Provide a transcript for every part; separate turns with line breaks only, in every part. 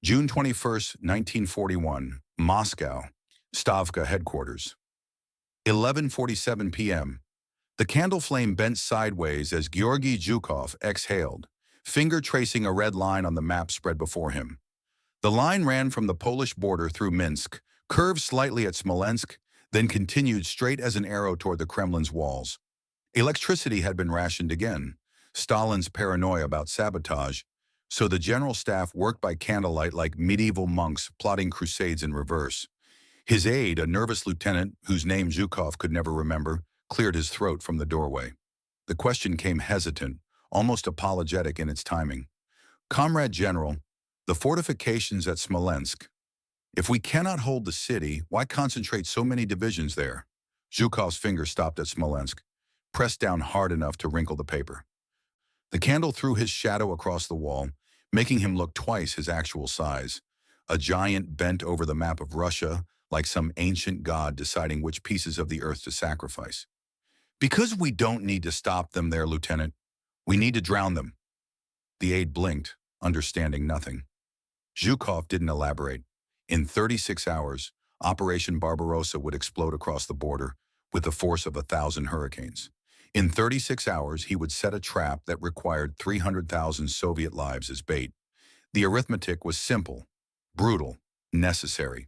June 21st, 1941, Moscow, Stavka headquarters. 11:47 p.m. The candle flame bent sideways as Georgy Zhukov exhaled, finger tracing a red line on the map spread before him. The line ran from the Polish border through Minsk, curved slightly at Smolensk, then continued straight as an arrow toward the Kremlin's walls. Electricity had been rationed again, Stalin's paranoia about sabotage, so the general staff worked by candlelight like medieval monks plotting crusades in reverse. His aide, a nervous lieutenant whose name Zhukov could never remember, cleared his throat from the doorway. The question came hesitant, almost apologetic in its timing. "Comrade General, the fortifications at Smolensk. If we cannot hold the city, why concentrate so many divisions there?" Zhukov's finger stopped at Smolensk, pressed down hard enough to wrinkle the paper. The candle threw his shadow across the wall, making him look twice his actual size. A giant bent over the map of Russia, like some ancient god deciding which pieces of the earth to sacrifice. "Because we don't need to stop them there, Lieutenant. We need to drown them." The aide blinked, understanding nothing. Zhukov didn't elaborate. In 36 hours, Operation Barbarossa would explode across the border with the force of 1,000 hurricanes. In 36 hours, he would set a trap that required 300,000 Soviet lives as bait. The arithmetic was simple, brutal, necessary.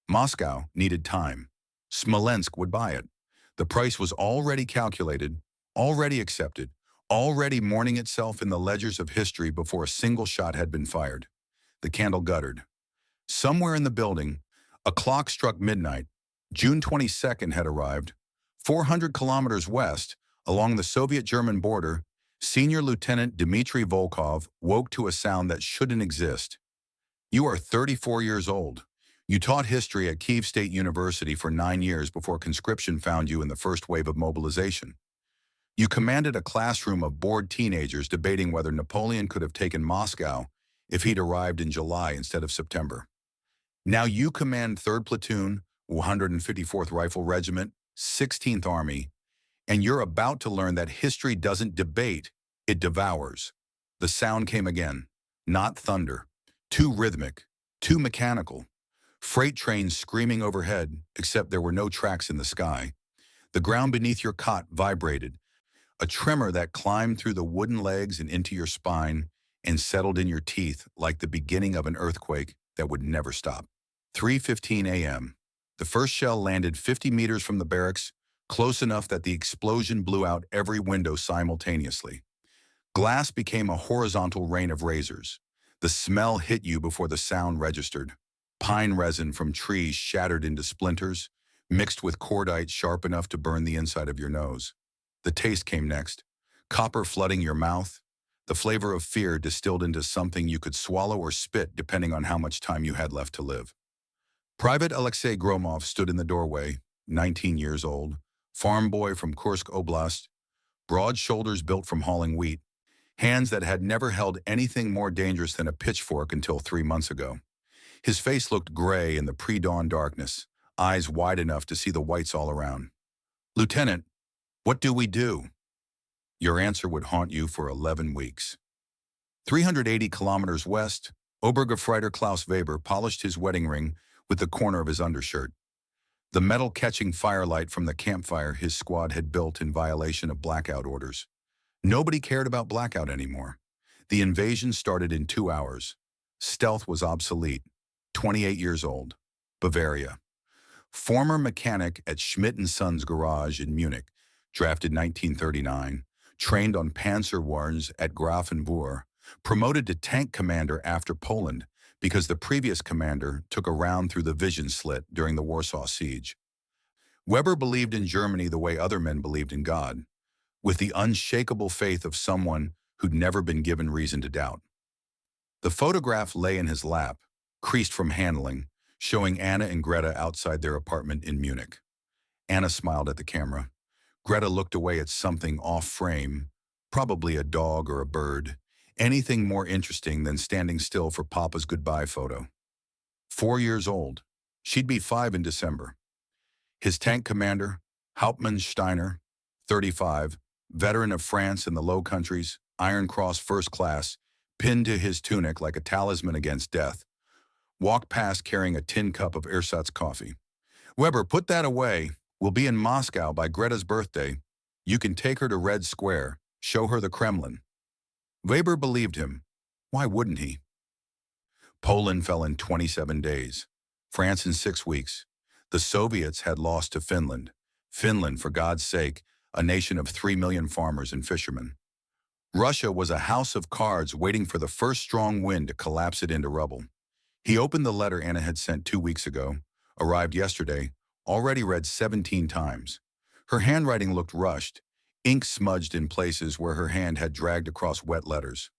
Moscow needed time. Smolensk would buy it. The price was already calculated, already accepted, already mourning itself in the ledgers of history before a single shot had been fired. The candle guttered. Somewhere in the building, a clock struck midnight. June 22nd had arrived. 400 kilometers west, along the Soviet-German border, Senior Lieutenant Dmitri Volkov woke to a sound that shouldn't exist. "You are 34 years old. You taught history at Kiev State University for 9 years before conscription found you in the first wave of mobilization. You commanded a classroom of bored teenagers debating whether Napoleon could have taken Moscow if he'd arrived in July instead of September. Now you command 3rd Platoon, 154th Rifle Regiment, 16th Army, and you're about to learn that history doesn't debate, it devours." The sound came again. Not thunder. Too rhythmic. Too mechanical. Freight trains screaming overhead, except there were no tracks in the sky. The ground beneath your cot vibrated, a tremor that climbed through the wooden legs and into your spine and settled in your teeth like the beginning of an earthquake that would never stop. 3:15 a.m. The first shell landed 50 meters from the barracks, close enough that the explosion blew out every window simultaneously. Glass became a horizontal rain of razors. The smell hit you before the sound registered. Pine resin from trees shattered into splinters, mixed with cordite sharp enough to burn the inside of your nose. The taste came next. Copper flooding your mouth, the flavor of fear distilled into something you could swallow or spit depending on how much time you had left to live. Private Alexei Gromov stood in the doorway, 19 years old, farm boy from Kursk Oblast, broad shoulders built from hauling wheat, hands that had never held anything more dangerous than a pitchfork until 3 months ago. His face looked gray in the pre-dawn darkness, eyes wide enough to see the whites all around. "Lieutenant, what do we do?" Your answer would haunt you for 11 weeks. 380 kilometers west, Obergefreiter Klaus Weber polished his wedding ring with the corner of his undershirt. The metal-catching firelight from the campfire his squad had built in violation of blackout orders. Nobody cared about blackout anymore. The invasion started in 2 hours. Stealth was obsolete. 28 years old. Bavaria. Former mechanic at Schmidt & Sons garage in Munich, drafted 1939, trained on Panzerwagens at Grafenwohr, promoted to tank commander after Poland because the previous commander took a round through the vision slit during the Warsaw Siege. Weber believed in Germany the way other men believed in God, with the unshakable faith of someone who'd never been given reason to doubt. The photograph lay in his lap, creased from handling, showing Anna and Greta outside their apartment in Munich. Anna smiled at the camera. Greta looked away at something off-frame, probably a dog or a bird, anything more interesting than standing still for Papa's goodbye photo. 4 years old. She'd be 5 in December. His tank commander, Hauptmann Steiner, 35, veteran of France and the Low Countries, Iron Cross First Class, pinned to his tunic like a talisman against death, walked past carrying a tin cup of ersatz coffee. Weber, put that away. We'll be in Moscow by Greta's birthday. You can take her to Red Square, show her the Kremlin. Weber believed him. Why wouldn't he? Poland fell in 27 days. France in 6 weeks. The Soviets had lost to Finland. Finland, for God's sake, a nation of 3 million farmers and fishermen. Russia was a house of cards waiting for the first strong wind to collapse it into rubble. He opened the letter Anna had sent 2 weeks ago, arrived yesterday, already read 17 times. Her handwriting looked rushed, ink smudged in places where her hand had dragged across wet letters.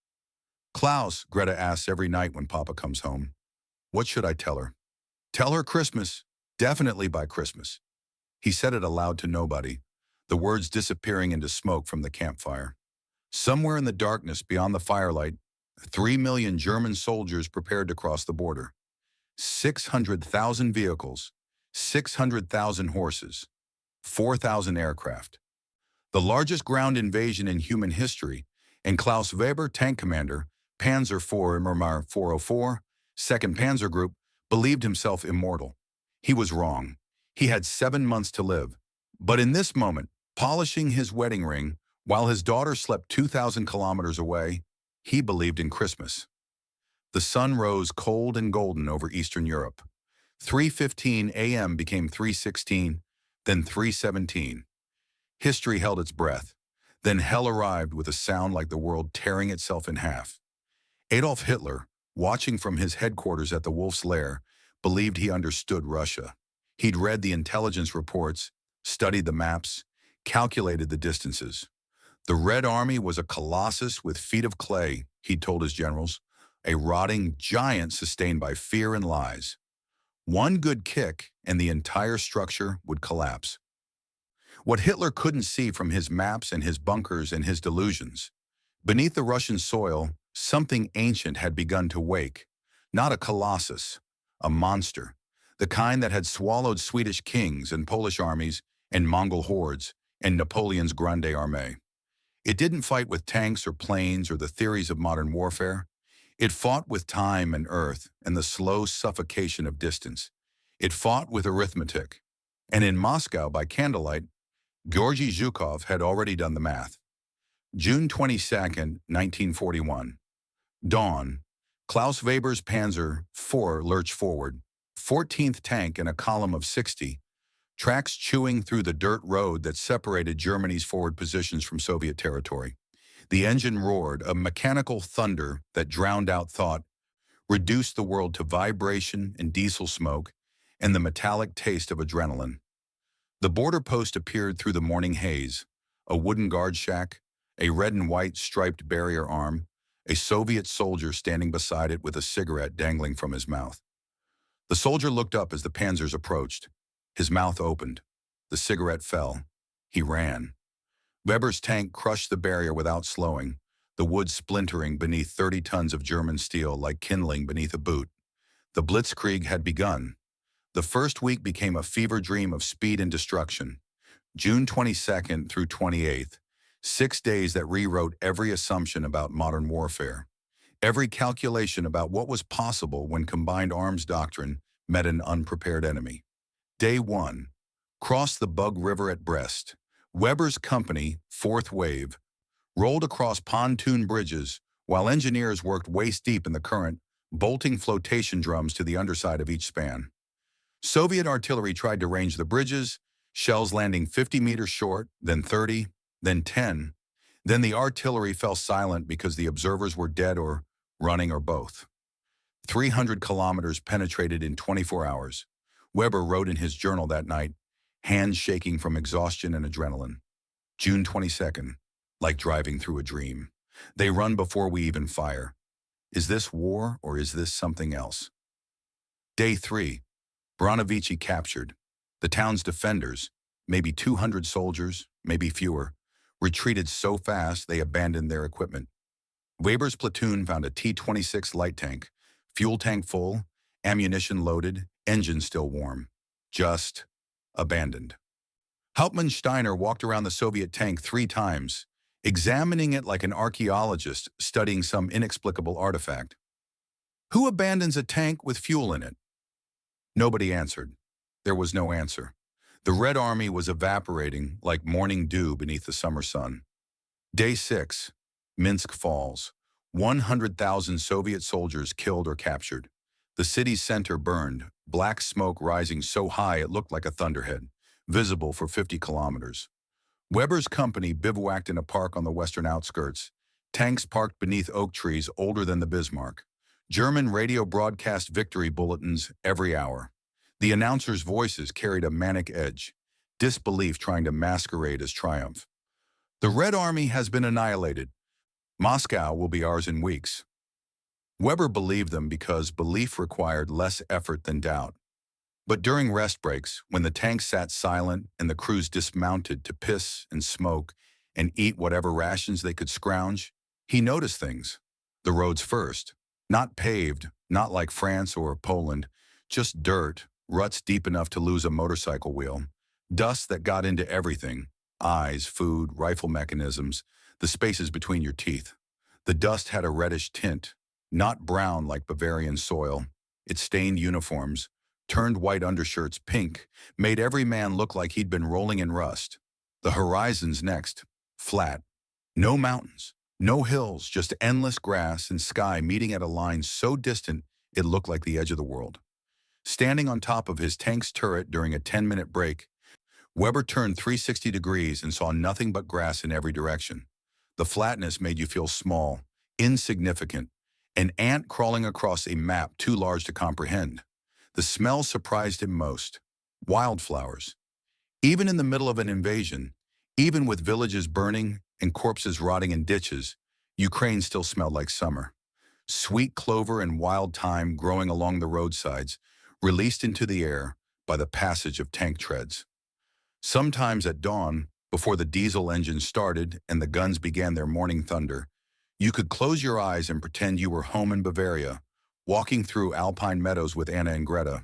Klaus, Greta asks every night when Papa comes home. What should I tell her? Tell her Christmas, definitely by Christmas. He said it aloud to nobody, the words disappearing into smoke from the campfire. Somewhere in the darkness beyond the firelight, 3 million German soldiers prepared to cross the border. 600,000 vehicles, 600,000 horses, 4,000 aircraft. The largest ground invasion in human history, and Klaus Weber, tank commander, Panzer IV Mir 404, 2nd Panzer Group, believed himself immortal. He was wrong. He had 7 months to live. But in this moment, polishing his wedding ring, while his daughter slept 2,000 kilometers away, he believed in Christmas. The sun rose cold and golden over Eastern Europe. 3:15 a.m. became 3:16, then 3:17. History held its breath. Then hell arrived with a sound like the world tearing itself in half. Adolf Hitler, watching from his headquarters at the Wolf's Lair, believed he understood Russia. He'd read the intelligence reports, studied the maps, calculated the distances. The Red Army was a colossus with feet of clay, he'd told his generals, a rotting giant sustained by fear and lies. One good kick and the entire structure would collapse. What Hitler couldn't see from his maps and his bunkers and his delusions, beneath the Russian soil, something ancient had begun to wake. Not a colossus, a monster, the kind that had swallowed Swedish kings and Polish armies and Mongol hordes and Napoleon's Grande Armée. It didn't fight with tanks or planes or the theories of modern warfare. It fought with time and earth and the slow suffocation of distance. It fought with arithmetic. And in Moscow, by candlelight, Georgy Zhukov had already done the math. June 22nd, 1941. Dawn. Klaus Weber's Panzer IV lurched forward, 14th tank in a column of 60, tracks chewing through the dirt road that separated Germany's forward positions from Soviet territory. The engine roared, a mechanical thunder that drowned out thought, reduced the world to vibration and diesel smoke and the metallic taste of adrenaline. The border post appeared through the morning haze, a wooden guard shack, a red and white striped barrier arm, a Soviet soldier standing beside it with a cigarette dangling from his mouth. The soldier looked up as the panzers approached. His mouth opened. The cigarette fell. He ran. Weber's tank crushed the barrier without slowing, the wood splintering beneath 30 tons of German steel like kindling beneath a boot. The Blitzkrieg had begun. The first week became a fever dream of speed and destruction. June 22nd through 28th, 6 days that rewrote every assumption about modern warfare, every calculation about what was possible when combined arms doctrine met an unprepared enemy. Day 1. Crossed the Bug River at Brest. Weber's company, 4th Wave, rolled across pontoon bridges while engineers worked waist-deep in the current, bolting flotation drums to the underside of each span. Soviet artillery tried to range the bridges, shells landing 50 meters short, then 30, then 10. Then the artillery fell silent because the observers were dead or running or both. 300 kilometers penetrated in 24 hours. Weber wrote in his journal that night, hands shaking from exhaustion and adrenaline. June 22nd, like driving through a dream. They run before we even fire. Is this war or is this something else? Day 3, Branovici captured. The town's defenders, maybe 200 soldiers, maybe fewer, retreated so fast they abandoned their equipment. Weber's platoon found a T-26 light tank, fuel tank full, ammunition loaded, engine still warm. Just abandoned. Hauptmann Steiner walked around the Soviet tank 3 times, examining it like an archaeologist studying some inexplicable artifact. Who abandons a tank with fuel in it? Nobody answered. There was no answer. The Red Army was evaporating like morning dew beneath the summer sun. Day 6. Minsk falls. 100,000 Soviet soldiers killed or captured. The city's center burned, black smoke rising so high it looked like a thunderhead, visible for 50 kilometers. Weber's company bivouacked in a park on the western outskirts, tanks parked beneath oak trees older than the Bismarck. German radio broadcast victory bulletins every hour. The announcers' voices carried a manic edge, disbelief trying to masquerade as triumph. The Red Army has been annihilated. Moscow will be ours in weeks. Weber believed them because belief required less effort than doubt. But during rest breaks, when the tanks sat silent and the crews dismounted to piss and smoke and eat whatever rations they could scrounge, he noticed things. The roads first. Not paved, not like France or Poland, just dirt, ruts deep enough to lose a motorcycle wheel. Dust that got into everything. Eyes, food, rifle mechanisms, the spaces between your teeth. The dust had a reddish tint, not brown like Bavarian soil. It stained uniforms, turned white undershirts pink, made every man look like he'd been rolling in rust. The horizons next, flat. No mountains, no hills, just endless grass and sky meeting at a line so distant it looked like the edge of the world. Standing on top of his tank's turret during a 10-minute break, Weber turned 360 degrees and saw nothing but grass in every direction. The flatness made you feel small, insignificant, an ant crawling across a map too large to comprehend. The smell surprised him most. Wildflowers. Even in the middle of an invasion, even with villages burning and corpses rotting in ditches, Ukraine still smelled like summer. Sweet clover and wild thyme growing along the roadsides, released into the air by the passage of tank treads. Sometimes at dawn, before the diesel engines started and the guns began their morning thunder, you could close your eyes and pretend you were home in Bavaria, walking through alpine meadows with Anna and Greta.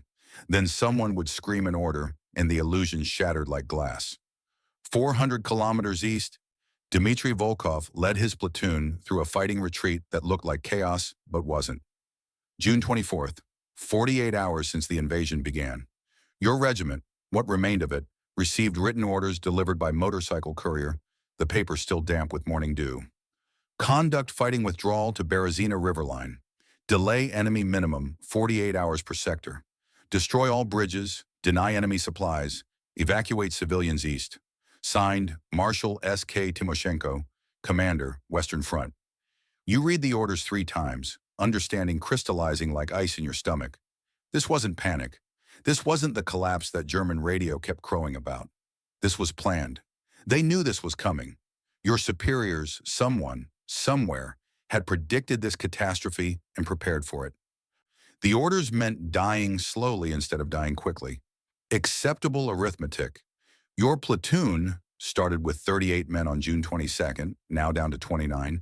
Then someone would scream an order, and the illusion shattered like glass. 400 kilometers east, Dmitri Volkov led his platoon through a fighting retreat that looked like chaos, but wasn't. June 24th, 48 hours since the invasion began. Your regiment, what remained of it, received written orders delivered by motorcycle courier, the paper still damp with morning dew. Conduct fighting withdrawal to Berezina River line. Delay enemy minimum 48 hours per sector. Destroy all bridges, deny enemy supplies, evacuate civilians east. Signed, Marshal S.K. Timoshenko, Commander, Western Front. You read the orders 3 times, understanding crystallizing like ice in your stomach. This wasn't panic. This wasn't the collapse that German radio kept crowing about. This was planned. They knew this was coming. Your superiors, someone, somewhere, had predicted this catastrophe and prepared for it. The orders meant dying slowly instead of dying quickly. Acceptable arithmetic. Your platoon, started with 38 men on June 22nd, now down to 29,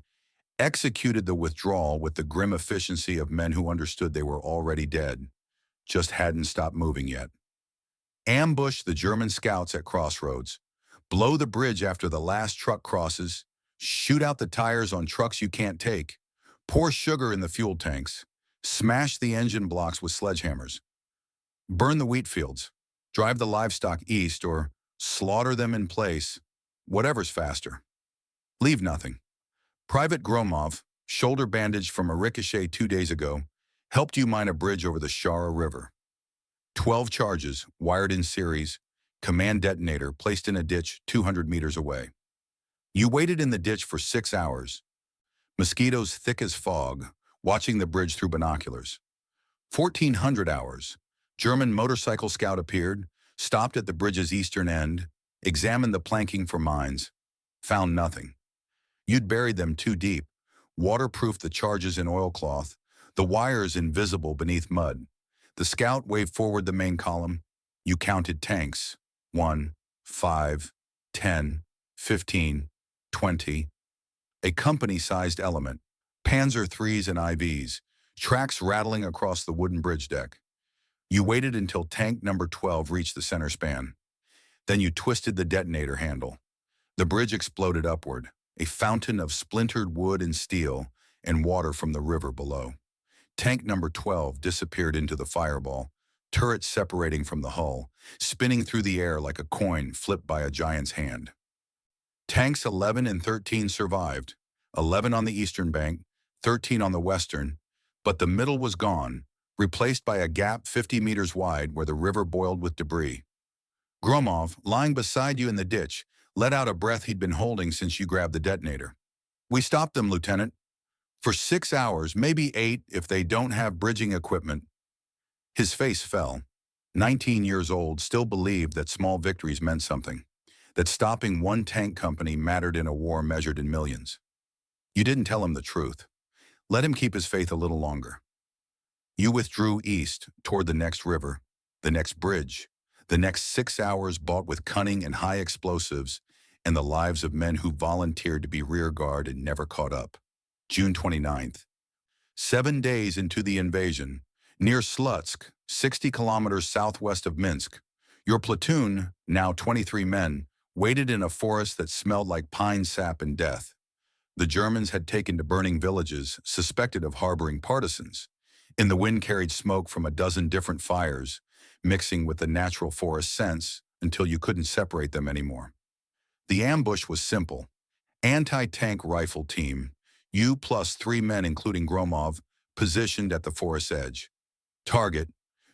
executed the withdrawal with the grim efficiency of men who understood they were already dead, just hadn't stopped moving yet. Ambush the German scouts at crossroads, blow the bridge after the last truck crosses, shoot out the tires on trucks you can't take, pour sugar in the fuel tanks, smash the engine blocks with sledgehammers, burn the wheat fields, drive the livestock east or slaughter them in place, whatever's faster. Leave nothing. Private Gromov, shoulder bandaged from a ricochet 2 days ago, helped you mine a bridge over the Shara River. 12 charges, wired in series, command detonator placed in a ditch 200 meters away. You waited in the ditch for 6 hours, mosquitoes thick as fog, watching the bridge through binoculars. 1400 hours, German motorcycle scout appeared, stopped at the bridge's eastern end, examined the planking for mines, found nothing. You'd buried them too deep, waterproofed the charges in oilcloth, the wires invisible beneath mud. The scout waved forward the main column. You counted tanks. 1, 5, 10, 15, 20. A company-sized element. Panzer IIIs and IVs. Tracks rattling across the wooden bridge deck. You waited until tank number 12 reached the center span. Then you twisted the detonator handle. The bridge exploded upward, a fountain of splintered wood and steel and water from the river below. Tank number 12 disappeared into the fireball, turret separating from the hull, spinning through the air like a coin flipped by a giant's hand. Tanks 11 and 13 survived, 11 on the eastern bank, 13 on the western, but the middle was gone, replaced by a gap 50 meters wide where the river boiled with debris. Gromov, lying beside you in the ditch, let out a breath he'd been holding since you grabbed the detonator. "We stopped them, Lieutenant. For 6 hours, maybe 8 if they don't have bridging equipment." His face fell. 19 years old, still believed that small victories meant something, that stopping one tank company mattered in a war measured in millions. You didn't tell him the truth. Let him keep his faith a little longer. You withdrew east toward the next river, the next bridge, the next 6 hours bought with cunning and high explosives, and the lives of men who volunteered to be rear guard and never caught up. June 29th. 7 days into the invasion, near Slutsk, 60 kilometers southwest of Minsk, your platoon, now 23 men, waited in a forest that smelled like pine sap and death. The Germans had taken to burning villages, suspected of harboring partisans. In the wind carried smoke from a dozen different fires, mixing with the natural forest scents until you couldn't separate them anymore. The ambush was simple. Anti-tank rifle team, you plus 3 men including Gromov, positioned at the forest's edge. Target,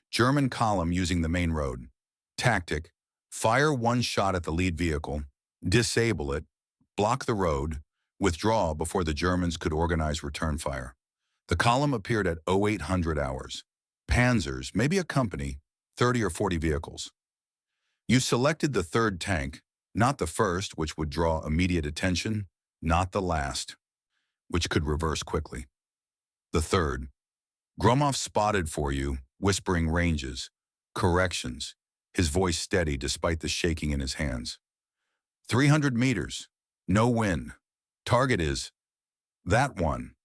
German column using the main road. Tactic, fire 1 shot at the lead vehicle, disable it, block the road, withdraw before the Germans could organize return fire. The column appeared at 0800 hours. Panzers, maybe a company, 30 or 40 vehicles. You selected the 3rd tank, not the 1st, which would draw immediate attention, not the last, which could reverse quickly. The 3rd. Gromov spotted for you, whispering ranges, corrections, his voice steady despite the shaking in his hands. 300 meters, no wind. Target is that one,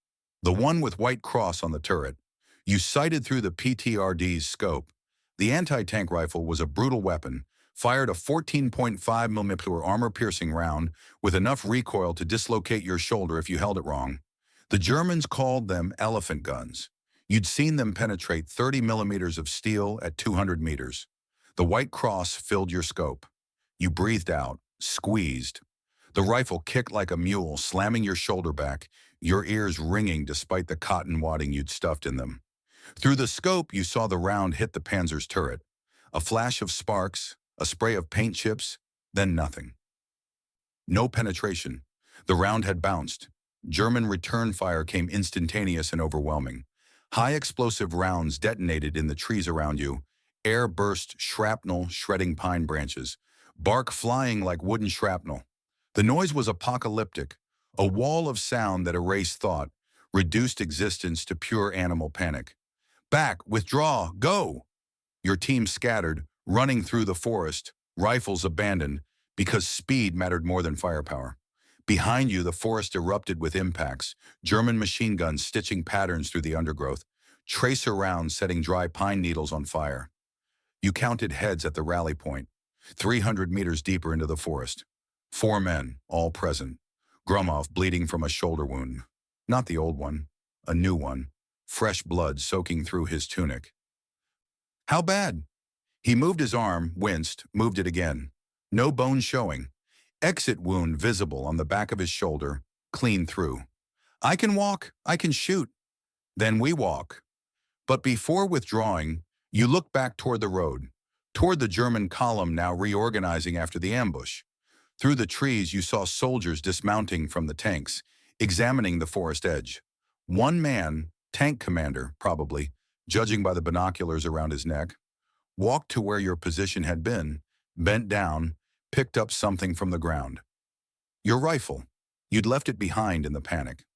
the one with white cross on the turret. You sighted through the PTRD's scope. The anti-tank rifle was a brutal weapon, fired a 14.5mm armor-piercing round with enough recoil to dislocate your shoulder if you held it wrong. The Germans called them elephant guns. You'd seen them penetrate 30 millimeters of steel at 200 meters. The white cross filled your scope. You breathed out, squeezed. The rifle kicked like a mule, slamming your shoulder back, your ears ringing despite the cotton wadding you'd stuffed in them. Through the scope, you saw the round hit the Panzer's turret. A flash of sparks, a spray of paint chips, then nothing. No penetration. The round had bounced. German return fire came instantaneous and overwhelming. High explosive rounds detonated in the trees around you. Air burst shrapnel shredding pine branches. Bark flying like wooden shrapnel. The noise was apocalyptic, a wall of sound that erased thought, reduced existence to pure animal panic. Back, withdraw, go! Your team scattered, running through the forest, rifles abandoned, because speed mattered more than firepower. Behind you, the forest erupted with impacts, German machine guns stitching patterns through the undergrowth, tracer rounds setting dry pine needles on fire. You counted heads at the rally point, 300 meters deeper into the forest. 4 men, all present. Gromov bleeding from a shoulder wound. Not the old one, a new one, fresh blood soaking through his tunic. How bad? He moved his arm, winced, moved it again. No bone showing. Exit wound visible on the back of his shoulder, clean through. I can walk, I can shoot. Then we walk. But before withdrawing, you look back toward the road, toward the German column now reorganizing after the ambush. Through the trees, you saw soldiers dismounting from the tanks, examining the forest edge. 1 man, tank commander, probably, judging by the binoculars around his neck, walked to where your position had been, bent down, picked up something from the ground. Your rifle. You'd left it behind in the panic.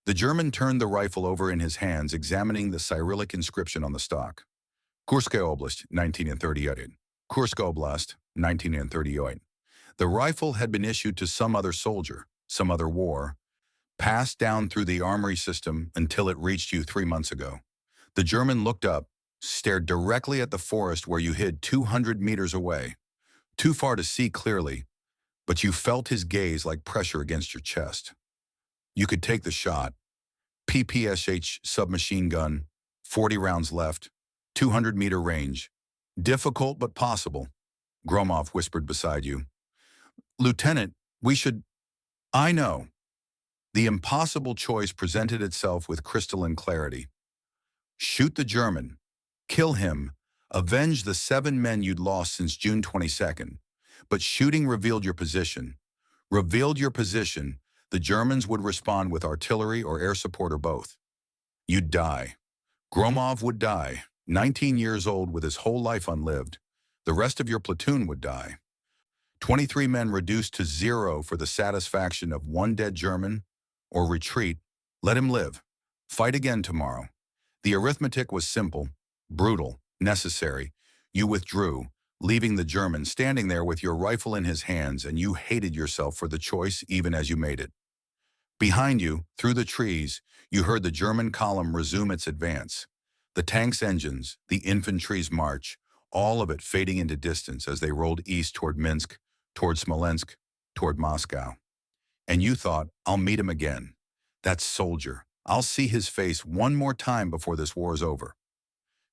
The German turned the rifle over in his hands, examining the Cyrillic inscription on the stock. Kurskaya Oblast, 1938. Kursk Oblast, 1938. The rifle had been issued to some other soldier, some other war, passed down through the armory system until it reached you 3 months ago. The German looked up, stared directly at the forest where you hid 200 meters away, too far to see clearly, but you felt his gaze like pressure against your chest. You could take the shot. PPSH submachine gun, 40 rounds left, 200-meter range. Difficult but possible, Gromov whispered beside you. Lieutenant, we should... I know. The impossible choice presented itself with crystalline clarity. Shoot the German. Kill him. Avenge the 7 men you'd lost since June 22nd. But shooting revealed your position. Revealed your position, the Germans would respond with artillery or air support or both. You'd die. Gromov would die, 19 years old with his whole life unlived. The rest of your platoon would die. 23 men reduced to 0 for the satisfaction of 1 dead German, or retreat, let him live. Fight again tomorrow. The arithmetic was simple, brutal, necessary. You withdrew, leaving the German standing there with your rifle in his hands, and you hated yourself for the choice even as you made it. Behind you, through the trees, you heard the German column resume its advance. The tanks' engines, the infantry's march, all of it fading into distance as they rolled east toward Minsk, toward Smolensk, toward Moscow. And you thought, I'll meet him again. That soldier. I'll see his face one more time before this war's over.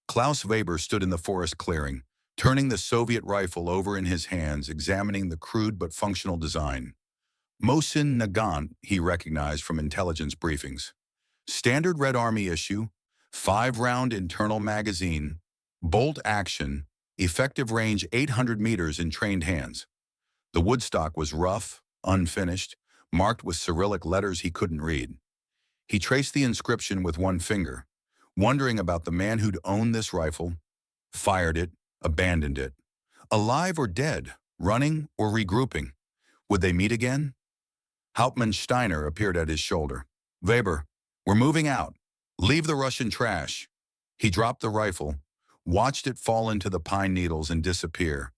Klaus Weber stood in the forest clearing, turning the Soviet rifle over in his hands, examining the crude but functional design. Mosin Nagant, he recognized from intelligence briefings. Standard Red Army issue, 5-round internal magazine, bolt action, effective range 800 meters in trained hands. The woodstock was rough, unfinished, marked with Cyrillic letters he couldn't read. He traced the inscription with one finger, wondering about the man who'd owned this rifle, fired it, abandoned it. Alive or dead, running or regrouping. Would they meet again? Hauptmann Steiner appeared at his shoulder. Weber, we're moving out. Leave the Russian trash. He dropped the rifle, watched it fall into the pine needles and disappear.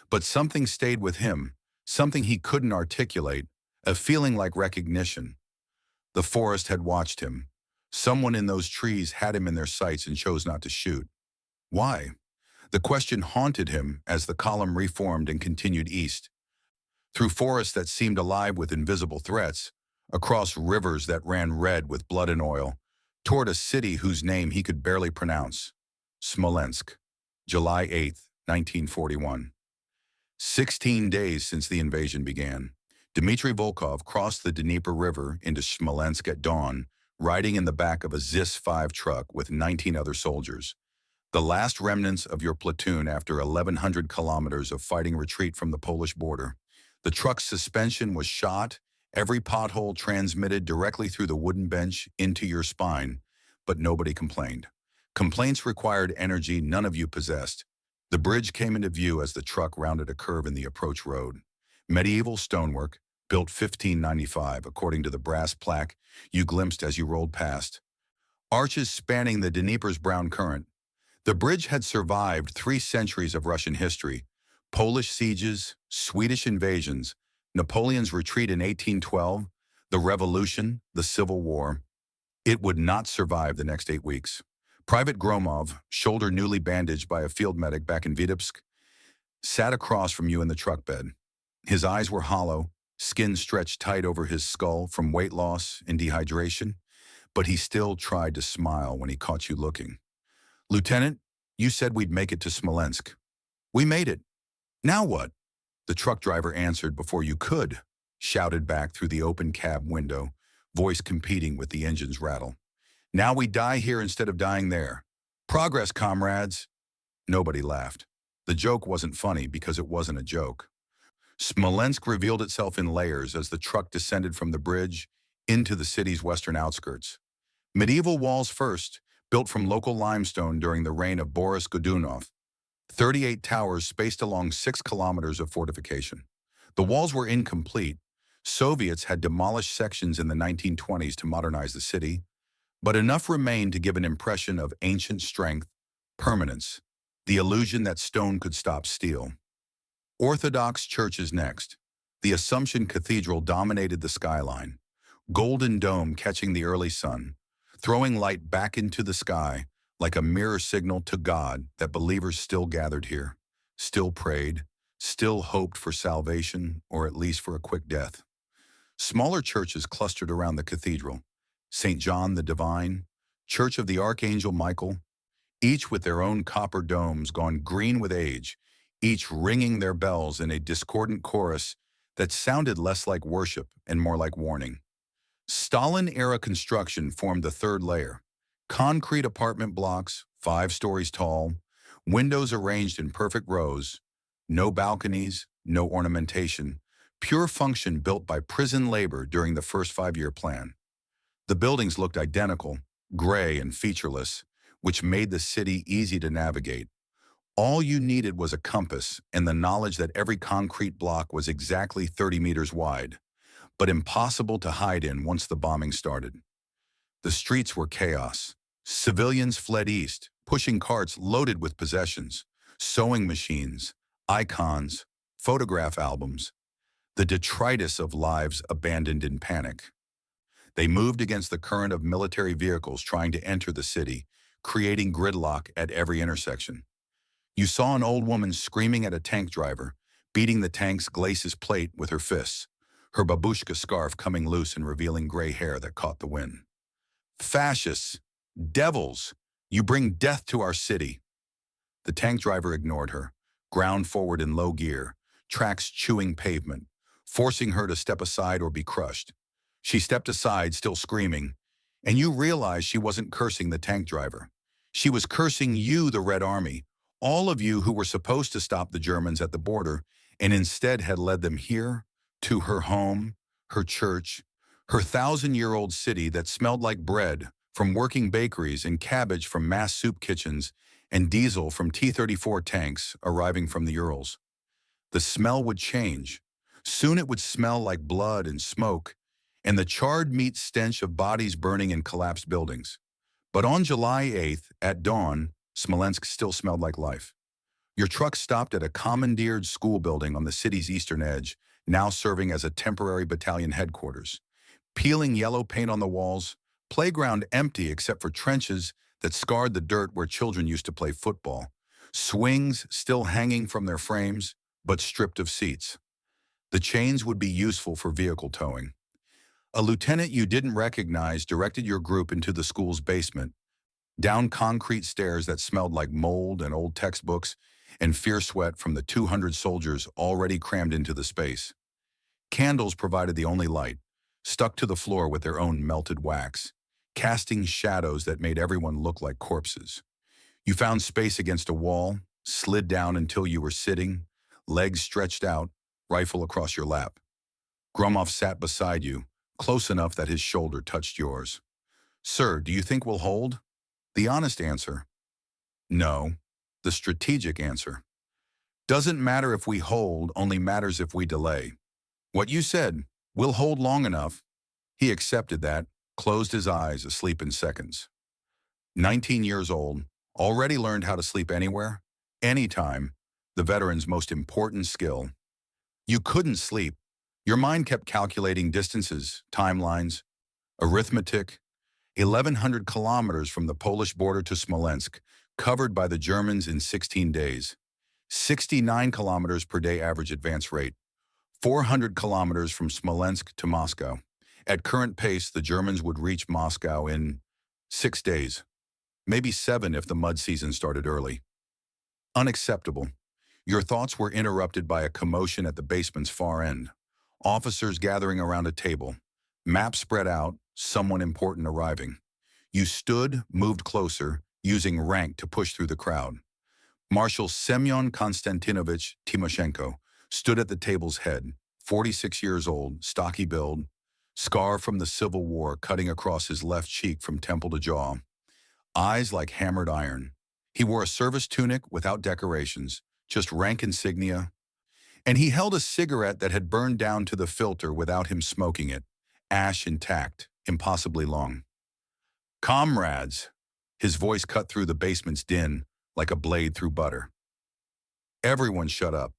But something stayed with him, something he couldn't articulate, a feeling like recognition. The forest had watched him. Someone in those trees had him in their sights and chose not to shoot. Why? The question haunted him as the column reformed and continued east. Through forests that seemed alive with invisible threats, across rivers that ran red with blood and oil, toward a city whose name he could barely pronounce. Smolensk, July 8, 1941. 16 days since the invasion began. Dmitri Volkov crossed the Dnieper River into Smolensk at dawn, riding in the back of a ZIS-5 truck with 19 other soldiers. The last remnants of your platoon after 1,100 kilometers of fighting retreat from the Polish border. The truck's suspension was shot, every pothole transmitted directly through the wooden bench into your spine, but nobody complained. Complaints required energy none of you possessed. The bridge came into view as the truck rounded a curve in the approach road. Medieval stonework, built 1595, according to the brass plaque you glimpsed as you rolled past. Arches spanning the Dnieper's brown current. The bridge had survived 3 centuries of Russian history, Polish sieges, Swedish invasions, Napoleon's retreat in 1812, the Revolution, the Civil War. It would not survive the next 8 weeks. Private Gromov, shoulder newly bandaged by a field medic back in Vitebsk, sat across from you in the truck bed. His eyes were hollow, skin stretched tight over his skull from weight loss and dehydration, but he still tried to smile when he caught you looking. Lieutenant, you said we'd make it to Smolensk. We made it. Now what? The truck driver answered before you could, shouted back through the open cab window, voice competing with the engine's rattle. Now we die here instead of dying there. Progress, comrades. Nobody laughed. The joke wasn't funny because it wasn't a joke. Smolensk revealed itself in layers as the truck descended from the bridge into the city's western outskirts. Medieval walls first, built from local limestone during the reign of Boris Godunov. 38 towers spaced along 6 kilometers of fortification. The walls were incomplete. Soviets had demolished sections in the 1920s to modernize the city, but enough remained to give an impression of ancient strength, permanence, the illusion that stone could stop steel. Orthodox churches next. The Assumption Cathedral dominated the skyline, golden dome catching the early sun, throwing light back into the sky like a mirror signal to God that believers still gathered here, still prayed, still hoped for salvation or at least for a quick death. Smaller churches clustered around the cathedral, St. John the Divine, Church of the Archangel Michael, each with their own copper domes gone green with age, each ringing their bells in a discordant chorus that sounded less like worship and more like warning. Stalin-era construction formed the third layer. Concrete apartment blocks, 5 stories tall, windows arranged in perfect rows, no balconies, no ornamentation, pure function built by prison labor during the first 5-year plan. The buildings looked identical, gray and featureless, which made the city easy to navigate. All you needed was a compass and the knowledge that every concrete block was exactly 30 meters wide, but impossible to hide in once the bombing started. The streets were chaos. Civilians fled east, pushing carts loaded with possessions, sewing machines, icons, photograph albums, the detritus of lives abandoned in panic. They moved against the current of military vehicles trying to enter the city, creating gridlock at every intersection. You saw an old woman screaming at a tank driver, beating the tank's glacis plate with her fists, her babushka scarf coming loose and revealing gray hair that caught the wind. Fascists! Devils! You bring death to our city! The tank driver ignored her, ground forward in low gear, tracks chewing pavement, forcing her to step aside or be crushed. She stepped aside, still screaming, and you realized she wasn't cursing the tank driver. She was cursing you, the Red Army, all of you who were supposed to stop the Germans at the border and instead had led them here, to her home, her church, her 1,000-year-old city that smelled like bread from working bakeries and cabbage from mass soup kitchens and diesel from T-34 tanks arriving from the Urals. The smell would change. Soon it would smell like blood and smoke and the charred meat stench of bodies burning in collapsed buildings. But on July 8th, at dawn, Smolensk still smelled like life. Your truck stopped at a commandeered school building on the city's eastern edge, now serving as a temporary battalion headquarters. Peeling yellow paint on the walls, playground empty except for trenches that scarred the dirt where children used to play football, swings still hanging from their frames, but stripped of seats. The chains would be useful for vehicle towing. A lieutenant you didn't recognize directed your group into the school's basement, down concrete stairs that smelled like mold and old textbooks and fierce sweat from the 200 soldiers already crammed into the space. Candles provided the only light, stuck to the floor with their own melted wax, casting shadows that made everyone look like corpses. You found space against a wall, slid down until you were sitting, legs stretched out, rifle across your lap. Gromov sat beside you, close enough that his shoulder touched yours. "Sir, do you think we'll hold?" The honest answer, no. The strategic answer, doesn't matter if we hold, only matters if we delay. What you said, we'll hold long enough. He accepted that, closed his eyes, asleep in seconds. 19 years old, already learned how to sleep anywhere, anytime, the veteran's most important skill. You couldn't sleep. Your mind kept calculating distances, timelines, arithmetic. 1,100 kilometers from the Polish border to Smolensk, covered by the Germans in 16 days. 69 kilometers per day average advance rate. 400 kilometers from Smolensk to Moscow. At current pace, the Germans would reach Moscow in 6 days. Maybe 7 if the mud season started early. Unacceptable. Your thoughts were interrupted by a commotion at the basement's far end. Officers gathering around a table. Map spread out, someone important arriving. You stood, moved closer, using rank to push through the crowd. Marshal Semyon Konstantinovich Timoshenko stood at the table's head, 46 years old, stocky build, scar from the Civil War cutting across his left cheek from temple to jaw. Eyes like hammered iron. He wore a service tunic without decorations, just rank insignia, and he held a cigarette that had burned down to the filter without him smoking it, ash intact, impossibly long. "Comrades," his voice cut through the basement's din like a blade through butter. Everyone shut up.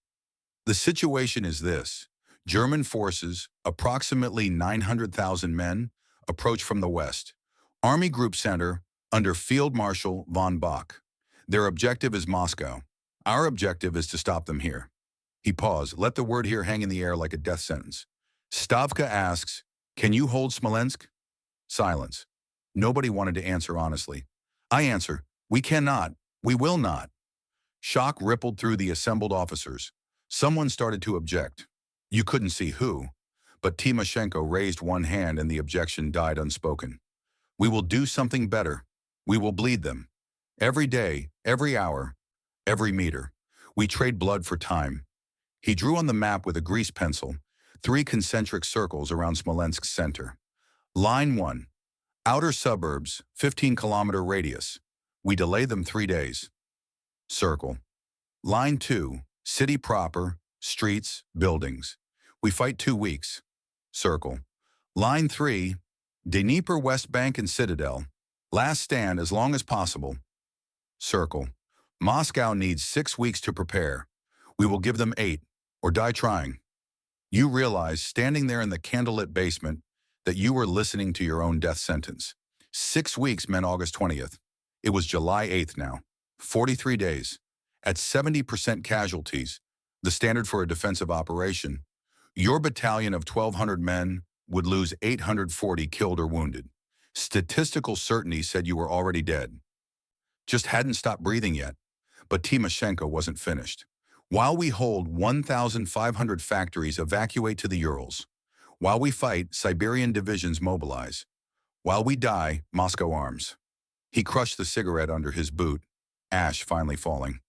The situation is this. German forces, approximately 900,000 men, approach from the west. Army Group Center, under Field Marshal von Bock. Their objective is Moscow. Our objective is to stop them here. He paused, let the word here hang in the air like a death sentence. Stavka asks, "Can you hold Smolensk?" Silence. Nobody wanted to answer honestly. I answer, we cannot, we will not. Shock rippled through the assembled officers. Someone started to object. You couldn't see who, but Timoshenko raised one hand and the objection died unspoken. We will do something better. We will bleed them. Every day, every hour, every meter. We trade blood for time. He drew on the map with a grease pencil 3 concentric circles around Smolensk's center. Line 1. Outer suburbs, 15-kilometer radius. We delay them 3 days. Circle. Line 2. City proper, streets, buildings. We fight 2 weeks. Circle. Line 3. Dnieper West Bank and Citadel. Last stand as long as possible. Circle. Moscow needs 6 weeks to prepare. We will give them 8, or die trying. You realize, standing there in the candlelit basement, that you were listening to your own death sentence. 6 weeks meant August 20th. It was July 8th now. 43 days. At 70% casualties, the standard for a defensive operation, your battalion of 1,200 men would lose 840 killed or wounded. Statistical certainty said you were already dead. Just hadn't stopped breathing yet. But Timoshenko wasn't finished. While we hold, 1,500 factories evacuate to the Urals. While we fight, Siberian divisions mobilize. While we die, Moscow arms. He crushed the cigarette under his boot, ash finally falling.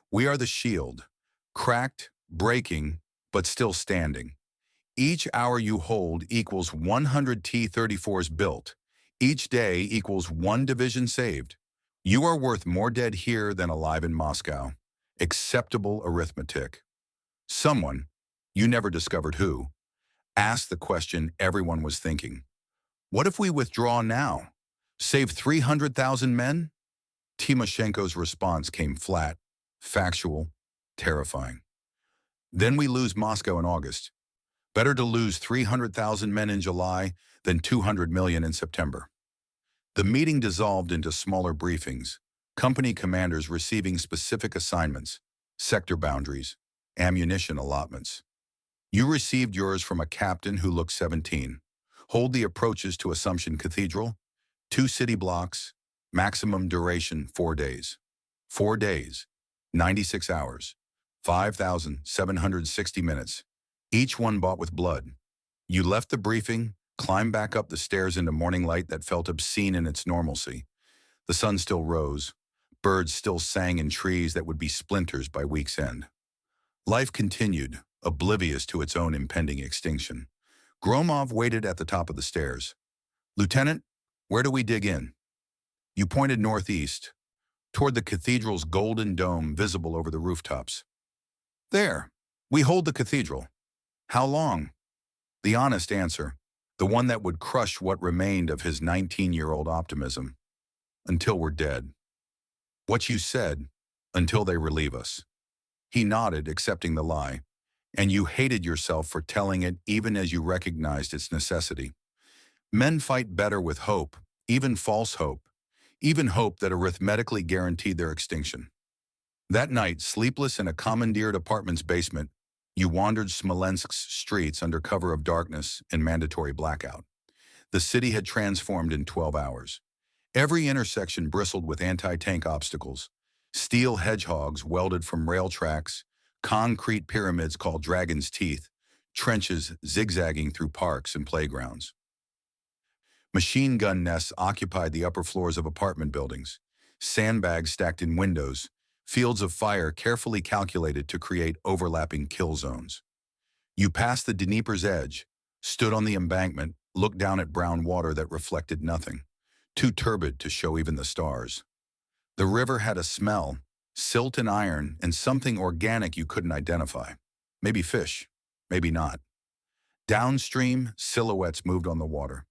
We are the shield, cracked, breaking, but still standing. Each hour you hold equals 100 T-34s built. Each day equals 1 division saved. You are worth more dead here than alive in Moscow. Acceptable arithmetic. Someone, you never discovered who, asked the question everyone was thinking. What if we withdraw now? Save 300,000 men? Timoshenko's response came flat, factual, terrifying. Then we lose Moscow in August. Better to lose 300,000 men in July than 200 million in September. The meeting dissolved into smaller briefings, company commanders receiving specific assignments, sector boundaries, ammunition allotments. You received yours from a captain who looked 17. Hold the approaches to Assumption Cathedral, 2 city blocks, maximum duration 4 days. 4 days, 96 hours, 5,760 minutes, each one bought with blood. You left the briefing, climbed back up the stairs into morning light that felt obscene in its normalcy. The sun still rose. Birds still sang in trees that would be splinters by week's end. Life continued, oblivious to its own impending extinction. Gromov waited at the top of the stairs. Lieutenant, where do we dig in? You pointed northeast, toward the cathedral's golden dome visible over the rooftops. There, we hold the cathedral. How long? The honest answer, the one that would crush what remained of his 19-year-old optimism. Until we're dead. What you said, until they relieve us. He nodded, accepting the lie, and you hated yourself for telling it even as you recognized its necessity. Men fight better with hope, even false hope, even hope that arithmetically guaranteed their extinction. That night, sleepless in a commandeered apartment's basement, you wandered Smolensk's streets under cover of darkness and mandatory blackout. The city had transformed in 12 hours. Every intersection bristled with anti-tank obstacles, steel hedgehogs welded from rail tracks, concrete pyramids called dragon's teeth, trenches zigzagging through parks and playgrounds. Machine gun nests occupied the upper floors of apartment buildings, sandbags stacked in windows, fields of fire carefully calculated to create overlapping kill zones. You passed the Dnieper's edge, stood on the embankment, looked down at brown water that reflected nothing, too turbid to show even the stars. The river had a smell, silt and iron, and something organic you couldn't identify. Maybe fish, maybe not. Downstream, silhouettes moved on the water.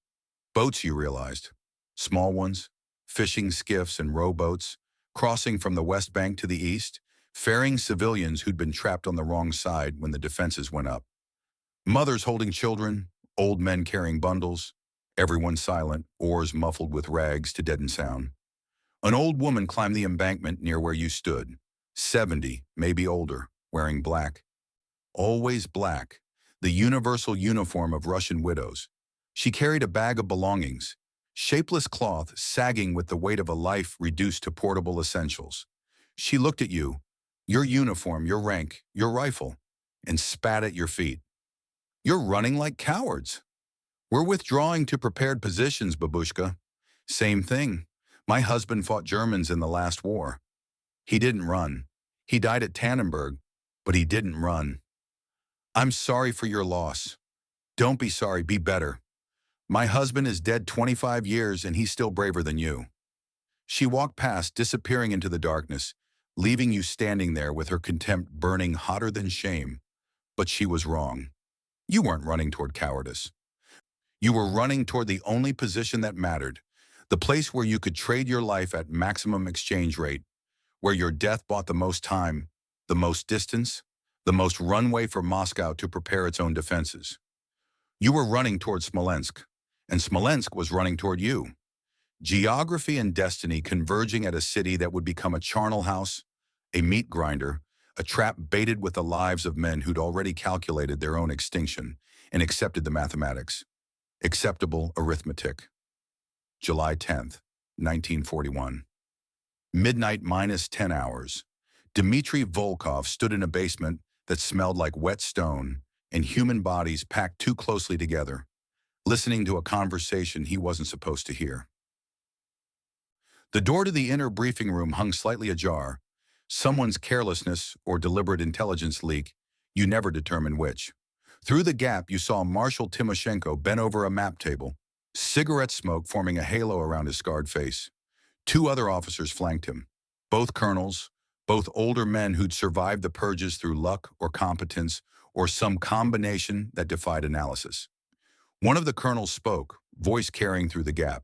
Boats, you realized. Small ones, fishing skiffs and rowboats, crossing from the west bank to the east, ferrying civilians who'd been trapped on the wrong side when the defenses went up. Mothers holding children, old men carrying bundles, everyone silent, oars muffled with rags to deaden sound. An old woman climbed the embankment near where you stood, 70, maybe older, wearing black. Always black, the universal uniform of Russian widows. She carried a bag of belongings, shapeless cloth sagging with the weight of a life reduced to portable essentials. She looked at you, your uniform, your rank, your rifle, and spat at your feet. You're running like cowards. We're withdrawing to prepared positions, babushka. Same thing. My husband fought Germans in the last war. He didn't run. He died at Tannenberg, but he didn't run. I'm sorry for your loss. Don't be sorry, be better. My husband is dead 25 years and he's still braver than you. She walked past, disappearing into the darkness, leaving you standing there with her contempt burning hotter than shame. But she was wrong. You weren't running toward cowardice. You were running toward the only position that mattered, the place where you could trade your life at maximum exchange rate, where your death bought the most time, the most distance, the most runway for Moscow to prepare its own defenses. You were running toward Smolensk, and Smolensk was running toward you. Geography and destiny converging at a city that would become a charnel house, a meat grinder, a trap baited with the lives of men who'd already calculated their own extinction and accepted the mathematics. Acceptable arithmetic. July 10th, 1941. Midnight minus 10 hours. Dmitri Volkov stood in a basement that smelled like wet stone and human bodies packed too closely together, listening to a conversation he wasn't supposed to hear. The door to the inner briefing room hung slightly ajar, someone's carelessness or deliberate intelligence leak, you never determined which. Through the gap, you saw Marshal Timoshenko bent over a map table, cigarette smoke forming a halo around his scarred face. Two other officers flanked him, both colonels, both older men who'd survived the purges through luck or competence or some combination that defied analysis. One of the colonels spoke, voice carrying through the gap.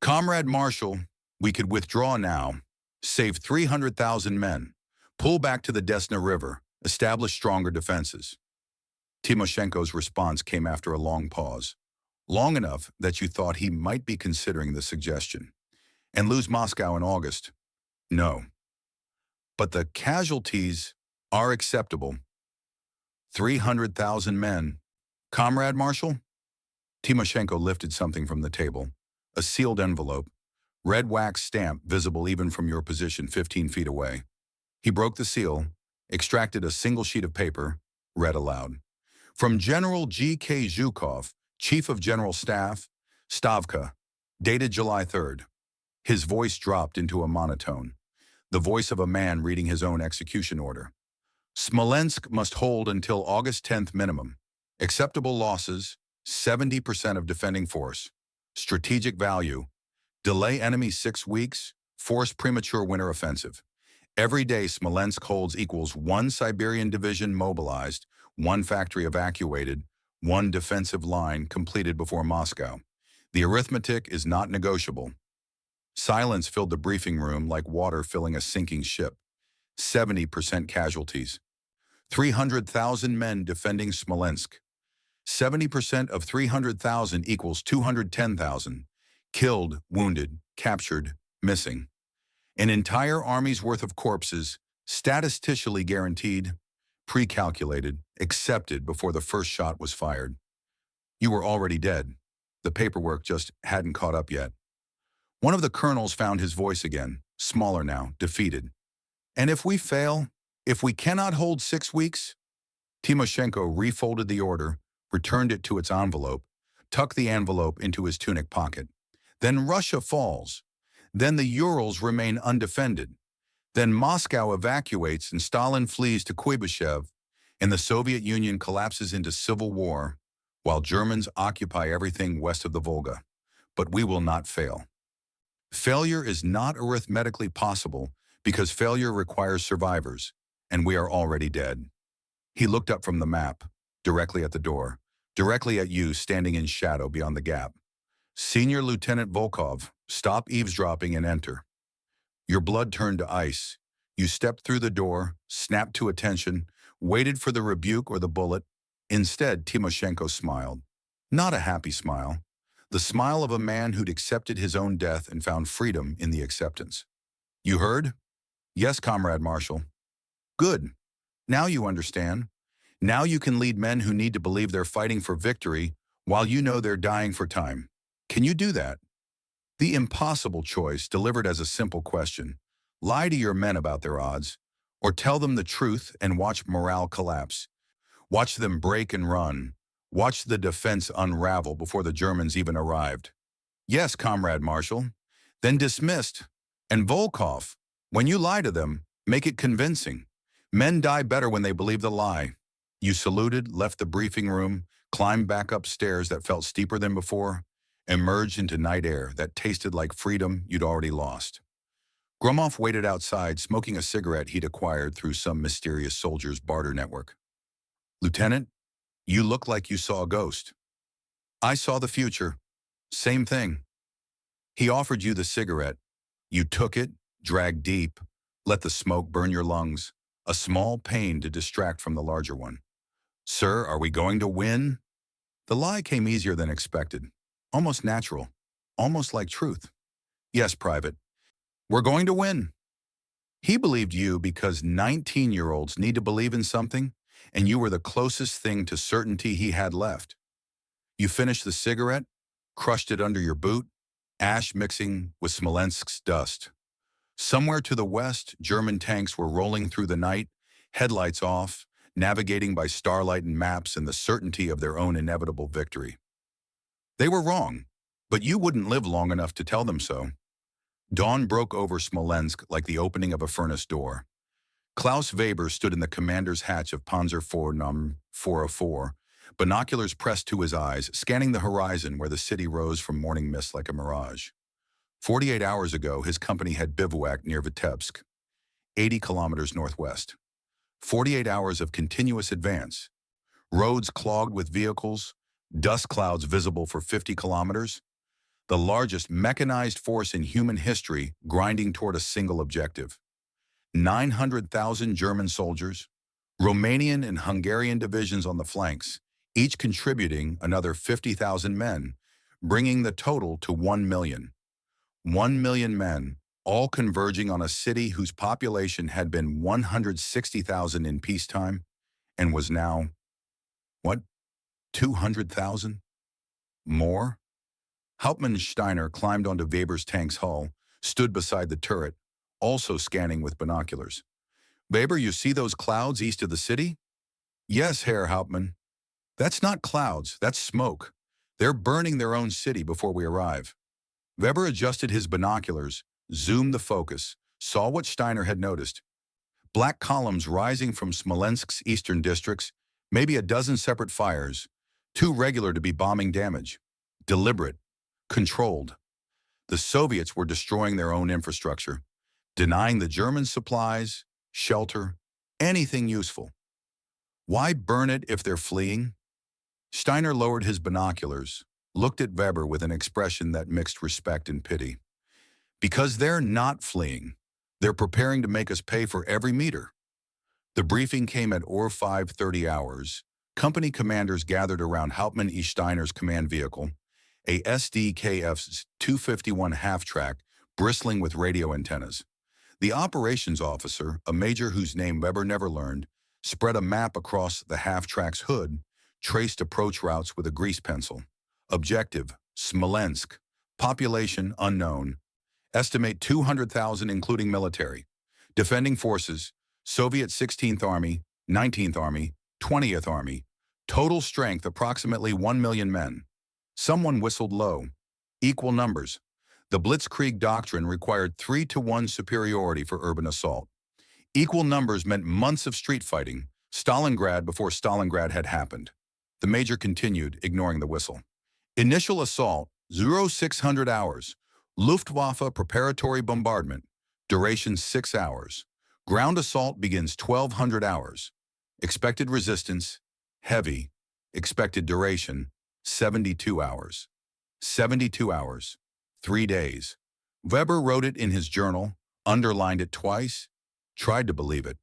Comrade Marshal, we could withdraw now, save 300,000 men, pull back to the Desna River, establish stronger defenses. Timoshenko's response came after a long pause, long enough that you thought he might be considering the suggestion. And lose Moscow in August? No. But the casualties are acceptable. 300,000 men. Comrade Marshal? Timoshenko lifted something from the table, a sealed envelope, red wax stamp visible even from your position 15 feet away. He broke the seal, extracted a single sheet of paper, read aloud. From General G.K. Zhukov, Chief of General Staff, Stavka, dated July 3rd. His voice dropped into a monotone, the voice of a man reading his own execution order. Smolensk must hold until August 10th minimum. Acceptable losses, 70% of defending force. Strategic value, delay enemy 6 weeks, force premature winter offensive. Every day Smolensk holds equals 1 Siberian division mobilized, 1 factory evacuated, 1 defensive line completed before Moscow. The arithmetic is not negotiable. Silence filled the briefing room like water filling a sinking ship. 70% casualties. 300,000 men defending Smolensk. 70% of 300,000 equals 210,000. Killed, wounded, captured, missing. An entire army's worth of corpses, statistically guaranteed, pre-calculated, accepted before the first shot was fired. You were already dead. The paperwork just hadn't caught up yet. One of the colonels found his voice again, smaller now, defeated. And if we fail, if we cannot hold 6 weeks? Timoshenko refolded the order, returned it to its envelope, tucked the envelope into his tunic pocket. Then Russia falls. Then the Urals remain undefended. Then Moscow evacuates and Stalin flees to Kuibyshev, and the Soviet Union collapses into civil war, while Germans occupy everything west of the Volga. But we will not fail. Failure is not arithmetically possible because failure requires survivors, and we are already dead. He looked up from the map, directly at the door, directly at you standing in shadow beyond the gap. Senior Lieutenant Volkov, stop eavesdropping and enter. Your blood turned to ice. You stepped through the door, snapped to attention, waited for the rebuke or the bullet. Instead, Timoshenko smiled. Not a happy smile. The smile of a man who'd accepted his own death and found freedom in the acceptance. You heard? Yes, Comrade Marshal. Good. Now you understand. Now you can lead men who need to believe they're fighting for victory while you know they're dying for time. Can you do that? The impossible choice delivered as a simple question. Lie to your men about their odds, or tell them the truth and watch morale collapse. Watch them break and run. Watch the defense unravel before the Germans even arrived. Yes, Comrade Marshal. Then dismissed. And Volkov, when you lie to them, make it convincing. Men die better when they believe the lie. You saluted, left the briefing room, climbed back up stairs that felt steeper than before, emerged into night air that tasted like freedom you'd already lost. Gromov waited outside, smoking a cigarette he'd acquired through some mysterious soldier's barter network. Lieutenant, you look like you saw a ghost. I saw the future. Same thing. He offered you the cigarette. You took it, dragged deep, let the smoke burn your lungs, a small pain to distract from the larger one. Sir, are we going to win? The lie came easier than expected, almost natural, almost like truth. Yes, Private. We're going to win. He believed you because 19-year-olds need to believe in something, and you were the closest thing to certainty he had left. You finished the cigarette, crushed it under your boot, ash mixing with Smolensk's dust. Somewhere to the west, German tanks were rolling through the night, headlights off, navigating by starlight and maps in the certainty of their own inevitable victory. They were wrong, but you wouldn't live long enough to tell them so. Dawn broke over Smolensk like the opening of a furnace door. Klaus Weber stood in the commander's hatch of Panzer IV Num 404, binoculars pressed to his eyes, scanning the horizon where the city rose from morning mist like a mirage. 48 hours ago, his company had bivouacked near Vitebsk, 80 kilometers northwest. 48 hours of continuous advance. Roads clogged with vehicles, dust clouds visible for 50 kilometers. The largest mechanized force in human history grinding toward a single objective. 900,000 German soldiers, Romanian and Hungarian divisions on the flanks, each contributing another 50,000 men, bringing the total to 1 million. 1 million men, all converging on a city whose population had been 160,000 in peacetime and was now, 200,000? More? Hauptmann Steiner climbed onto Weber's tank's hull, stood beside the turret, also scanning with binoculars. Weber, you see those clouds east of the city? Yes, Herr Hauptmann. That's not clouds, that's smoke. They're burning their own city before we arrive. Weber adjusted his binoculars, zoomed the focus, saw what Steiner had noticed. Black columns rising from Smolensk's eastern districts, maybe a dozen separate fires, too regular to be bombing damage. Deliberate, controlled. The Soviets were destroying their own infrastructure, denying the Germans supplies, shelter, anything useful. Why burn it if they're fleeing? Steiner lowered his binoculars, looked at Weber with an expression that mixed respect and pity. Because they're not fleeing. They're preparing to make us pay for every meter. The briefing came at 5:30 hours. Company commanders gathered around Hauptmann E. Steiner's command vehicle, a SDKF's 251 half-track bristling with radio antennas. The operations officer, a major whose name Weber never learned, spread a map across the half-track's hood, traced approach routes with a grease pencil. Objective, Smolensk. Population, unknown. Estimate 200,000 including military. Defending forces, Soviet 16th Army, 19th Army, 20th Army. Total strength approximately 1 million men. Someone whistled low. Equal numbers. The Blitzkrieg doctrine required 3-to-1 superiority for urban assault. Equal numbers meant months of street fighting, Stalingrad before Stalingrad had happened. The major continued, ignoring the whistle. Initial assault, 0600 hours. Luftwaffe preparatory bombardment, duration 6 hours. Ground assault begins 1200 hours. Expected resistance, heavy. Expected duration, 72 hours. 72 hours. 3 days. Weber wrote it in his journal, underlined it twice, tried to believe it.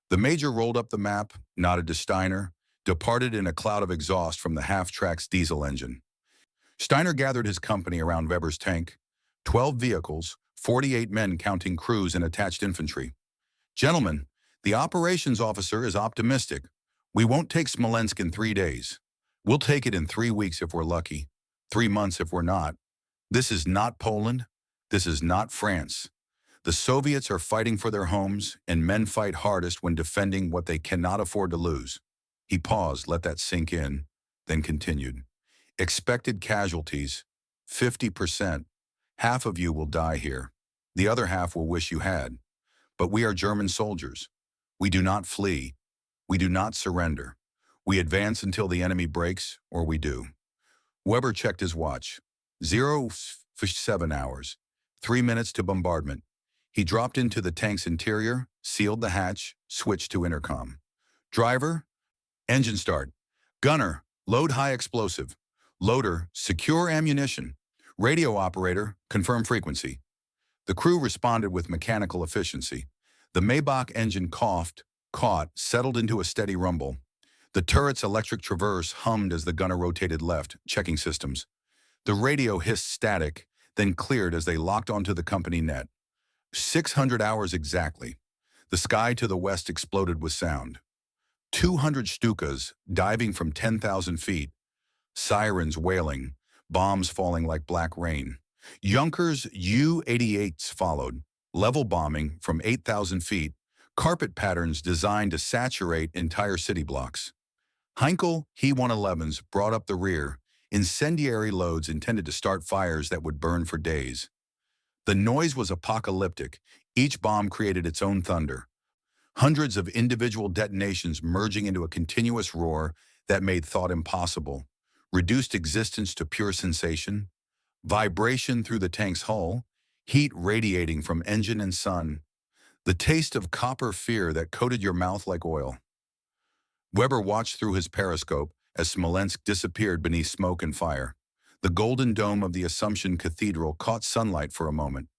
The major rolled up the map, nodded to Steiner, departed in a cloud of exhaust from the half-track's diesel engine. Steiner gathered his company around Weber's tank, 12 vehicles, 48 men counting crews and attached infantry. Gentlemen, the operations officer is optimistic. We won't take Smolensk in 3 days. We'll take it in 3 weeks if we're lucky, 3 months if we're not. This is not Poland. This is not France. The Soviets are fighting for their homes, and men fight hardest when defending what they cannot afford to lose. He paused, let that sink in, then continued. Expected casualties, 50%. Half of you will die here. The other half will wish you had. But we are German soldiers. We do not flee. We do not surrender. We advance until the enemy breaks, or we do. Weber checked his watch. 0:07 hours. 3 minutes to bombardment. He dropped into the tank's interior, sealed the hatch, switched to intercom. Driver, engine start. Gunner, load high explosive. Loader, secure ammunition. Radio operator, confirm frequency. The crew responded with mechanical efficiency. The Maybach engine coughed, caught, settled into a steady rumble. The turret's electric traverse hummed as the gunner rotated left, checking systems. The radio hissed static, then cleared as they locked onto the company net. 600 hours exactly. The sky to the west exploded with sound. 200 Stukas diving from 10,000 feet. Sirens wailing, bombs falling like black rain. Junkers U-88s followed, level bombing from 8,000 feet, carpet patterns designed to saturate entire city blocks. Heinkel He-111s brought up the rear, incendiary loads intended to start fires that would burn for days. The noise was apocalyptic. Each bomb created its own thunder. Hundreds of individual detonations merging into a continuous roar that made thought impossible, reduced existence to pure sensation, vibration through the tank's hull, heat radiating from engine and sun, the taste of copper fear that coated your mouth like oil. Weber watched through his periscope as Smolensk disappeared beneath smoke and fire. The golden dome of the Assumption Cathedral caught sunlight for a moment,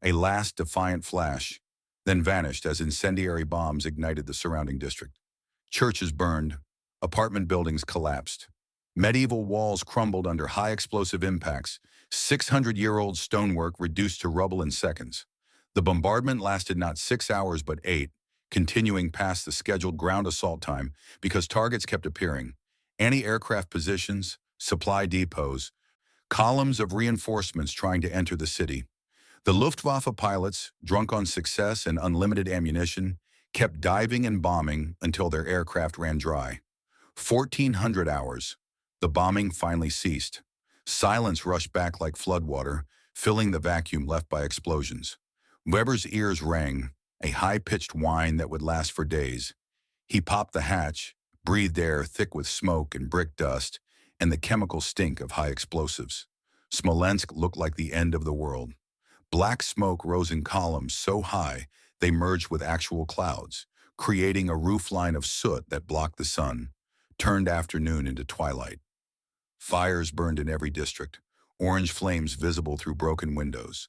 a last defiant flash, then vanished as incendiary bombs ignited the surrounding district. Churches burned, apartment buildings collapsed. Medieval walls crumbled under high explosive impacts, 600-year-old stonework reduced to rubble in seconds. The bombardment lasted not 6 hours but 8, continuing past the scheduled ground assault time because targets kept appearing. Anti-aircraft positions, supply depots, columns of reinforcements trying to enter the city. The Luftwaffe pilots, drunk on success and unlimited ammunition, kept diving and bombing until their aircraft ran dry. 1,400 hours. The bombing finally ceased. Silence rushed back like floodwater, filling the vacuum left by explosions. Weber's ears rang, a high-pitched whine that would last for days. He popped the hatch, breathed air thick with smoke and brick dust, and the chemical stink of high explosives. Smolensk looked like the end of the world. Black smoke rose in columns so high they merged with actual clouds, creating a roofline of soot that blocked the sun, turned afternoon into twilight. Fires burned in every district, orange flames visible through broken windows,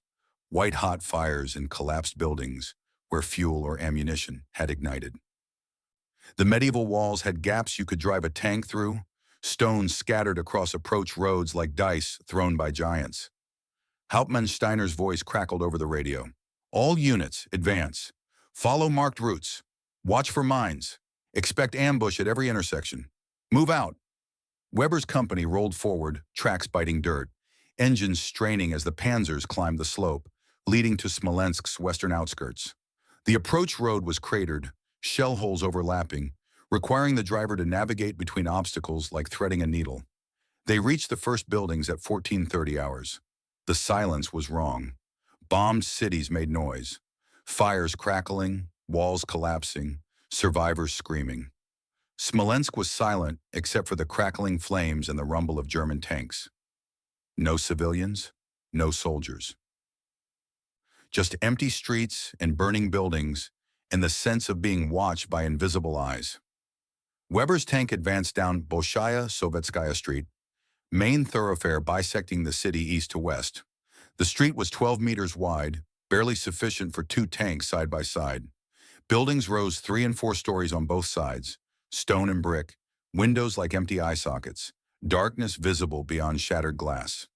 white-hot fires in collapsed buildings where fuel or ammunition had ignited. The medieval walls had gaps you could drive a tank through, stones scattered across approach roads like dice thrown by giants. Hauptmann Steiner's voice crackled over the radio. All units, advance. Follow marked routes. Watch for mines. Expect ambush at every intersection. Move out. Weber's company rolled forward, tracks biting dirt, engines straining as the panzers climbed the slope, leading to Smolensk's western outskirts. The approach road was cratered, shell holes overlapping, requiring the driver to navigate between obstacles like threading a needle. They reached the first buildings at 14:30 hours. The silence was wrong. Bombed cities made noise. Fires crackling, walls collapsing, survivors screaming. Smolensk was silent except for the crackling flames and the rumble of German tanks. No civilians, no soldiers. Just empty streets and burning buildings and the sense of being watched by invisible eyes. Weber's tank advanced down Bolshaya Sovetskaya Street, main thoroughfare bisecting the city east to west. The street was 12 meters wide, barely sufficient for 2 tanks side by side. Buildings rose 3 and 4 stories on both sides, stone and brick, windows like empty eye sockets, darkness visible beyond shattered glass.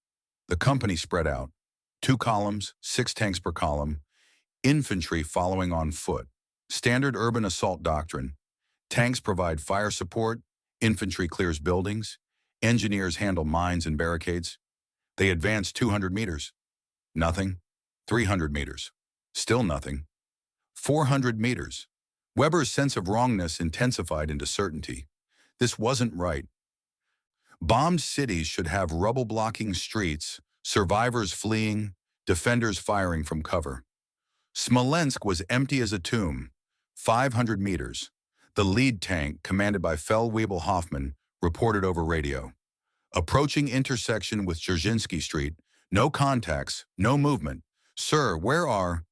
The company spread out, 2 columns, 6 tanks per column, infantry following on foot. Standard urban assault doctrine. Tanks provide fire support, infantry clears buildings, engineers handle mines and barricades. They advanced 200 meters. Nothing. 300 meters. Still nothing. 400 meters. Weber's sense of wrongness intensified into certainty. This wasn't right. Bombed cities should have rubble-blocking streets, survivors fleeing, defenders firing from cover. Smolensk was empty as a tomb. 500 meters. The lead tank, commanded by Feldwebel Hoffman, reported over radio. Approaching intersection with Dzerzhinsky Street. No contacts, no movement. Sir, where are...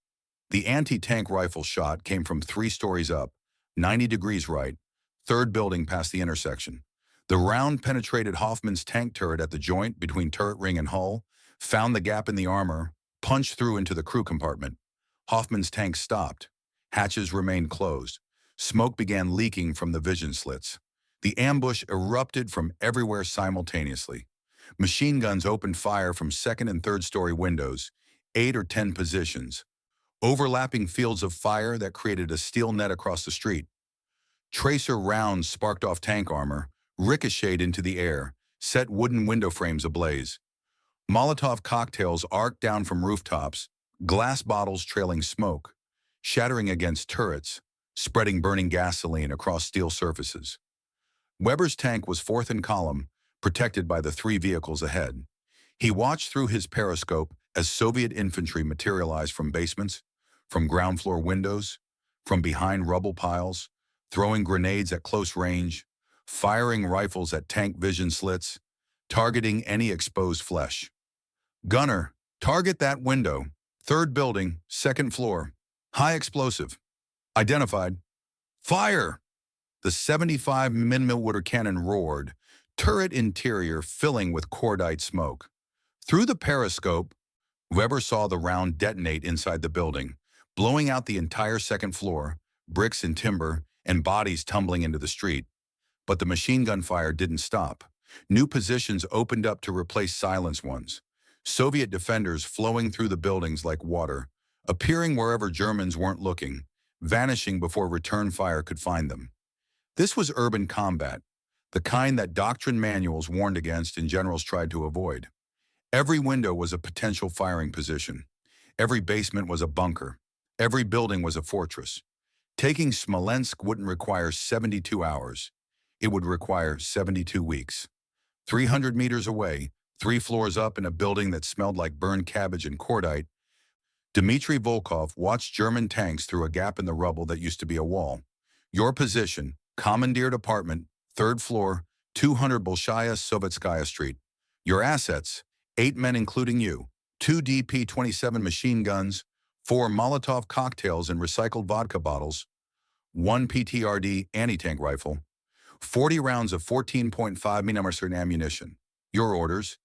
The anti-tank rifle shot came from 3 stories up, 90 degrees right, 3rd building past the intersection. The round penetrated Hoffman's tank turret at the joint between turret ring and hull, found the gap in the armor, punched through into the crew compartment. Hoffman's tank stopped. Hatches remained closed. Smoke began leaking from the vision slits. The ambush erupted from everywhere simultaneously. Machine guns opened fire from 2nd and 3rd story windows, 8 or 10 positions. Overlapping fields of fire that created a steel net across the street. Tracer rounds sparked off tank armor, ricocheted into the air, set wooden window frames ablaze. Molotov cocktails arced down from rooftops, glass bottles trailing smoke, shattering against turrets, spreading burning gasoline across steel surfaces. Weber's tank was 4th in column, protected by the 3 vehicles ahead. He watched through his periscope as Soviet infantry materialized from basements, from ground floor windows, from behind rubble piles, throwing grenades at close range, firing rifles at tank vision slits, targeting any exposed flesh. Gunner, target that window. 3rd building, 2nd floor. High explosive. Identified. Fire! The 75mm cannon roared, turret interior filling with cordite smoke. Through the periscope, Weber saw the round detonate inside the building, blowing out the entire 2nd floor, bricks and timber, and bodies tumbling into the street. But the machine gun fire didn't stop. New positions opened up to replace silenced ones. Soviet defenders flowing through the buildings like water, appearing wherever Germans weren't looking, vanishing before return fire could find them. This was urban combat, the kind that doctrine manuals warned against and generals tried to avoid. Every window was a potential firing position. Every basement was a bunker. Every building was a fortress. Taking Smolensk wouldn't require 72 hours. It would require 72 weeks. 300 meters away, 3 floors up in a building that smelled like burned cabbage and cordite, Dmitri Volkov watched German tanks through a gap in the rubble that used to be a wall. Your position, commandeered apartment, 3rd floor, 200 Bolshaya Sovetskaya Street. Your assets, 8 men including you, 2 DP-27 machine guns, 4 Molotov cocktails and recycled vodka bottles, 1 PTRD anti-tank rifle, 40 rounds of 14.5mm ammunition. Your orders: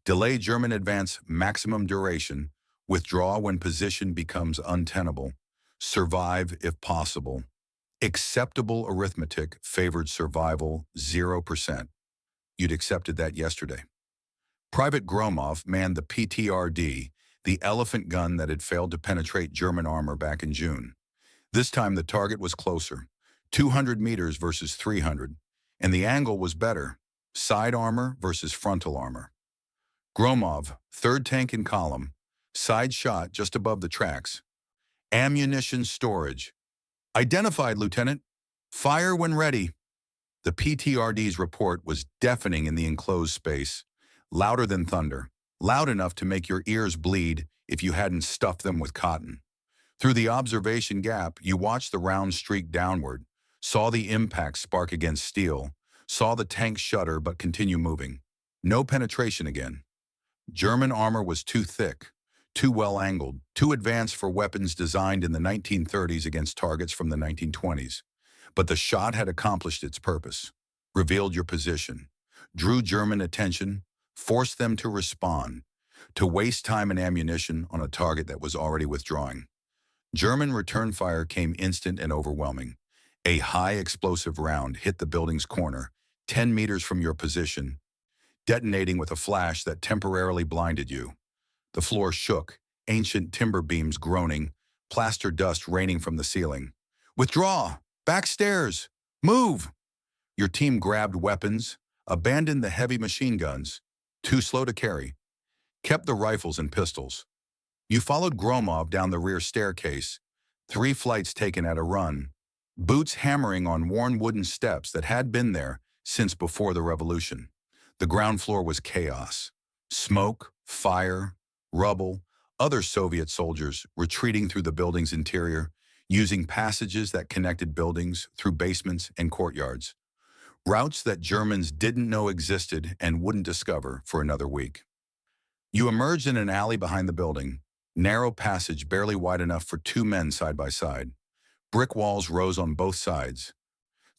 delay German advance maximum duration, withdraw when position becomes untenable, survive if possible. Acceptable arithmetic favored survival 0%. You'd accepted that yesterday. Private Gromov manned the PTRD, the elephant gun that had failed to penetrate German armor back in June. This time the target was closer, 200 meters versus 300, and the angle was better, side armor versus frontal armor. Gromov, 3rd tank in column, side shot just above the tracks. Ammunition storage. Identified, Lieutenant. Fire when ready. The PTRD's report was deafening in the enclosed space, louder than thunder, loud enough to make your ears bleed if you hadn't stuffed them with cotton. Through the observation gap, you watched the round streak downward, saw the impact spark against steel, saw the tank shudder but continue moving. No penetration again. German armor was too thick, too well-angled, too advanced for weapons designed in the 1930s against targets from the 1920s. But the shot had accomplished its purpose, revealed your position, drew German attention, forced them to respond, to waste time and ammunition on a target that was already withdrawing. German return fire came instant and overwhelming. A high explosive round hit the building's corner, 10 meters from your position, detonating with a flash that temporarily blinded you. The floor shook, ancient timber beams groaning, plaster dust raining from the ceiling. Withdraw! Backstairs! Move! Your team grabbed weapons, abandoned the heavy machine guns, too slow to carry. kept the rifles and pistols. You followed Gromov down the rear staircase, 3 flights taken at a run, boots hammering on worn wooden steps that had been there since before the revolution. The ground floor was chaos. Smoke, fire, rubble, other Soviet soldiers retreating through the building's interior, using passages that connected buildings through basements and courtyards. Routes that Germans didn't know existed and wouldn't discover for another week. You emerged in an alley behind the building, narrow passage barely wide enough for 2 men side by side. Brick walls rose on both sides,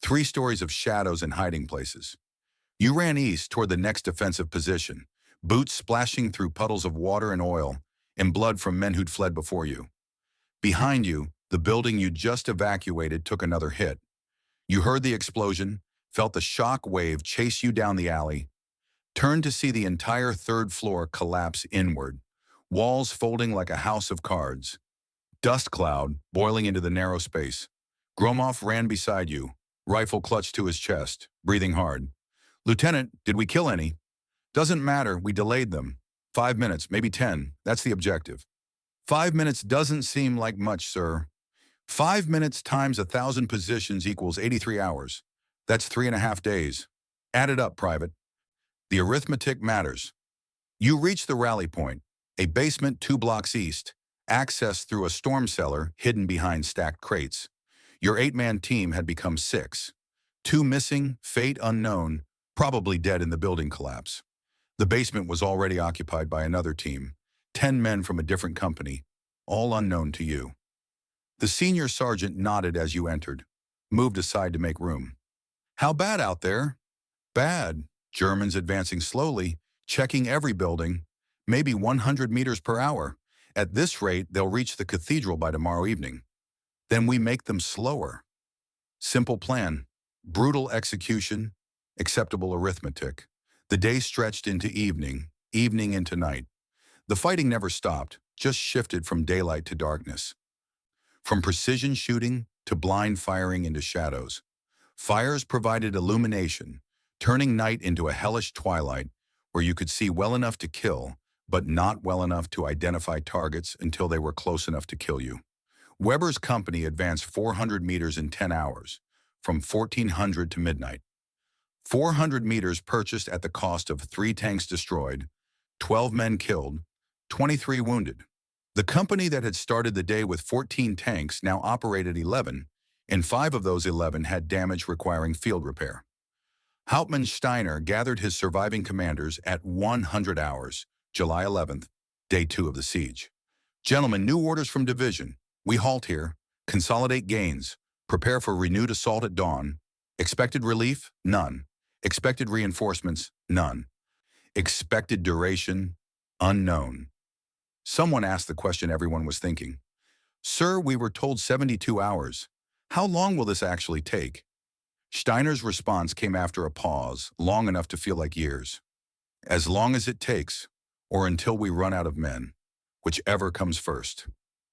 3 stories of shadows and hiding places. You ran east toward the next defensive position, boots splashing through puddles of water and oil, and blood from men who'd fled before you. Behind you, the building you just evacuated took another hit. You heard the explosion, felt the shock wave chase you down the alley, turned to see the entire 3rd floor collapse inward, walls folding like a house of cards. Dust cloud boiling into the narrow space. Gromov ran beside you, rifle clutched to his chest, breathing hard. "Lieutenant, did we kill any?" "Doesn't matter, we delayed them. 5 minutes, maybe 10, that's the objective." 5 minutes doesn't seem like much, sir. 5 minutes times 1,000 positions equals 83 hours. That's 3.5 days. Add it up, Private. The arithmetic matters. You reached the rally point, a basement 2 blocks east, accessed through a storm cellar hidden behind stacked crates. Your 8-man team had become 6. 2 missing, fate unknown, probably dead in the building collapse. The basement was already occupied by another team, 10 men from a different company, all unknown to you. The senior sergeant nodded as you entered, moved aside to make room. "How bad out there?" "Bad. Germans advancing slowly, checking every building, maybe 100 meters per hour. At this rate, they'll reach the cathedral by tomorrow evening. Then we make them slower. Simple plan, brutal execution, acceptable arithmetic. The day stretched into evening, evening into night. The fighting never stopped, just shifted from daylight to darkness. From precision shooting to blind firing into shadows. Fires provided illumination, turning night into a hellish twilight where you could see well enough to kill, but not well enough to identify targets until they were close enough to kill you. Weber's company advanced 400 meters in 10 hours, from 1400 to midnight. 400 meters purchased at the cost of 3 tanks destroyed, 12 men killed, 23 wounded. The company that had started the day with 14 tanks now operated 11, and 5 of those 11 had damage requiring field repair. Hauptmann Steiner gathered his surviving commanders at 100 hours, July 11th, day 2 of the siege. "Gentlemen, new orders from division. We halt here, consolidate gains, prepare for renewed assault at dawn. Expected relief? None. Expected reinforcements? None. Expected duration? Unknown." Someone asked the question everyone was thinking. "Sir, we were told 72 hours. How long will this actually take?" Steiner's response came after a pause, long enough to feel like years. "As long as it takes, or until we run out of men, whichever comes first."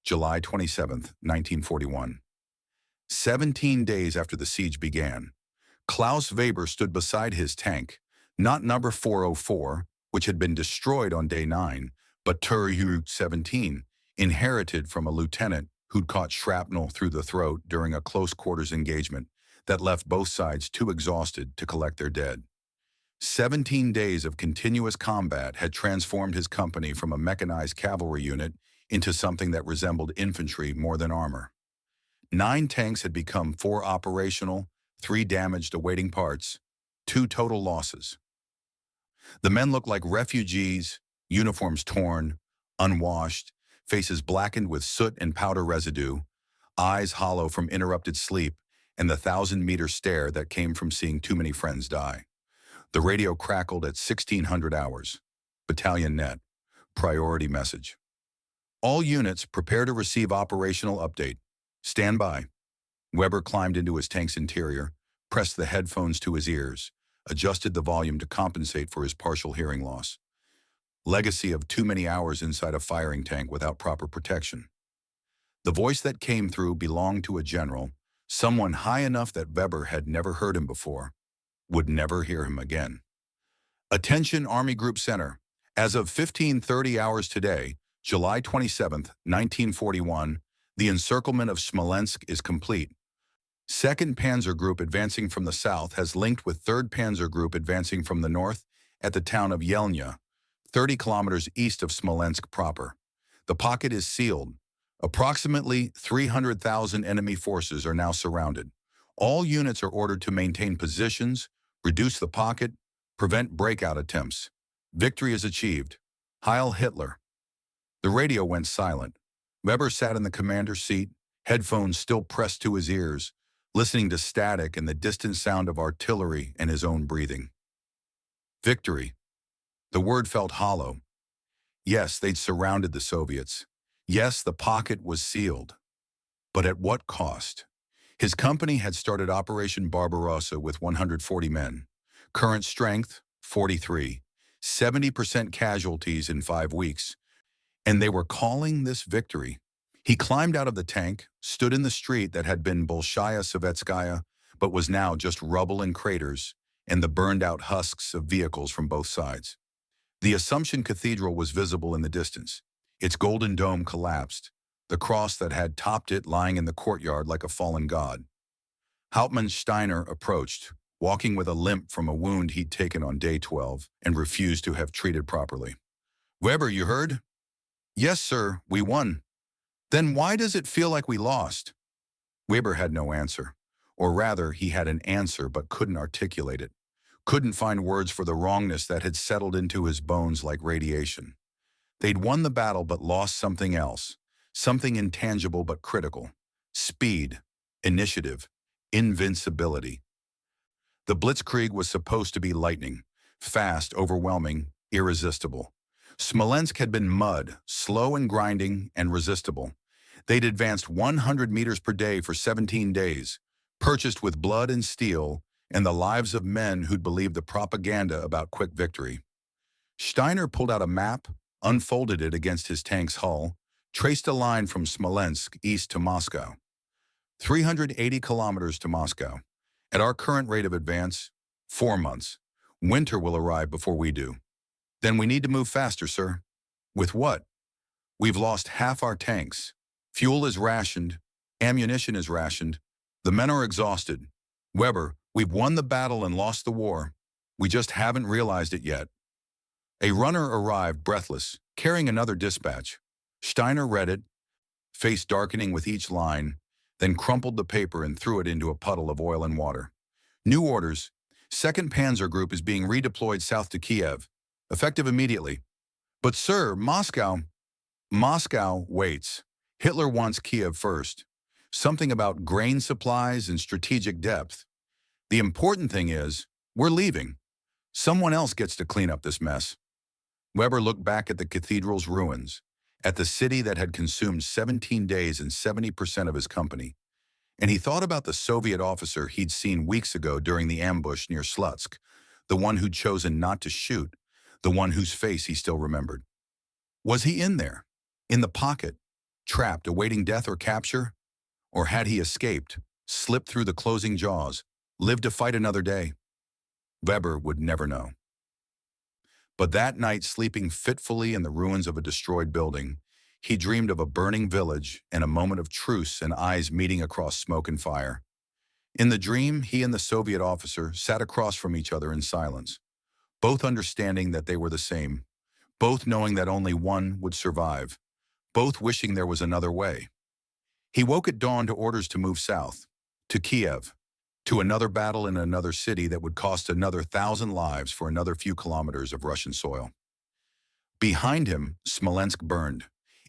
July 27th, 1941. 17 days after the siege began, Klaus Weber stood beside his tank, not number 404, which had been destroyed on day 9, but Tur 17, inherited from a lieutenant who'd caught shrapnel through the throat during a close-quarters engagement that left both sides too exhausted to collect their dead. 17 days of continuous combat had transformed his company from a mechanized cavalry unit into something that resembled infantry more than armor. 9 tanks had become 4 operational, 3 damaged awaiting parts, 2 total losses. The men looked like refugees, uniforms torn, unwashed, faces blackened with soot and powder residue, eyes hollow from interrupted sleep, and the 1,000-meter stare that came from seeing too many friends die. The radio crackled at 1600 hours. Battalion net. Priority message. "All units prepare to receive operational update. Stand by." Weber climbed into his tank's interior, pressed the headphones to his ears, adjusted the volume to compensate for his partial hearing loss. Legacy of too many hours inside a firing tank without proper protection. The voice that came through belonged to a general, someone high enough that Weber had never heard him before, would never hear him again. "Attention Army Group Center. As of 15:30 hours today, July 27, 1941, the encirclement of Smolensk is complete. 2nd Panzer Group advancing from the south has linked with 3rd Panzer Group advancing from the north at the town of Yelnya, 30 kilometers east of Smolensk proper. The pocket is sealed. Approximately 300,000 enemy forces are now surrounded. All units are ordered to maintain positions, reduce the pocket, prevent breakout attempts. Victory is achieved. Heil Hitler. The radio went silent. Weber sat in the commander's seat, headphones still pressed to his ears, listening to static and the distant sound of artillery and his own breathing. Victory. The word felt hollow. Yes, they'd surrounded the Soviets. Yes, the pocket was sealed. But at what cost? His company had started Operation Barbarossa with 140 men. Current strength, 43. 70% casualties in 5 weeks. And they were calling this victory. He climbed out of the tank, stood in the street that had been Bolshaya Sovetskaya, but was now just rubble and craters, and the burned-out husks of vehicles from both sides. The Assumption Cathedral was visible in the distance. Its golden dome collapsed, the cross that had topped it lying in the courtyard like a fallen god. Hauptmann Steiner approached, walking with a limp from a wound he'd taken on day 12 and refused to have treated properly. "Weber, you heard?" "Yes, sir, we won." "Then why does it feel like we lost?" Weber had no answer. Or rather, he had an answer but couldn't articulate it. Couldn't find words for the wrongness that had settled into his bones like radiation. They'd won the battle but lost something else. Something intangible but critical. Speed, initiative, invincibility. The Blitzkrieg was supposed to be lightning. Fast, overwhelming, irresistible. Smolensk had been mud, slow and grinding, and resistible. They'd advanced 100 meters per day for 17 days, purchased with blood and steel, and the lives of men who'd believed the propaganda about quick victory. Steiner pulled out a map, unfolded it against his tank's hull, traced a line from Smolensk east to Moscow. 380 kilometers to Moscow. At our current rate of advance, 4 months. Winter will arrive before we do. Then we need to move faster, sir. With what? We've lost half our tanks. Fuel is rationed. Ammunition is rationed. The men are exhausted. Weber, we've won the battle and lost the war. We just haven't realized it yet. A runner arrived, breathless, carrying another dispatch. Steiner read it, face darkening with each line, then crumpled the paper and threw it into a puddle of oil and water. New orders. 2nd Panzer Group is being redeployed south to Kiev, effective immediately. But sir, Moscow waits. Hitler wants Kiev first. Something about grain supplies and strategic depth. The important thing is, we're leaving. Someone else gets to clean up this mess. Weber looked back at the cathedral's ruins, at the city that had consumed 17 days and 70% of his company, and he thought about the Soviet officer he'd seen weeks ago during the ambush near Slutsk, the one who'd chosen not to shoot, the one whose face he still remembered. Was he in there, in the pocket, trapped, awaiting death or capture? Or had he escaped, slipped through the closing jaws, lived to fight another day? Weber would never know. But that night, sleeping fitfully in the ruins of a destroyed building, he dreamed of a burning village and a moment of truce and eyes meeting across smoke and fire. In the dream, he and the Soviet officer sat across from each other in silence, both understanding that they were the same, both knowing that only one would survive, both wishing there was another way. He woke at dawn to orders to move south, to Kiev, to another battle in another city that would cost another 1,000 lives for another few kilometers of Russian soil. Behind him, Smolensk burned.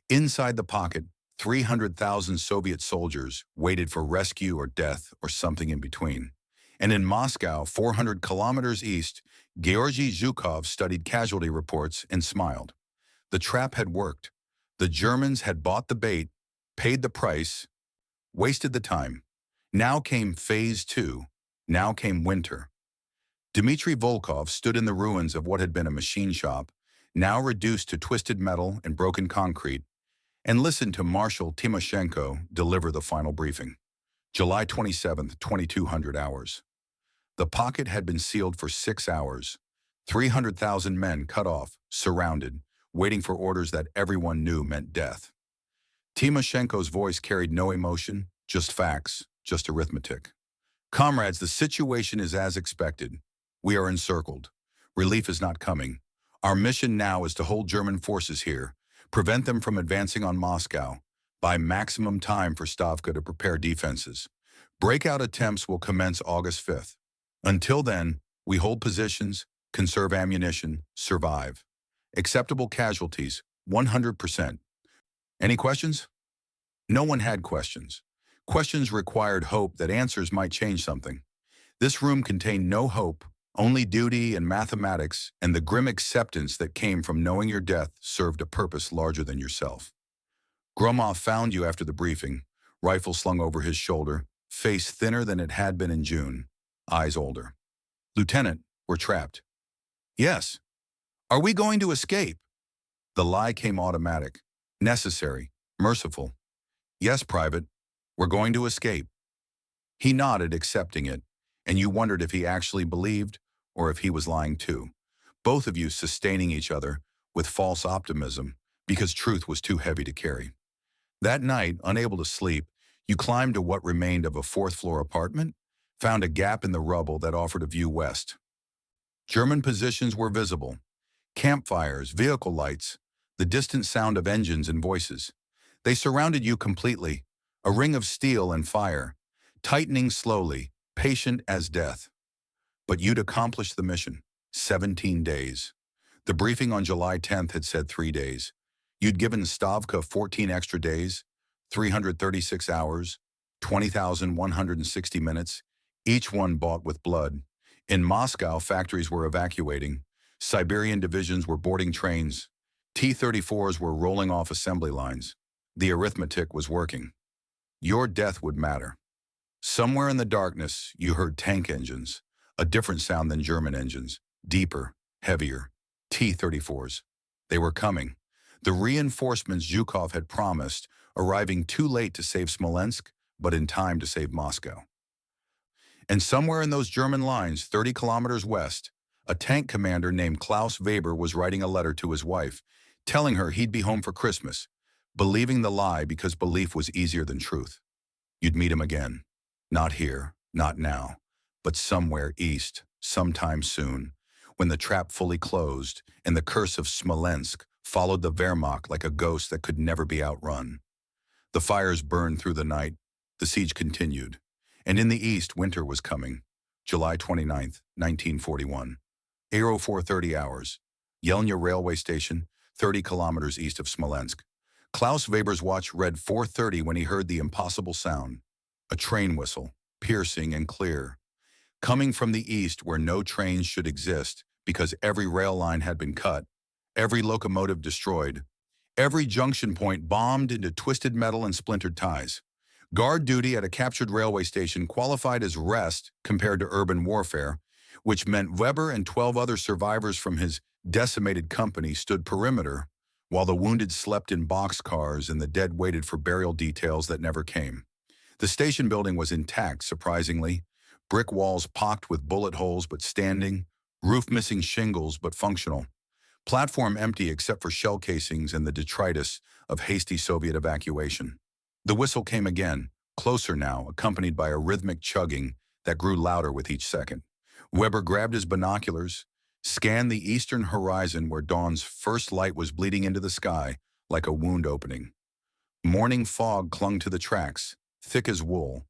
Inside the pocket, 300,000 Soviet soldiers waited for rescue or death or something in between. And in Moscow, 400 kilometers east, Dmitri Volkov studied casualty reports and smiled. The trap had worked. The Germans had bought the bait, paid the price, wasted the time. Now came phase 2. Now came winter. Dmitri Volkov stood in the ruins of what had been a machine shop, now reduced to twisted metal and broken concrete, and listened to Marshal Timoshenko deliver the final briefing. July 27th, 2200 hours. The pocket had been sealed for 6 hours. 300,000 men cut off, surrounded, waiting for orders that everyone knew meant death. Timoshenko's voice carried no emotion, just facts, just arithmetic. Comrades, the situation is as expected. We are encircled. Relief is not coming. Our mission now is to hold German forces here, prevent them from advancing on Moscow, buy maximum time for Stavka to prepare defenses. Breakout attempts will commence August 5th. Until then, we hold positions, conserve ammunition, survive. Acceptable casualties, 100%. Any questions? No one had questions. Questions required hope that answers might change something. This room contained no hope, only duty and mathematics, and the grim acceptance that came from knowing your death served a purpose larger than yourself. Gromov found you after the briefing, rifle slung over his shoulder, face thinner than it had been in June, eyes older. Lieutenant, we're trapped. Yes. Are we going to escape? The lie came automatic, necessary, merciful. Yes, Private, we're going to escape. He nodded, accepting it, and you wondered if he actually believed or if he was lying too. Both of you sustaining each other with false optimism because truth was too heavy to carry. That night, unable to sleep, you climbed to what remained of a fourth-floor apartment, found a gap in the rubble that offered a view west. German positions were visible. Campfires, vehicle lights, the distant sound of engines and voices. They surrounded you completely, a ring of steel and fire, tightening slowly, patient as death. But you'd accomplished the mission, 17 days. The briefing on July 10th had said 3 days. You'd given Stavka 14 extra days, 336 hours, 20,160 minutes, each one bought with blood. In Moscow, factories were evacuating. Siberian divisions were boarding trains. T-34s were rolling off assembly lines. The arithmetic was working. Your death would matter. Somewhere in the darkness, you heard tank engines, a different sound than German engines, deeper, heavier, T-34s. They were coming. The reinforcements Zhukov had promised, arriving too late to save Smolensk, but in time to save Moscow. And somewhere in those German lines, 30 kilometers west, a tank commander named Klaus Weber was writing a letter to his wife, telling her he'd be home for Christmas, believing the lie because belief was easier than truth. You'd meet him again. Not here, not now, but somewhere east, sometime soon, when the trap fully closed and the curse of Smolensk followed the Wehrmacht like a ghost that could never be outrun. The fires burned through the night. The siege continued. And in the east, winter was coming. July 29th, 1941. Aero 4:30 hours. Yelnya railway station, 30 kilometers east of Smolensk. Klaus Weber's watch read 4:30 when he heard the impossible sound. A train whistle, piercing and clear. Coming from the east where no trains should exist because every rail line had been cut, every locomotive destroyed, every junction point bombed into twisted metal and splintered ties. Guard duty at a captured railway station qualified as rest compared to urban warfare, which meant Weber and 12 other survivors from his decimated company stood perimeter, while the wounded slept in boxcars and the dead waited for burial details that never came. The station building was intact, surprisingly, brick walls pocked with bullet holes but standing, roof missing shingles but functional, platform empty except for shell casings and the detritus of hasty Soviet evacuation. The whistle came again, closer now, accompanied by a rhythmic chugging that grew louder with each second. Weber grabbed his binoculars, scanned the eastern horizon where dawn's first light was bleeding into the sky like a wound opening. Morning fog clung to the tracks, thick as wool.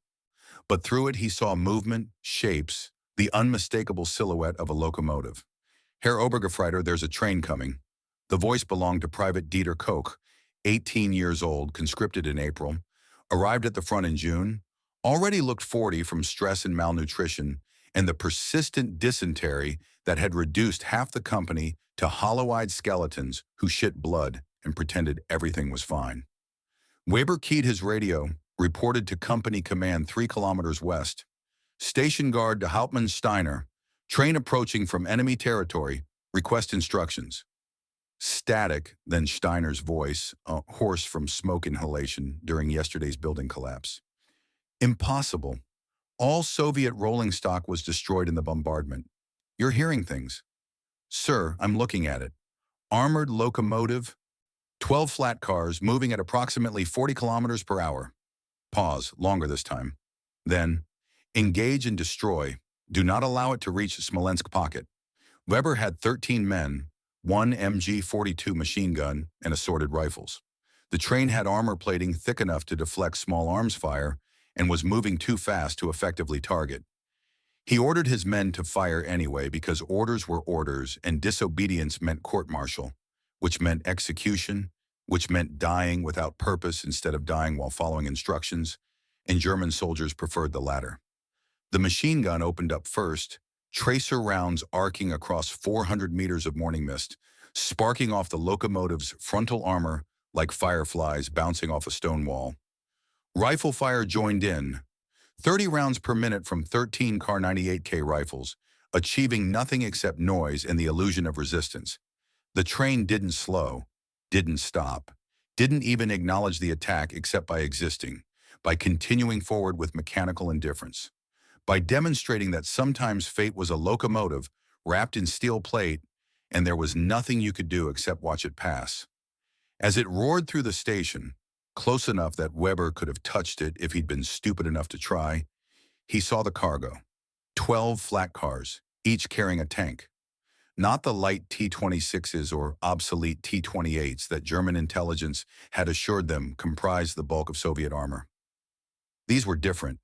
But through it he saw movement, shapes, the unmistakable silhouette of a locomotive. Herr Obergefreiter, there's a train coming. The voice belonged to Private Dieter Koch, 18 years old, conscripted in April, arrived at the front in June, already looked 40 from stress and malnutrition, and the persistent dysentery that had reduced half the company to hollow-eyed skeletons who shit blood and pretended everything was fine. Weber keyed his radio, reported to company command 3 kilometers west. Station guard to Hauptmann Steiner, train approaching from enemy territory, request instructions. Static, then Steiner's voice, hoarse from smoke inhalation during yesterday's building collapse. Impossible. All Soviet rolling stock was destroyed in the bombardment. You're hearing things. Sir, I'm looking at it. Armored locomotive, 12 flat cars moving at approximately 40 kilometers per hour. Pause, longer this time. Then, engage and destroy. Do not allow it to reach Smolensk pocket. Weber had 13 men, one MG-42 machine gun, and assorted rifles. The train had armor plating thick enough to deflect small arms fire and was moving too fast to effectively target. He ordered his men to fire anyway because orders were orders and disobedience meant court-martial, which meant execution, which meant dying without purpose instead of dying while following instructions, and German soldiers preferred the latter. The machine gun opened up first, tracer rounds arcing across 400 meters of morning mist, sparking off the locomotive's frontal armor like fireflies bouncing off a stone wall. Rifle fire joined in, 30 rounds per minute from 13 Kar 98K rifles, achieving nothing except noise and the illusion of resistance. The train didn't slow, didn't stop, didn't even acknowledge the attack except by existing, by continuing forward with mechanical indifference, by demonstrating that sometimes fate was a locomotive wrapped in steel plate and there was nothing you could do except watch it pass. As it roared through the station, close enough that Weber could have touched it if he'd been stupid enough to try, he saw the cargo. 12 flat cars, each carrying a tank. Not the light T-26s or obsolete T-28s that German intelligence had assured them comprised the bulk of Soviet armor. These were different.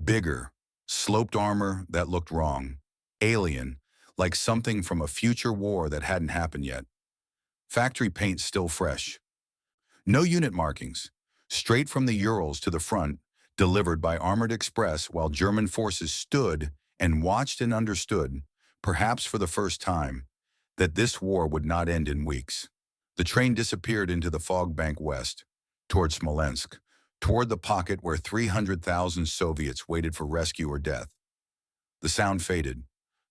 Bigger, sloped armor that looked wrong. Alien, like something from a future war that hadn't happened yet. Factory paint still fresh. No unit markings, straight from the Urals to the front, delivered by Armored Express while German forces stood and watched and understood, perhaps for the first time, that this war would not end in weeks. The train disappeared into the fog bank west, toward Smolensk, toward the pocket where 300,000 Soviets waited for rescue or death. The sound faded.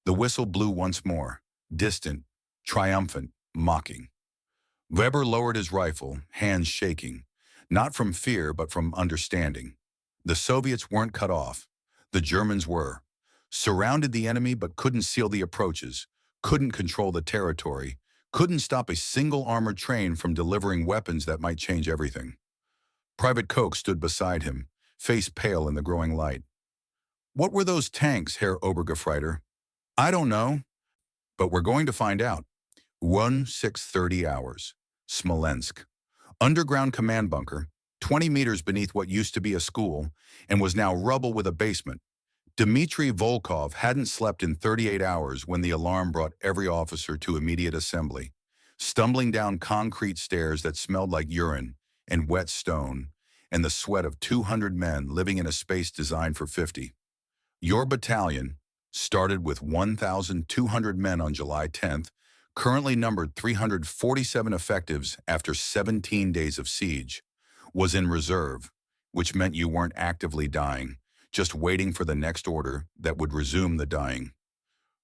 The whistle blew once more, distant, triumphant, mocking. Weber lowered his rifle, hands shaking, not from fear but from understanding. The Soviets weren't cut off. The Germans were. Surrounded the enemy but couldn't seal the approaches, couldn't control the territory, couldn't stop a single armored train from delivering weapons that might change everything. Private Koch stood beside him, face pale in the growing light. "What were those tanks, Herr Obergefreiter?" "I don't know, but we're going to find out." 6:30 hours. Smolensk. Underground command bunker, 20 meters beneath what used to be a school and was now rubble with a basement. Dmitri Volkov hadn't slept in 38 hours when the alarm brought every officer to immediate assembly, stumbling down concrete stairs that smelled like urine and wet stone, and the sweat of 200 men living in a space designed for 50. Your battalion, started with 1,200 men on July 10th, currently numbered 347 effectives after 17 days of siege, was in reserve, which meant you weren't actively dying, just waiting for the next order that would resume the dying.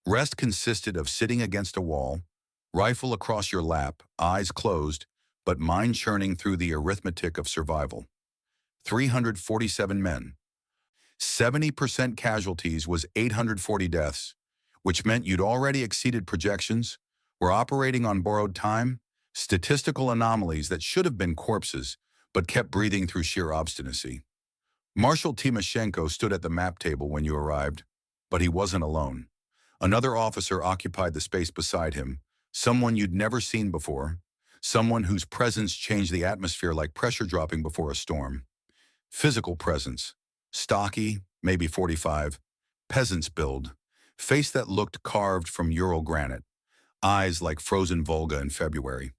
Rest consisted of sitting against a wall, rifle across your lap, eyes closed, but mind churning through the arithmetic of survival. 347 men. 70% casualties was 840 deaths, which meant you'd already exceeded projections, were operating on borrowed time, statistical anomalies that should have been corpses, but kept breathing through sheer obstinacy. Marshal Timoshenko stood at the map table when you arrived, but he wasn't alone. Another officer occupied the space beside him, someone you'd never seen before, someone whose presence changed the atmosphere like pressure dropping before a storm. Physical presence, stocky, maybe 45, peasant's build, face that looked carved from Ural granite, eyes like frozen Volga in February.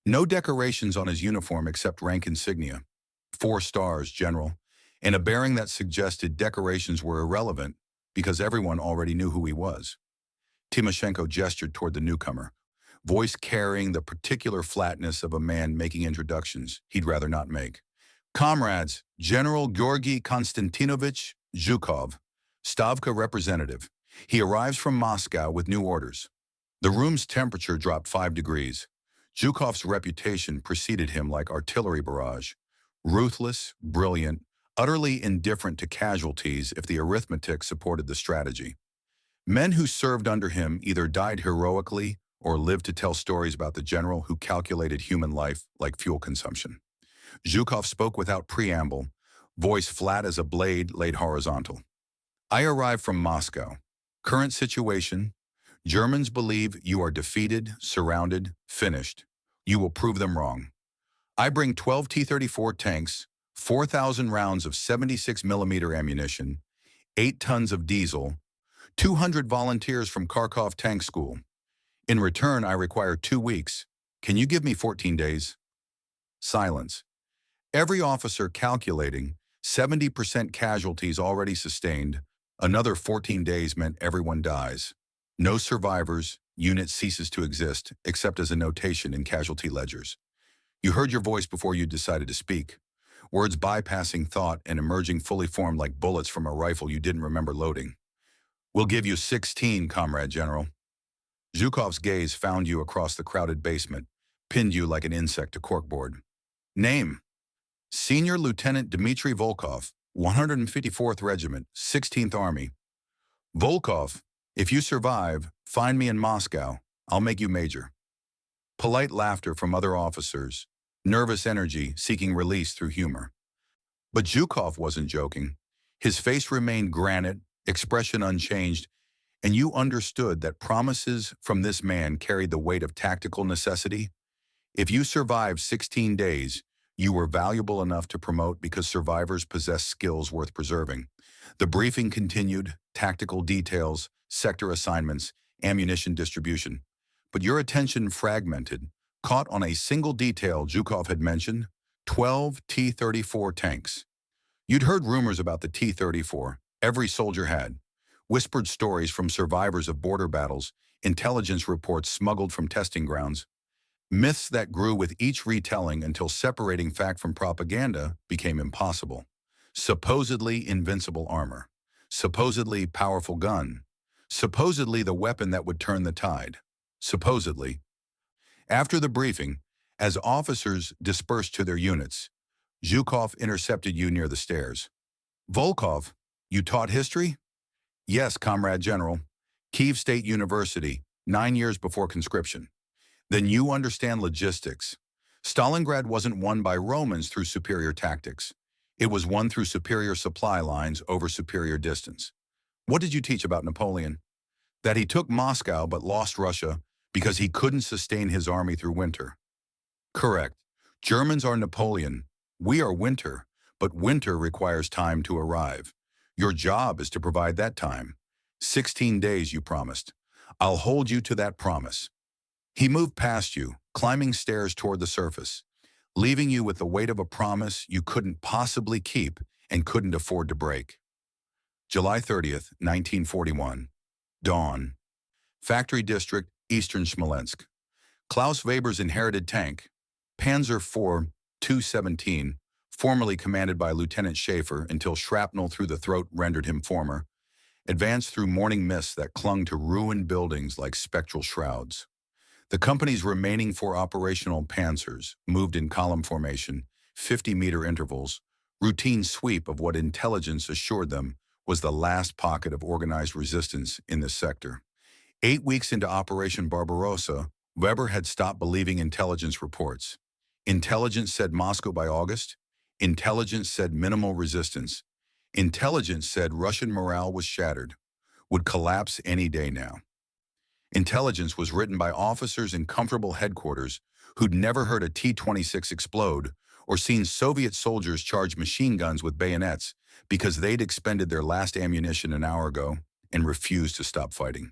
No decorations on his uniform except rank insignia, 4 stars, General, and a bearing that suggested decorations were irrelevant because everyone already knew who he was. Timoshenko gestured toward the newcomer, voice carrying the particular flatness of a man making introductions he'd rather not make. "Comrades, General Georgy Konstantinovich Zhukov, Stavka representative. He arrives from Moscow with new orders." The room's temperature dropped 5 degrees. Zhukov's reputation preceded him like artillery barrage. Ruthless, brilliant, utterly indifferent to casualties if the arithmetic supported the strategy. Men who served under him either died heroically or lived to tell stories about the general who calculated human life like fuel consumption. Zhukov spoke without preamble, voice flat as a blade laid horizontal. I arrived from Moscow. Current situation: Germans believe you are defeated, surrounded, finished. You will prove them wrong. I bring 12 T-34 tanks, 4,000 rounds of 76mm ammunition, 8 tons of diesel, 200 volunteers from Kharkov Tank School. In return, I require 2 weeks. Can you give me 14 days? Silence. Every officer calculating, 70% casualties already sustained. Another 14 days meant everyone dies. No survivors, unit ceases to exist, except as a notation in casualty ledgers. You heard your voice before you decided to speak. Words bypassing thought and emerging fully formed like bullets from a rifle you didn't remember loading. We'll give you 16, Comrade General. Zhukov's gaze found you across the crowded basement, pinned you like an insect to corkboard. Name: Senior Lieutenant Dmitri Volkov, 154th Regiment, 16th Army. Volkov, if you survive, find me in Moscow. I'll make you major. Polite laughter from other officers, nervous energy seeking release through humor. But Zhukov wasn't joking. His face remained granite, expression unchanged, and you understood that promises from this man carried the weight of tactical necessity. If you survived 16 days, you were valuable enough to promote because survivors possess skills worth preserving. The briefing continued, tactical details, sector assignments, ammunition distribution. But your attention fragmented, caught on a single detail Zhukov had mentioned: 12 T-34 tanks. You'd heard rumors about the T-34, every soldier had. Whispered stories from survivors of border battles, intelligence reports smuggled from testing grounds. Myths that grew with each retelling until separating fact from propaganda became impossible. Supposedly invincible armor. Supposedly powerful gun. Supposedly the weapon that would turn the tide. Supposedly. After the briefing, as officers dispersed to their units, Zhukov intercepted you near the stairs. Volkov, you taught history? Yes, Comrade General. Kiev State University, 9 years before conscription. Then you understand logistics. Stalingrad wasn't won by Romans through superior tactics. It was won through superior supply lines over superior distance. What did you teach about Napoleon? That he took Moscow but lost Russia because he couldn't sustain his army through winter. Correct. Germans are Napoleon. We are winter, but winter requires time to arrive. Your job is to provide that time. 16 days, you promised. I'll hold you to that promise. He moved past you, climbing stairs toward the surface, leaving you with the weight of a promise you couldn't possibly keep and couldn't afford to break. July 30th, 1941. Dawn. Factory District, Eastern Smolensk. Klaus Weber's inherited tank, Panzer IV 217, formerly commanded by Lieutenant Schaefer until shrapnel through the throat rendered him former, advanced through morning mists that clung to ruined buildings like spectral shrouds. The company's remaining 4 operational panzers moved in column formation, 50-meter intervals, routine sweep of what intelligence assured them was the last pocket of organized resistance in this sector. 8 weeks into Operation Barbarossa, Weber had stopped believing intelligence reports. Intelligence said Moscow by August. Intelligence said minimal resistance. Intelligence said Russian morale was shattered, would collapse any day now. Intelligence was written by officers in comfortable headquarters who'd never heard a T-26 explode or seen Soviet soldiers charge machine guns with bayonets because they'd expended their last ammunition an hour ago and refused to stop fighting.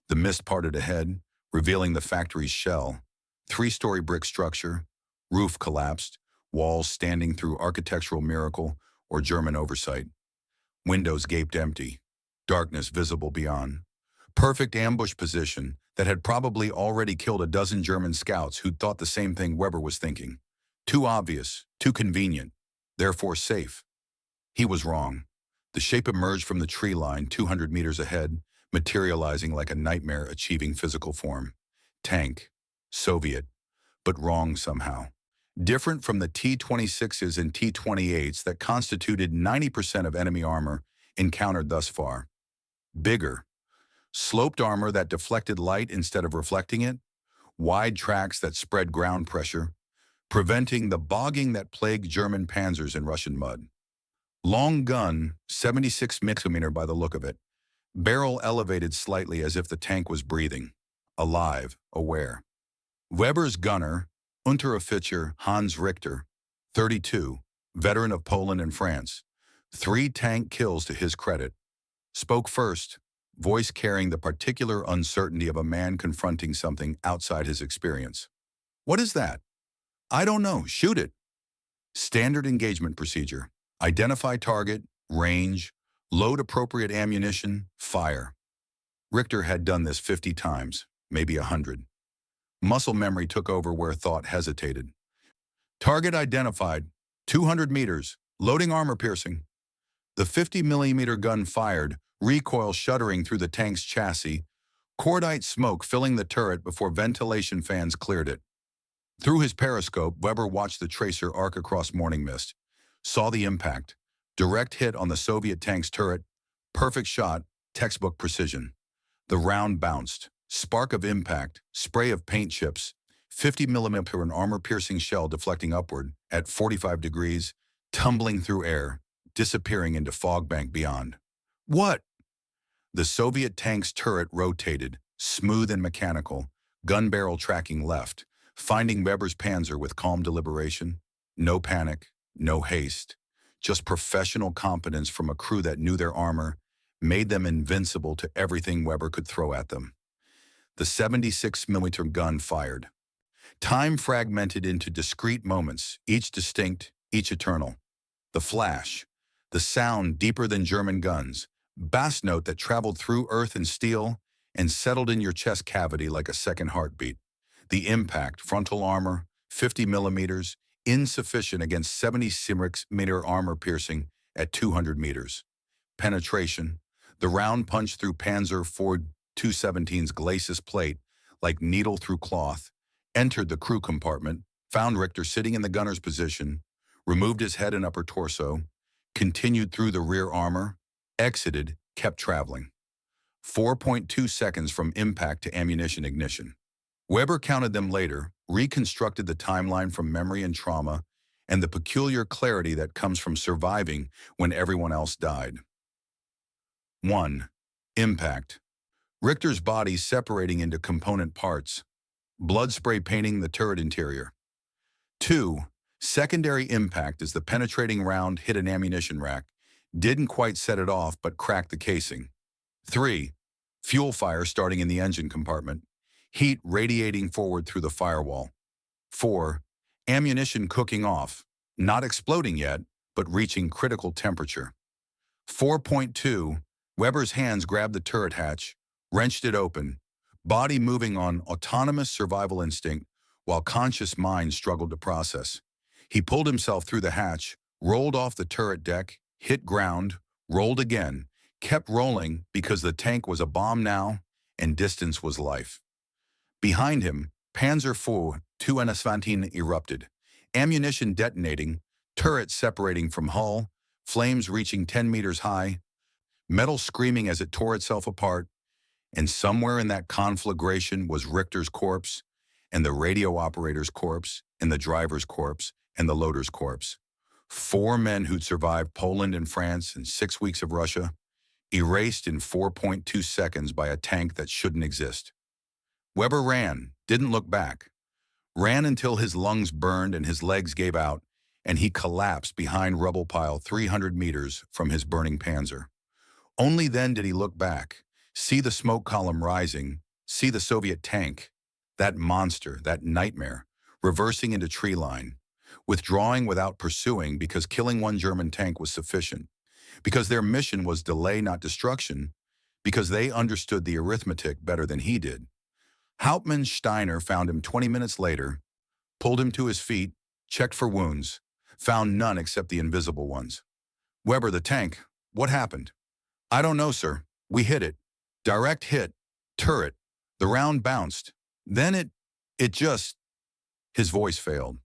The mist parted ahead, revealing the factory's shell. 3-story brick structure, roof collapsed, walls standing through architectural miracle or German oversight. Windows gaped empty, darkness visible beyond. Perfect ambush position that had probably already killed a dozen German scouts who'd thought the same thing Weber was thinking. Too obvious, too convenient, therefore safe. He was wrong. The shape emerged from the tree line 200 meters ahead, materializing like a nightmare achieving physical form. Tank. Soviet. But wrong somehow. Different from the T-26s and T-28s that constituted 90% of enemy armor encountered thus far. Bigger. sloped armor that deflected light instead of reflecting it, wide tracks that spread ground pressure, preventing the bogging that plagued German panzers in Russian mud. Long gun, 76 mm by the look of it, barrel elevated slightly as if the tank was breathing, alive, aware. Weber's gunner, Unteroffizier Hans Richter, 32, veteran of Poland and France, 3 tank kills to his credit, spoke first, voice carrying the particular uncertainty of a man confronting something outside his experience. "What is that?" "I don't know. Shoot it." Standard engagement procedure. Identify target, range, load appropriate ammunition, fire. Richter had done this 50 times, maybe 100. Muscle memory took over where thought hesitated. Target identified, 200 meters, loading armor piercing. The 50mm gun fired, recoil shuddering through the tank's chassis, cordite smoke filling the turret before ventilation fans cleared it. Through his periscope, Weber watched the tracer arc across morning mist, saw the impact, direct hit on the Soviet tank's turret, perfect shot, textbook precision. The round bounced, spark of impact, spray of paint chips, 50mm an armor-piercing shell deflecting upward at 45 degrees, tumbling through air, disappearing into fog bank beyond. What? The Soviet tank's turret rotated, smooth and mechanical, gun barrel tracking left, finding Weber's panzer with calm deliberation. No panic, no haste, just professional competence from a crew that knew their armor, made them invincible to everything Weber could throw at them. The 76mm gun fired. Time fragmented into discrete moments, each distinct, each eternal. The flash, the sound deeper than German guns, bass note that traveled through earth and steel and settled in your chest cavity like a second heartbeat. The impact, frontal armor, 50mm, insufficient against 76mm armor piercing at 200 meters. Penetration, the round punch through Panzer IV 217's glacis plate like needle through cloth, entered the crew compartment, found Richter sitting in the gunner's position, removed his head and upper torso, continued through the rear armor, exited, kept traveling. 4.2 seconds from impact to ammunition ignition. Weber counted them later, reconstructed the timeline from memory and trauma, and the peculiar clarity that comes from surviving when everyone else died. 1. Impact. Richter's body separating into component parts. Blood spray painting the turret interior. 2. Secondary impact as the penetrating round hit an ammunition rack. Didn't quite set it off, but cracked the casing. 3. Fuel fire starting in the engine compartment. Heat radiating forward through the firewall. 4. Ammunition cooking off, not exploding yet, but reaching critical temperature. 4.2. Weber's hands grabbed the turret hatch, wrenched it open, body moving on autonomous survival instinct while conscious mind struggled to process. He pulled himself through the hatch, rolled off the turret deck, hit ground, rolled again, kept rolling because the tank was a bomb now and distance was life. Behind him, Panzer IV 217 erupted, ammunition detonating, turret separating from hull, flames reaching 10 meters high, metal screaming as it tore itself apart, and somewhere in that conflagration was Richter's corpse, and the radio operator's corpse, and the driver's corpse, and the loader's corpse. 4 men who'd survived Poland and France and 6 weeks of Russia, erased in 4.2 seconds by a tank that shouldn't exist. Weber ran, didn't look back. Ran until his lungs burned and his legs gave out, and he collapsed behind rubble pile 300 meters from his burning panzer. Only then did he look back, see the smoke column rising, see the Soviet tank, that monster, that nightmare, reversing into tree line, withdrawing without pursuing because killing one German tank was sufficient, because their mission was delay, not destruction, because they understood the arithmetic better than he did. Hauptmann Steiner found him 20 minutes later, pulled him to his feet, checked for wounds, found none except the invisible ones. "Weber, the tank, what happened?" "I don't know, sir. We hit it. Direct hit. Turret. The round bounced. Then it just..." His voice failed.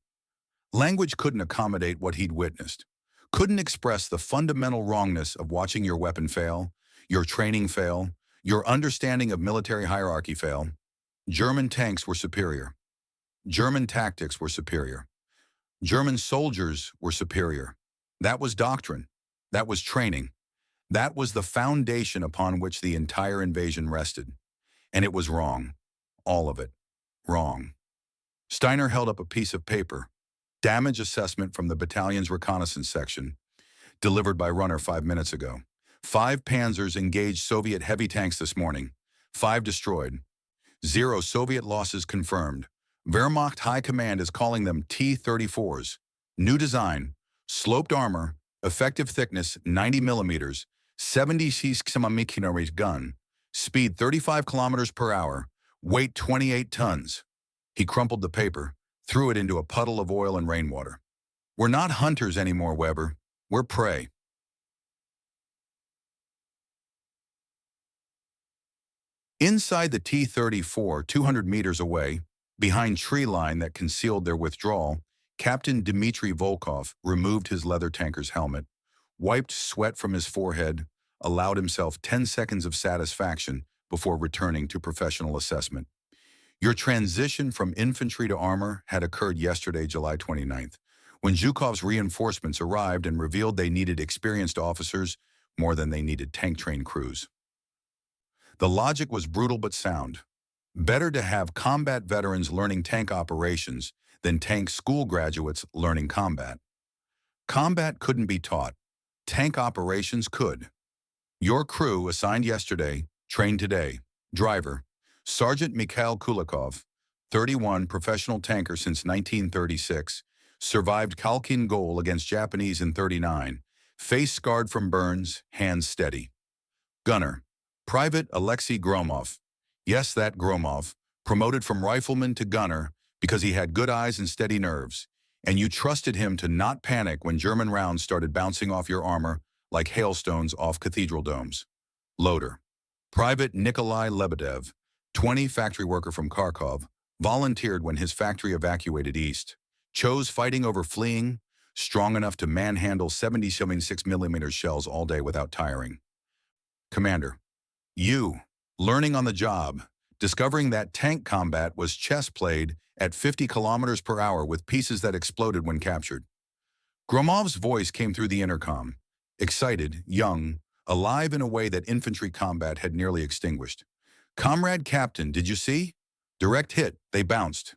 Language couldn't accommodate what he'd witnessed, couldn't express the fundamental wrongness of watching your weapon fail, your training fail, Your understanding of military hierarchy fail. German tanks were superior. German tactics were superior. German soldiers were superior. That was doctrine. That was training. That was the foundation upon which the entire invasion rested. And it was wrong. All of it. Wrong. Steiner held up a piece of paper. Damage assessment from the battalion's reconnaissance section, delivered by runner 5 minutes ago. 5 Panzers engaged Soviet heavy tanks this morning. 5 destroyed. 0 Soviet losses confirmed. Wehrmacht High Command is calling them T-34s. New design, sloped armor, effective thickness 90 millimeters, 76 mm gun, speed 35 kilometers per hour, weight 28 tons. He crumpled the paper, threw it into a puddle of oil and rainwater. We're not hunters anymore, Weber. We're prey. Inside the T-34, 200 meters away, behind tree line that concealed their withdrawal, Captain Dmitri Volkov removed his leather tanker's helmet, wiped sweat from his forehead, allowed himself 10 seconds of satisfaction before returning to professional assessment. Your transition from infantry to armor had occurred yesterday, July 29th, when Zhukov's reinforcements arrived and revealed they needed experienced officers more than they needed tank-trained crews. The logic was brutal but sound. Better to have combat veterans learning tank operations than tank school graduates learning combat. Combat couldn't be taught. Tank operations could. Your crew assigned yesterday, trained today. Driver, Sergeant Mikhail Kulikov, 31, professional tanker since 1936, survived Khalkhin Gol against Japanese in 39, face scarred from burns, hands steady. Gunner, Private Alexei Gromov. Yes, that Gromov, promoted from rifleman to gunner because he had good eyes and steady nerves, and you trusted him to not panic when German rounds started bouncing off your armor like hailstones off cathedral domes. Loader, Private Nikolai Lebedev, 20, factory worker from Kharkov, volunteered when his factory evacuated east, chose fighting over fleeing, strong enough to manhandle 76mm shells all day without tiring. Commander, you, learning on the job, discovering that tank combat was chess played at 50 kilometers per hour with pieces that exploded when captured. Gromov's voice came through the intercom, excited, young, alive in a way that infantry combat had nearly extinguished. Comrade Captain, did you see? Direct hit, they bounced.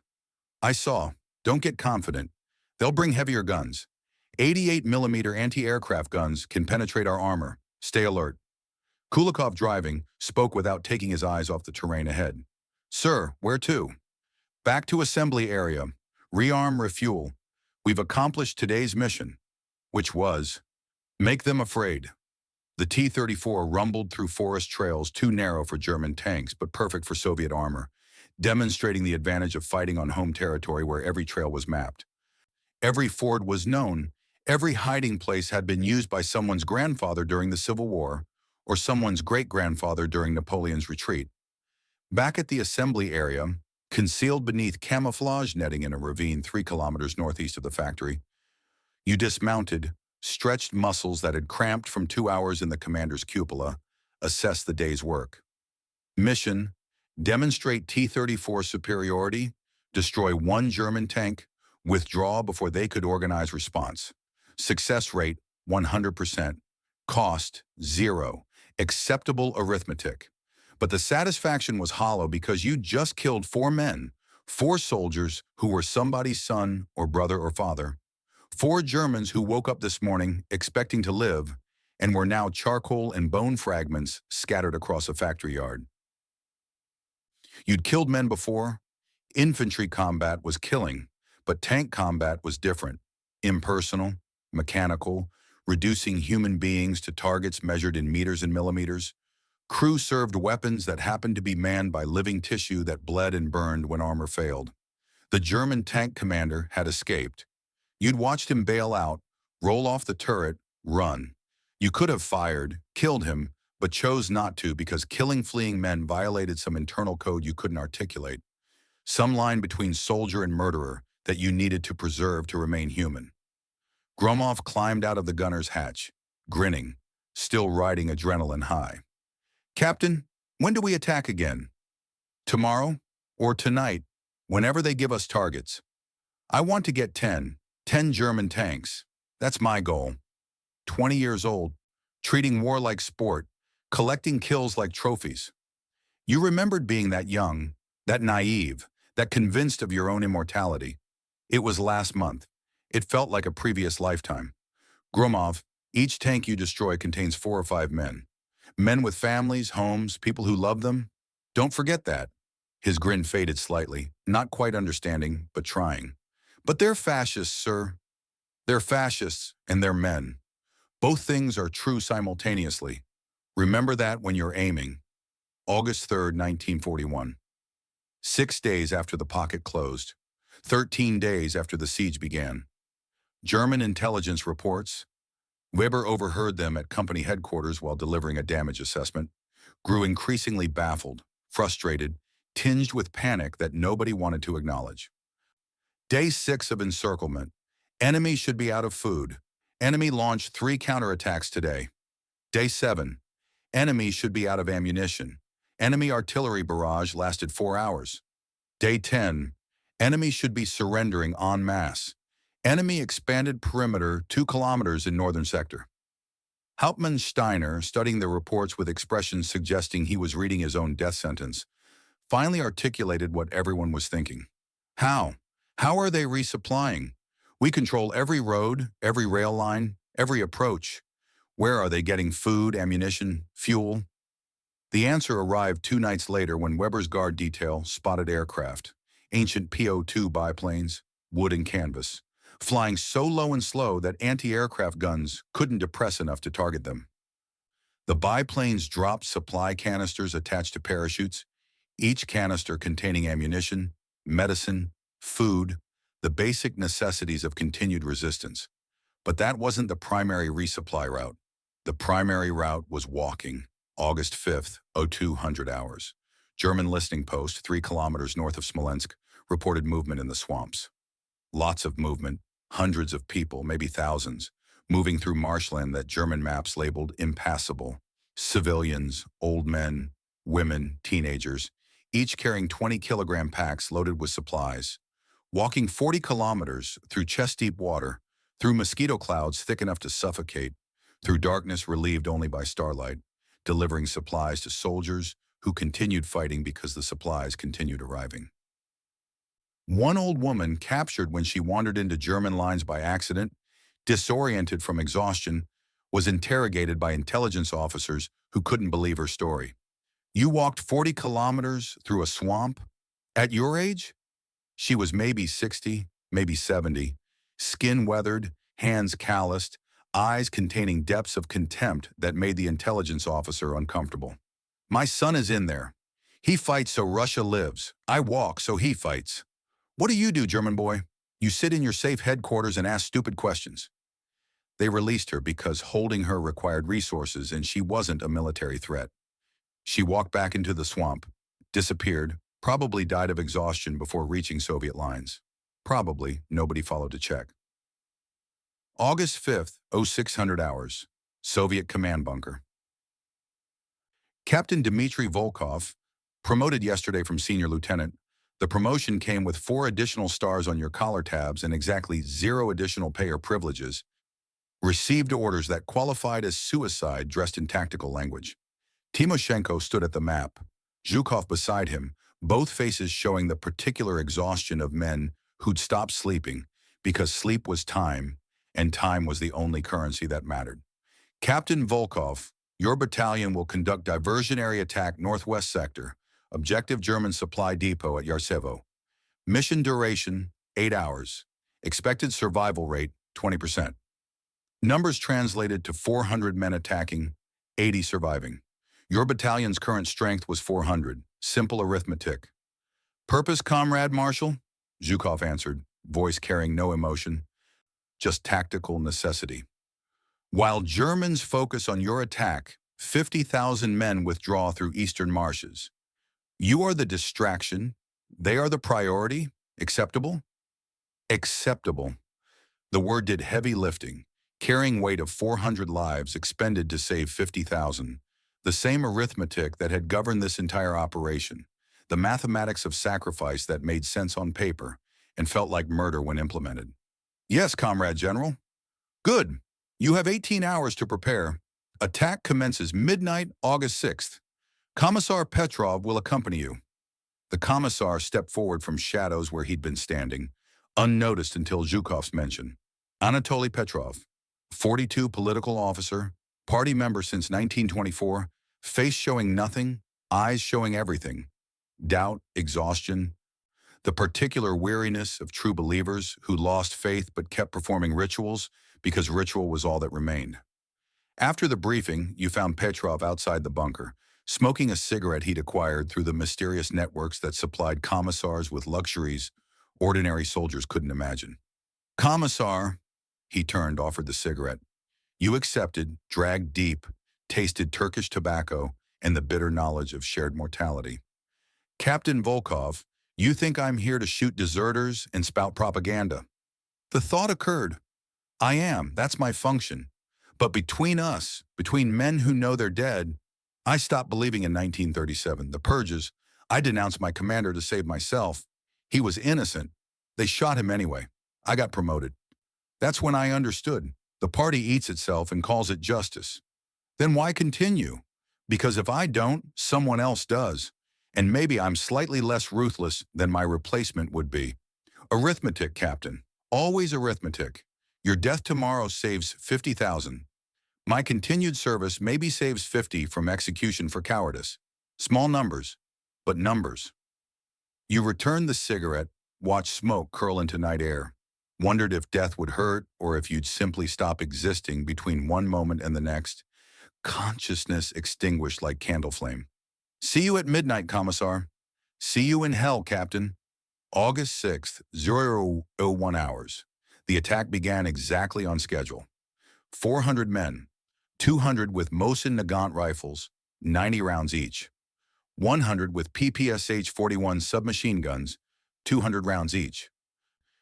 I saw. Don't get confident. They'll bring heavier guns. 88mm anti-aircraft guns can penetrate our armor. Stay alert. Kulikov, driving, spoke without taking his eyes off the terrain ahead. Sir, where to? Back to assembly area. Rearm, refuel. We've accomplished today's mission, which was, make them afraid. The T-34 rumbled through forest trails too narrow for German tanks, but perfect for Soviet armor, demonstrating the advantage of fighting on home territory where every trail was mapped. Every ford was known. Every hiding place had been used by someone's grandfather during the Civil War, or someone's great-grandfather during Napoleon's retreat. Back at the assembly area, concealed beneath camouflage netting in a ravine 3 kilometers northeast of the factory, you dismounted, stretched muscles that had cramped from 2 hours in the commander's cupola, assessed the day's work. Mission, demonstrate T-34 superiority, destroy 1 German tank, withdraw before they could organize response. Success rate, 100%. Cost, 0. Acceptable arithmetic. But the satisfaction was hollow because you just killed 4 men, 4 soldiers who were somebody's son or brother or father, 4 Germans who woke up this morning expecting to live and were now charcoal and bone fragments scattered across a factory yard. You'd killed men before. Infantry combat was killing, but tank combat was different, impersonal, mechanical, reducing human beings to targets measured in meters and millimeters. Crew served weapons that happened to be manned by living tissue that bled and burned when armor failed. The German tank commander had escaped. You'd watched him bail out, roll off the turret, run. You could have fired, killed him, but chose not to because killing fleeing men violated some internal code you couldn't articulate, some line between soldier and murderer that you needed to preserve to remain human. Gromov climbed out of the gunner's hatch, grinning, still riding adrenaline high. Captain, When do we attack again? Tomorrow? Or tonight? Whenever they give us targets. I want to get 10 German tanks. That's my goal. 20 years old, treating war like sport, collecting kills like trophies. You remembered being that young, that naive, that convinced of your own immortality. It was last month. It felt like a previous lifetime. Gromov, each tank you destroy contains 4 or 5 men. Men with families, homes, people who love them. Don't forget that. His grin faded slightly, not quite understanding, but trying. But they're fascists, sir. They're fascists, and they're men. Both things are true simultaneously. Remember that when you're aiming. August 3rd, 1941. 6 days after the pocket closed. 13 days after the siege began. German intelligence reports. Weber overheard them at company headquarters while delivering a damage assessment, grew increasingly baffled, frustrated, tinged with panic that nobody wanted to acknowledge. Day 6 of encirclement. Enemy should be out of food. Enemy launched 3 counterattacks today. Day 7. Enemy should be out of ammunition. Enemy artillery barrage lasted 4 hours. Day 10. Enemy should be surrendering en masse. Enemy expanded perimeter 2 kilometers in northern sector. Hauptmann Steiner, studying the reports with expressions suggesting he was reading his own death sentence, finally articulated what everyone was thinking. How? How are they resupplying? We control every road, every rail line, every approach. Where are they getting food, ammunition, fuel? The answer arrived 2 nights later when Weber's guard detail spotted aircraft, ancient PO-2 biplanes, wood and canvas, flying so low and slow that anti-aircraft guns couldn't depress enough to target them. The biplanes dropped supply canisters attached to parachutes, each canister containing ammunition, medicine, food, the basic necessities of continued resistance. But that wasn't the primary resupply route. The primary route was walking. August 5th, 0200 hours. German listening post 3 kilometers north of Smolensk reported movement in the swamps. Lots of movement, hundreds of people, maybe thousands, moving through marshland that German maps labeled impassable. Civilians, old men, women, teenagers, each carrying 20-kilogram packs loaded with supplies. Walking 40 kilometers through chest-deep water, through mosquito clouds thick enough to suffocate, through darkness relieved only by starlight, delivering supplies to soldiers who continued fighting because the supplies continued arriving. One old woman, captured when she wandered into German lines by accident, disoriented from exhaustion, was interrogated by intelligence officers who couldn't believe her story. You walked 40 kilometers through a swamp? At your age? She was maybe 60, maybe 70, skin weathered, hands calloused, eyes containing depths of contempt that made the intelligence officer uncomfortable. My son is in there. He fights so Russia lives. I walk so he fights. What do you do, German boy? You sit in your safe headquarters and ask stupid questions. They released her because holding her required resources and she wasn't a military threat. She walked back into the swamp, disappeared, probably died of exhaustion before reaching Soviet lines. Probably nobody followed to check. August 5th, 0600 hours. Soviet command bunker. Captain Dmitri Volkov, promoted yesterday from senior lieutenant. The promotion came with 4 additional stars on your collar tabs and exactly 0 additional pay or privileges. Received orders that qualified as suicide dressed in tactical language. Timoshenko stood at the map, Zhukov beside him, both faces showing the particular exhaustion of men who'd stopped sleeping because sleep was time, and time was the only currency that mattered. Captain Volkov, your battalion will conduct diversionary attack northwest sector, objective German supply depot at Yarsevo. Mission duration, 8 hours. Expected survival rate, 20%. Numbers translated to 400 men attacking, 80 surviving. Your battalion's current strength was 400. Simple arithmetic. Purpose, Comrade Marshal? Zhukov answered, voice carrying no emotion, just tactical necessity. While Germans focus on your attack, 50,000 men withdraw through eastern marshes. You are the distraction. They are the priority. Acceptable? Acceptable. The word did heavy lifting, carrying weight of 400 lives expended to save 50,000. The same arithmetic that had governed this entire operation. The mathematics of sacrifice that made sense on paper and felt like murder when implemented. Yes, Comrade General. Good. You have 18 hours to prepare. Attack commences midnight, August 6th. Commissar Petrov will accompany you. The commissar stepped forward from shadows where he'd been standing, unnoticed until Zhukov's mention. Anatoly Petrov, 42 political officer, party member since 1924, face showing nothing, eyes showing everything. Doubt, exhaustion, the particular weariness of true believers who lost faith but kept performing rituals because ritual was all that remained. After the briefing, you found Petrov outside the bunker, smoking a cigarette he'd acquired through the mysterious networks that supplied commissars with luxuries ordinary soldiers couldn't imagine. Commissar, he turned, offered the cigarette. You accepted, dragged deep, tasted Turkish tobacco and the bitter knowledge of shared mortality. Captain Volkov, you think I'm here to shoot deserters and spout propaganda. The thought occurred. I am, that's my function. But between us, between men who know they're dead, I stopped believing in 1937, the purges. I denounced my commander to save myself. He was innocent. They shot him anyway. I got promoted. That's when I understood. The party eats itself and calls it justice. Then why continue? Because if I don't, someone else does. And maybe I'm slightly less ruthless than my replacement would be. Arithmetic, Captain. Always arithmetic. Your death tomorrow saves 50,000. My continued service maybe saves 50 from execution for cowardice. Small numbers, but numbers. You returned the cigarette, watched smoke curl into night air, wondered if death would hurt or if you'd simply stop existing between one moment and the next. Consciousness extinguished like candle flame. See you at midnight, Commissar. See you in hell, Captain. August 6th, 001 hours. The attack began exactly on schedule. 400 men, 200 with Mosin Nagant rifles, 90 rounds each. 100 with PPSH-41 submachine guns, 200 rounds each.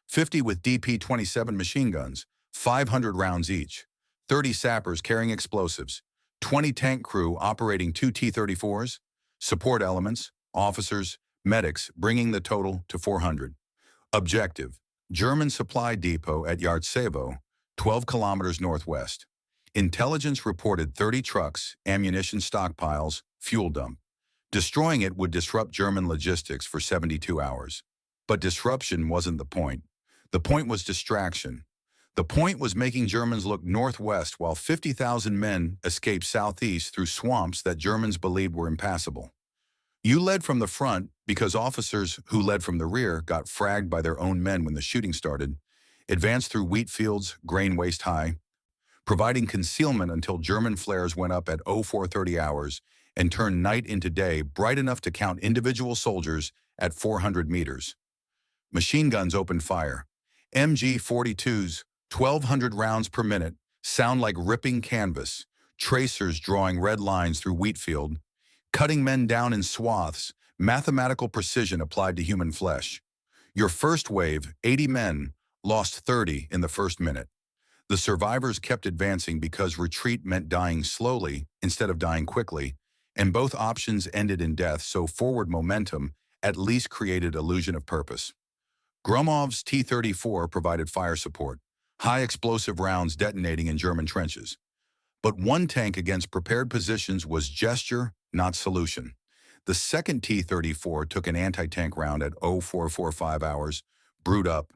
50 with DP-27 machine guns, 500 rounds each. 30 sappers carrying explosives. 20 tank crew operating 2 T-34s. Support elements, officers, medics, bringing the total to 400. Objective: German supply depot at Yartsevo, 12 kilometers northwest. Intelligence reported 30 trucks, ammunition stockpiles, fuel dump. Destroying it would disrupt German logistics for 72 hours. But disruption wasn't the point. The point was distraction. The point was making Germans look northwest while 50,000 men escaped southeast through swamps that Germans believed were impassable. You led from the front because officers who led from the rear got fragged by their own men when the shooting started, advanced through wheat fields, grain waist high, providing concealment until German flares went up at 0430 hours and turned night into day, bright enough to count individual soldiers at 400 meters. Machine guns opened fire. MG-42s, 1,200 rounds per minute, sound like ripping canvas, tracers drawing red lines through wheat field, cutting men down in swaths, mathematical precision applied to human flesh. Your first wave, 80 men, lost 30 in the first minute. The survivors kept advancing because retreat meant dying slowly instead of dying quickly, and both options ended in death, so forward momentum at least created illusion of purpose. Grumov's T-34 provided fire support, high explosive rounds detonating in German trenches. But one tank against prepared positions was gesture, not solution. The second T-34 took an anti-tank round at 0445 hours, brewed up.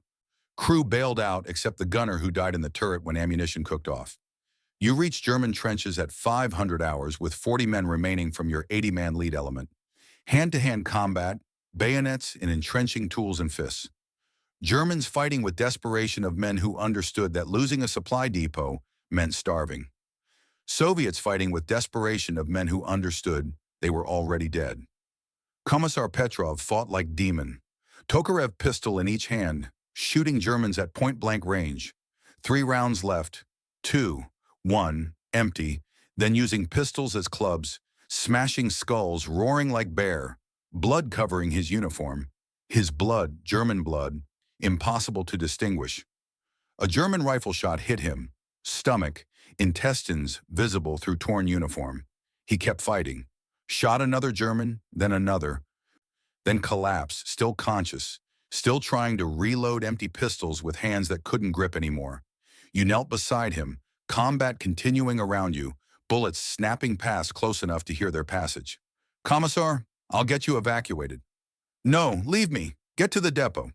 Crew bailed out except the gunner who died in the turret when ammunition cooked off. You reached German trenches at 500 hours with 40 men remaining from your 80-man lead element. Hand-to-hand combat, bayonets and entrenching tools and fists. Germans fighting with desperation of men who understood that losing a supply depot meant starving. Soviets fighting with desperation of men who understood they were already dead. Commissar Petrov fought like demon, Tokarev pistol in each hand, shooting Germans at point-blank range. 3 rounds left, 2, 1, empty, then using pistols as clubs, smashing skulls, roaring like bear, blood covering his uniform. His blood, German blood, impossible to distinguish. A German rifle shot hit him, stomach, intestines visible through torn uniform. He kept fighting. Shot another German, then another, then collapsed, still conscious, still trying to reload empty pistols with hands that couldn't grip anymore. You knelt beside him, combat continuing around you, bullets snapping past close enough to hear their passage. "Commissar, I'll get you evacuated." "No, leave me. Get to the depot."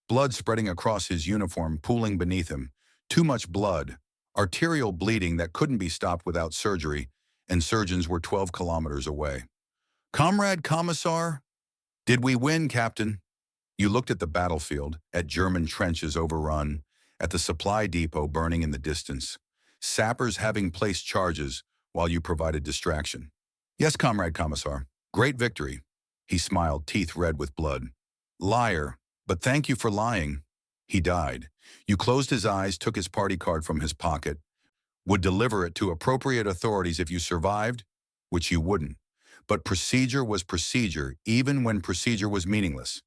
Blood spreading across his uniform, pooling beneath him. Too much blood. Arterial bleeding that couldn't be stopped without surgery, and surgeons were 12 kilometers away. "Comrade Commissar?" "Did we win, Captain?" You looked at the battlefield, at German trenches overrun, at the supply depot burning in the distance, sappers having placed charges while you provided distraction. "Yes, Comrade Commissar. Great victory." He smiled, teeth red with blood. "Liar, but thank you for lying." He died. You closed his eyes, took his party card from his pocket, would deliver it to appropriate authorities if you survived, which you wouldn't. But procedure was procedure, even when procedure was meaningless.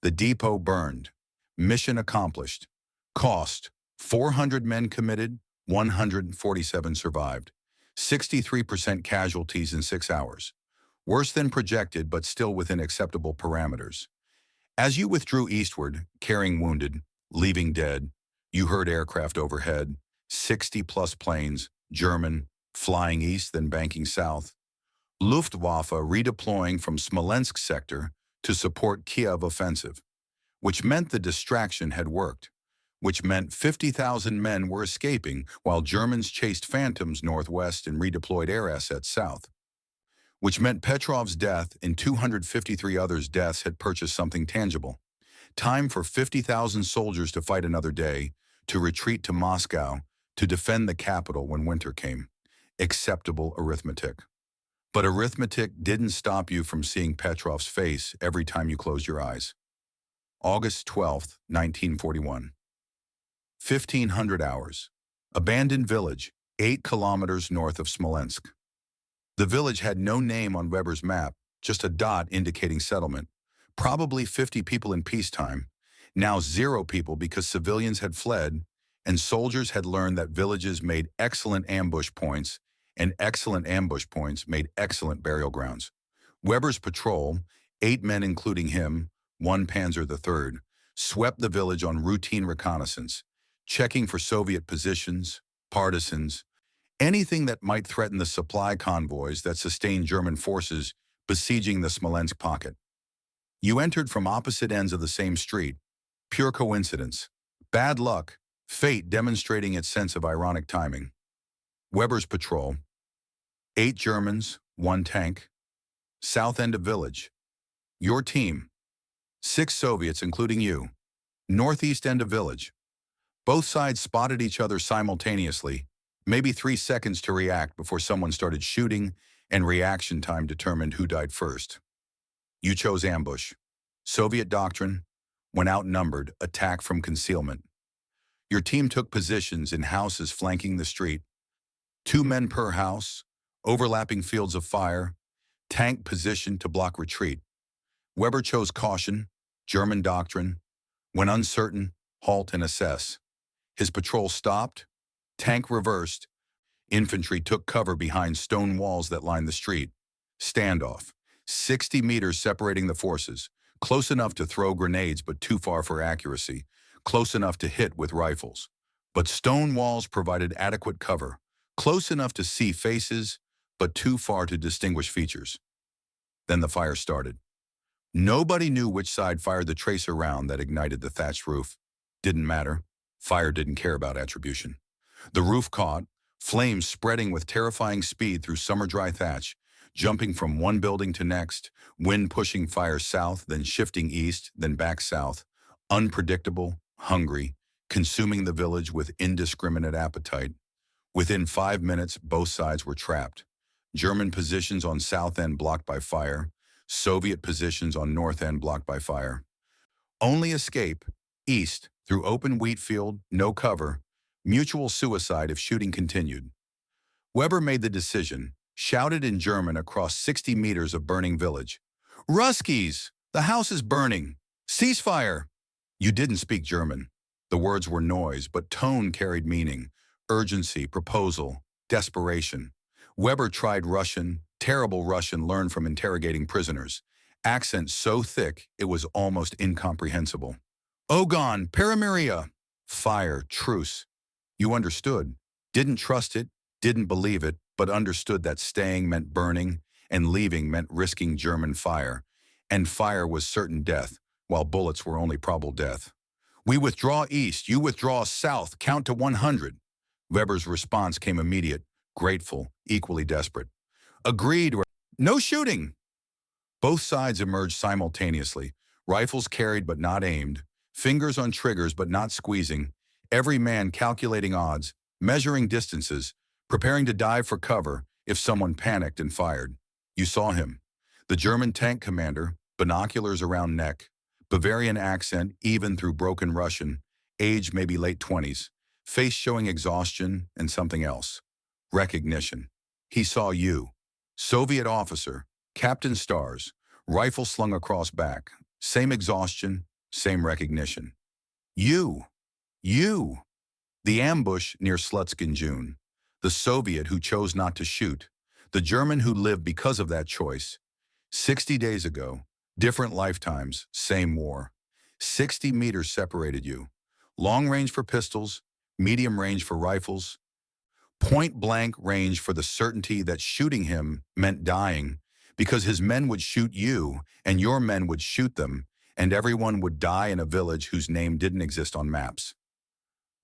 The depot burned. Mission accomplished. Cost: 400 men committed, 147 survived. 63% casualties in 6 hours. Worse than projected, but still within acceptable parameters. As you withdrew eastward, carrying wounded, leaving dead, you heard aircraft overhead, 60-plus planes, German, flying east then banking south. Luftwaffe redeploying from Smolensk sector to support Kiev offensive, which meant the distraction had worked, which meant 50,000 men were escaping while Germans chased phantoms northwest and redeployed air assets south, which meant Petrov's death and 253 others' deaths had purchased something tangible. Time for 50,000 soldiers to fight another day, to retreat to Moscow, to defend the capital when winter came. Acceptable arithmetic. But arithmetic didn't stop you from seeing Petrov's face every time you closed your eyes. August 12, 1941. 1500 hours. Abandoned village, 8 kilometers north of Smolensk. The village had no name on Weber's map, just a dot indicating settlement. Probably 50 people in peacetime. Now 0 people because civilians had fled, and soldiers had learned that villages made excellent ambush points, and excellent ambush points made excellent burial grounds. Weber's patrol, 8 men including him, 1 Panzer III, swept the village on routine reconnaissance, checking for Soviet positions, partisans, anything that might threaten the supply convoys that sustained German forces besieging the Smolensk pocket. You entered from opposite ends of the same street. Pure coincidence. Bad luck. Fate demonstrating its sense of ironic timing. Weber's patrol. 8 Germans, 1 tank. South end of village. Your team. 6 Soviets, including you. Northeast end of village. Both sides spotted each other simultaneously, maybe 3 seconds to react before someone started shooting, and reaction time determined who died first. You chose ambush. Soviet doctrine: when outnumbered, attack from concealment. Your team took positions in houses flanking the street. 2 men per house, overlapping fields of fire, tank positioned to block retreat. Weber chose caution, German doctrine: when uncertain, halt and assess. His patrol stopped, tank reversed, infantry took cover behind stone walls that lined the street. Standoff, 60 meters separating the forces, close enough to throw grenades but too far for accuracy, close enough to hit with rifles. But stone walls provided adequate cover, close enough to see faces, but too far to distinguish features. Then the fire started. Nobody knew which side fired the tracer round that ignited the thatched roof. Didn't matter. Fire didn't care about attribution. The roof caught, flames spreading with terrifying speed through summer-dry thatch, jumping from one building to next, wind pushing fire south, then shifting east, then back south, unpredictable, hungry, consuming the village with indiscriminate appetite. Within 5 minutes, both sides were trapped. German positions on south end blocked by fire, Soviet positions on north end blocked by fire. Only escape, east, through open wheat field, no cover, mutual suicide if shooting continued. Weber made the decision, shouted in German across 60 meters of burning village. "Ruskies! The house is burning! Ceasefire!" You didn't speak German. The words were noise, but tone carried meaning, urgency, proposal, desperation. Weber tried Russian, Terrible Russian learned from interrogating prisoners. Accent so thick it was almost incomprehensible. Ogon, Paramiria! Fire, truce. You understood. Didn't trust it, didn't believe it, but understood that staying meant burning and leaving meant risking German fire. And fire was certain death, while bullets were only probable death. We withdraw east, you withdraw south, count to 100. Weber's response came immediate, grateful, equally desperate. Agreed. No shooting! Both sides emerged simultaneously, rifles carried but not aimed, fingers on triggers but not squeezing, every man calculating odds, measuring distances, preparing to dive for cover if someone panicked and fired. You saw him. The German tank commander, binoculars around neck, Bavarian accent even through broken Russian, age maybe late 20s, face showing exhaustion and something else. Recognition. He saw you. Soviet officer, Captain Stars, rifle slung across back, same exhaustion, same recognition. You. The ambush near Slutsk in June. The Soviet who chose not to shoot. The German who lived because of that choice. 60 days ago, different lifetimes, same war. 60 meters separated you. Long range for pistols, medium range for rifles, point-blank range for the certainty that shooting him meant dying, because his men would shoot you, and your men would shoot them, and everyone would die in a village whose name didn't exist on maps.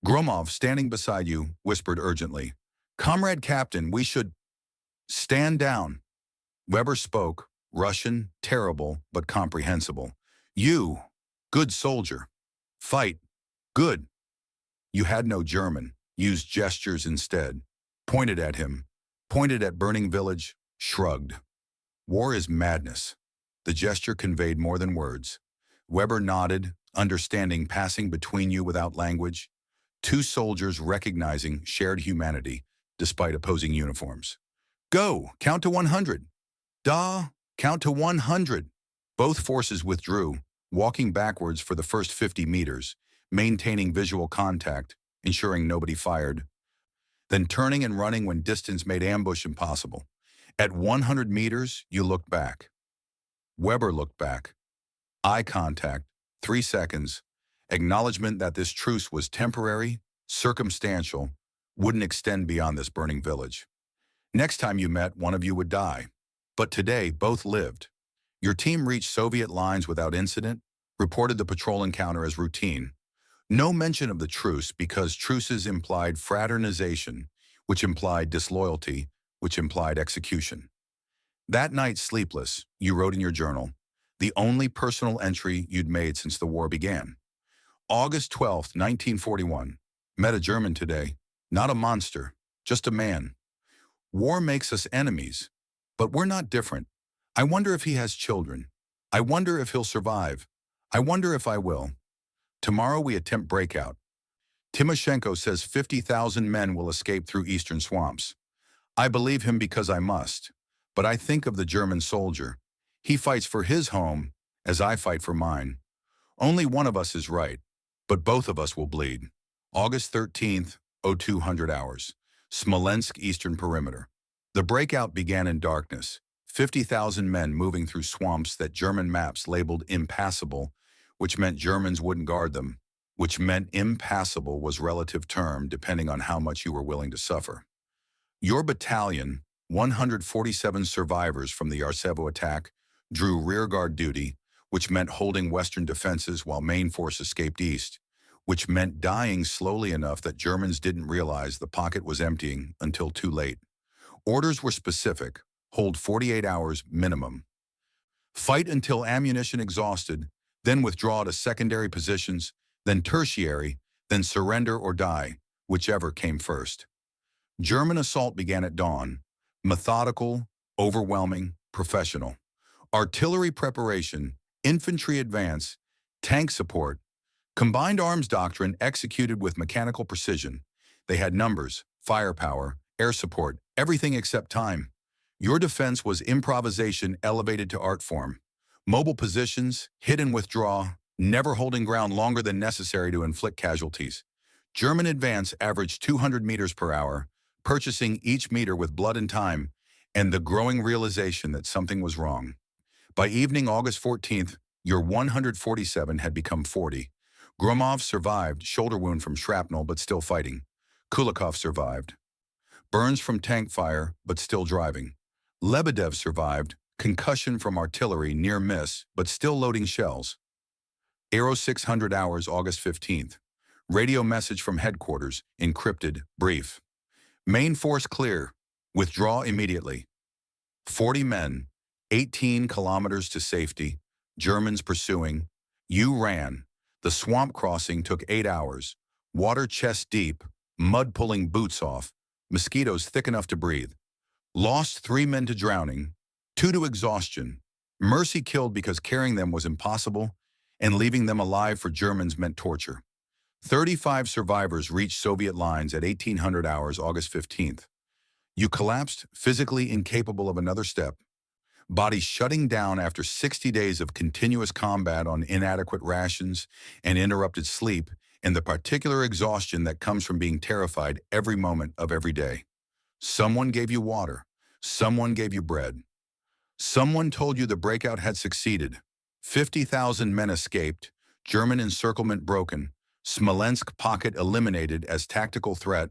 Gromov, standing beside you, whispered urgently, "Comrade Captain, we should stand down." Weber spoke, Russian, terrible, but comprehensible. You, good soldier. Fight. Good. You had no German. Used gestures instead. Pointed at him. Pointed at burning village. Shrugged. War is madness. The gesture conveyed more than words. Weber nodded, understanding passing between you without language. Two soldiers recognizing shared humanity, despite opposing uniforms. Go, count to 100. Da, count to 100. Both forces withdrew, walking backwards for the first 50 meters, maintaining visual contact, ensuring nobody fired. Then turning and running when distance made ambush impossible. At 100 meters, you looked back. Weber looked back. Eye contact, 3 seconds. Acknowledgement that this truce was temporary, circumstantial, wouldn't extend beyond this burning village. Next time you met, one of you would die. But today, both lived. Your team reached Soviet lines without incident, reported the patrol encounter as routine. No mention of the truce because truces implied fraternization, which implied disloyalty, which implied execution. That night, sleepless, you wrote in your journal, the only personal entry you'd made since the war began. August 12th, 1941. Met a German today. Not a monster, just a man. War makes us enemies, but we're not different. I wonder if he has children. I wonder if he'll survive. I wonder if I will. Tomorrow we attempt breakout. Timoshenko says 50,000 men will escape through eastern swamps. I believe him because I must, but I think of the German soldier. He fights for his home as I fight for mine. Only one of us is right, but both of us will bleed. August 13th, 0200 hours. Smolensk eastern perimeter. The breakout began in darkness. 50,000 men moving through swamps that German maps labeled impassable, which meant Germans wouldn't guard them, which meant impassable was relative term depending on how much you were willing to suffer. Your battalion, 147 survivors from the Yarsevo attack, drew rearguard duty, which meant holding western defenses while main force escaped east, which meant dying slowly enough that Germans didn't realize the pocket was emptying until too late. Orders were specific, hold 48 hours minimum. Fight until ammunition exhausted, then withdraw to secondary positions, then tertiary, then surrender or die, whichever came first. German assault began at dawn, methodical, overwhelming, professional. Artillery preparation, infantry advance, tank support, combined arms doctrine executed with mechanical precision. They had numbers, firepower, air support, everything except time. Your defense was improvisation elevated to art form. Mobile positions, hit and withdraw, never holding ground longer than necessary to inflict casualties. German advance averaged 200 meters per hour, purchasing each meter with blood and time, and the growing realization that something was wrong. By evening August 14th, your 147 had become 40. Gromov survived, shoulder wound from shrapnel but still fighting. Kulikov survived. Burns from tank fire but still driving. Lebedev survived, concussion from artillery near miss but still loading shells. Aero 600 hours August 15th. Radio message from headquarters, encrypted, brief. Main force clear. Withdraw immediately. 40 men, 18 kilometers to safety. Germans pursuing. You ran. The swamp crossing took 8 hours. Water chest deep, mud pulling boots off, mosquitoes thick enough to breathe. Lost 3 men to drowning, 2 to exhaustion. Mercy killed because carrying them was impossible, and leaving them alive for Germans meant torture. 35 survivors reached Soviet lines at 1800 hours August 15th. You collapsed, physically incapable of another step. Body shutting down after 60 days of continuous combat on inadequate rations and interrupted sleep, and the particular exhaustion that comes from being terrified every moment of every day. Someone gave you water. Someone gave you bread. Someone told you the breakout had succeeded. 50,000 men escaped, German encirclement broken, Smolensk pocket eliminated as tactical threat,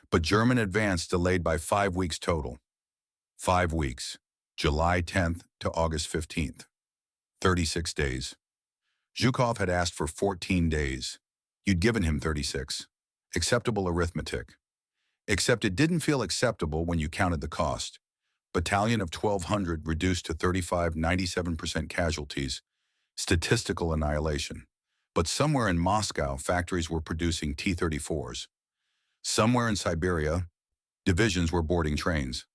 but German advance delayed by 5 weeks total. 5 weeks, July 10th to August 15th. 36 days. Zhukov had asked for 14 days. You'd given him 36. Acceptable arithmetic. Except it didn't feel acceptable when you counted the cost. Battalion of 1,200 reduced to 35, 97% casualties. Statistical annihilation. But somewhere in Moscow, factories were producing T-34s. Somewhere in Siberia, divisions were boarding trains.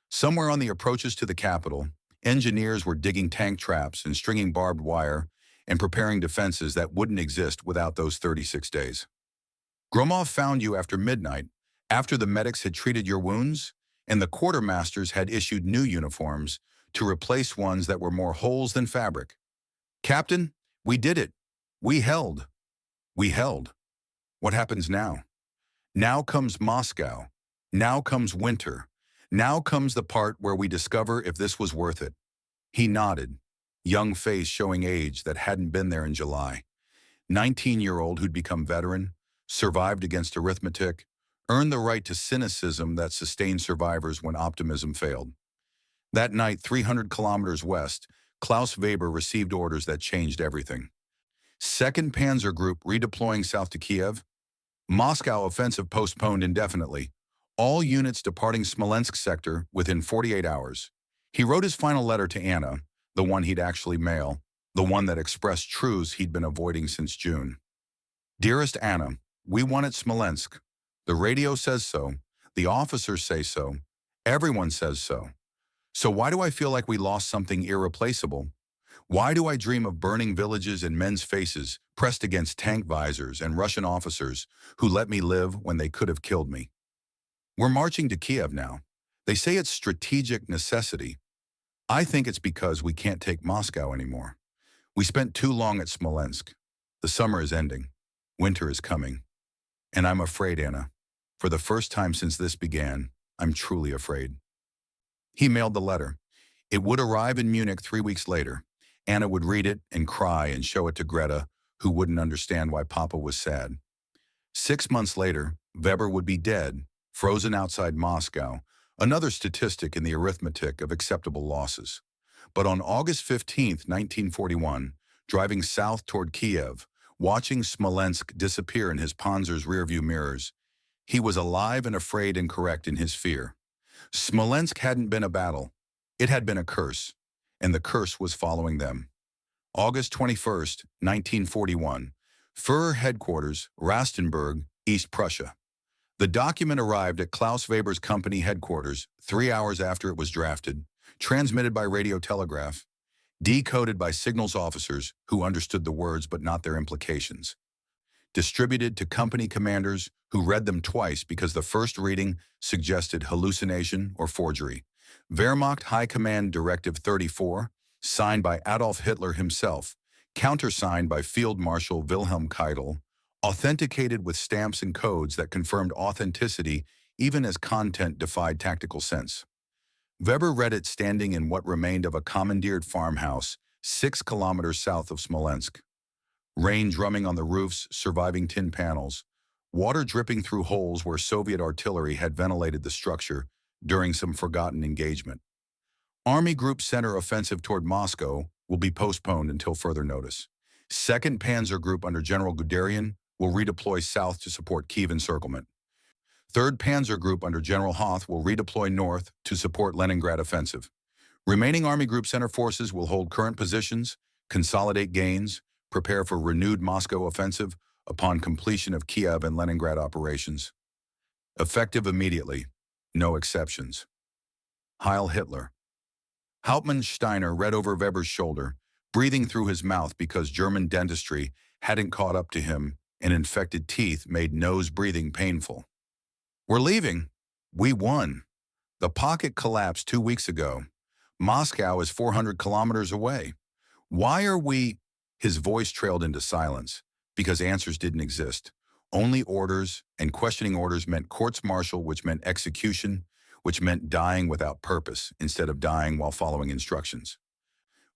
Somewhere on the approaches to the capital, engineers were digging tank traps and stringing barbed wire and preparing defenses that wouldn't exist without those 36 days. Gromov found you after midnight, after the medics had treated your wounds, and the quartermasters had issued new uniforms to replace ones that were more holes than fabric. Captain, we did it. We held. We held. What happens now? Now comes Moscow. Now comes winter. Now comes the part where we discover if this was worth it. He nodded, young face showing age that hadn't been there in July. 19-year-old who'd become veteran, survived against arithmetic, earned the right to cynicism that sustained survivors when optimism failed. That night, 300 kilometers west, Klaus Weber received orders that changed everything. 2nd Panzer Group redeploying south to Kiev. Moscow offensive postponed indefinitely. All units departing Smolensk sector within 48 hours. He wrote his final letter to Anna, the one he'd actually mail, the one that expressed truths he'd been avoiding since June. Dearest Anna, we won at Smolensk. The radio says so. The officers say so. Everyone says so. So why do I feel like we lost something irreplaceable? Why do I dream of burning villages and men's faces pressed against tank visors and Russian officers who let me live when they could have killed me? We're marching to Kiev now. They say it's strategic necessity. I think it's because we can't take Moscow anymore. We spent too long at Smolensk. The summer is ending. Winter is coming. And I'm afraid, Anna. For the first time since this began, I'm truly afraid. He mailed the letter. It would arrive in Munich 3 weeks later. Anna would read it and cry and show it to Greta, who wouldn't understand why Papa was sad. 6 months later, Weber would be dead, frozen outside Moscow, another statistic in the arithmetic of acceptable losses. But on August 15th, 1941, driving south toward Kiev, watching Smolensk disappear in his Panzer's rearview mirrors, he was alive and afraid and correct in his fear. Smolensk hadn't been a battle. It had been a curse, and the curse was following them. August 21st, 1941, Führer Headquarters, Rastenburg, East Prussia. The document arrived at Klaus Weber's company headquarters 3 hours after it was drafted, transmitted by radio telegraph, decoded by signals officers who understood the words but not their implications, distributed to company commanders who read them twice because the first reading suggested hallucination or forgery. Wehrmacht High Command Directive 34, signed by Adolf Hitler himself, countersigned by Field Marshal Wilhelm Keitel, authenticated with stamps and codes that confirmed authenticity even as content defied tactical sense. Weber read it standing in what remained of a commandeered farmhouse 6 kilometers south of Smolensk. Rain drumming on the roofs, surviving tin panels, water dripping through holes where Soviet artillery had ventilated the structure during some forgotten engagement. Army Group Center offensive toward Moscow will be postponed until further notice. 2nd Panzer Group under General Guderian will redeploy south to support Kiev encirclement. 3rd Panzer Group under General Hoth will redeploy north to support Leningrad offensive. Remaining Army Group Center forces will hold current positions, consolidate gains, prepare for renewed Moscow offensive upon completion of Kiev and Leningrad operations. Effective immediately, no exceptions. Heil Hitler. Hauptmann Steiner read over Weber's shoulder, breathing through his mouth because German dentistry hadn't caught up to him and infected teeth made nose breathing painful. We're leaving. We won. The pocket collapsed 2 weeks ago. Moscow is 400 kilometers away. Why are we? His voice trailed into silence because answers didn't exist. Only orders, and questioning orders meant courts-martial, which meant execution, which meant dying without purpose instead of dying while following instructions.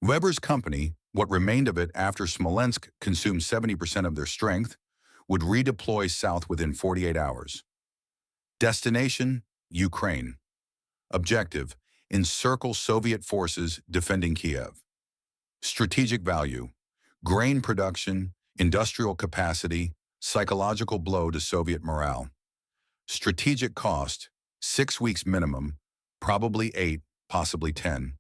Weber's company, what remained of it after Smolensk consumed 70% of their strength, would redeploy south within 48 hours. Destination: Ukraine. Objective: encircle Soviet forces defending Kiev. Strategic value: grain production, industrial capacity, psychological blow to Soviet morale. Strategic cost: 6 weeks minimum, probably 8, possibly 10.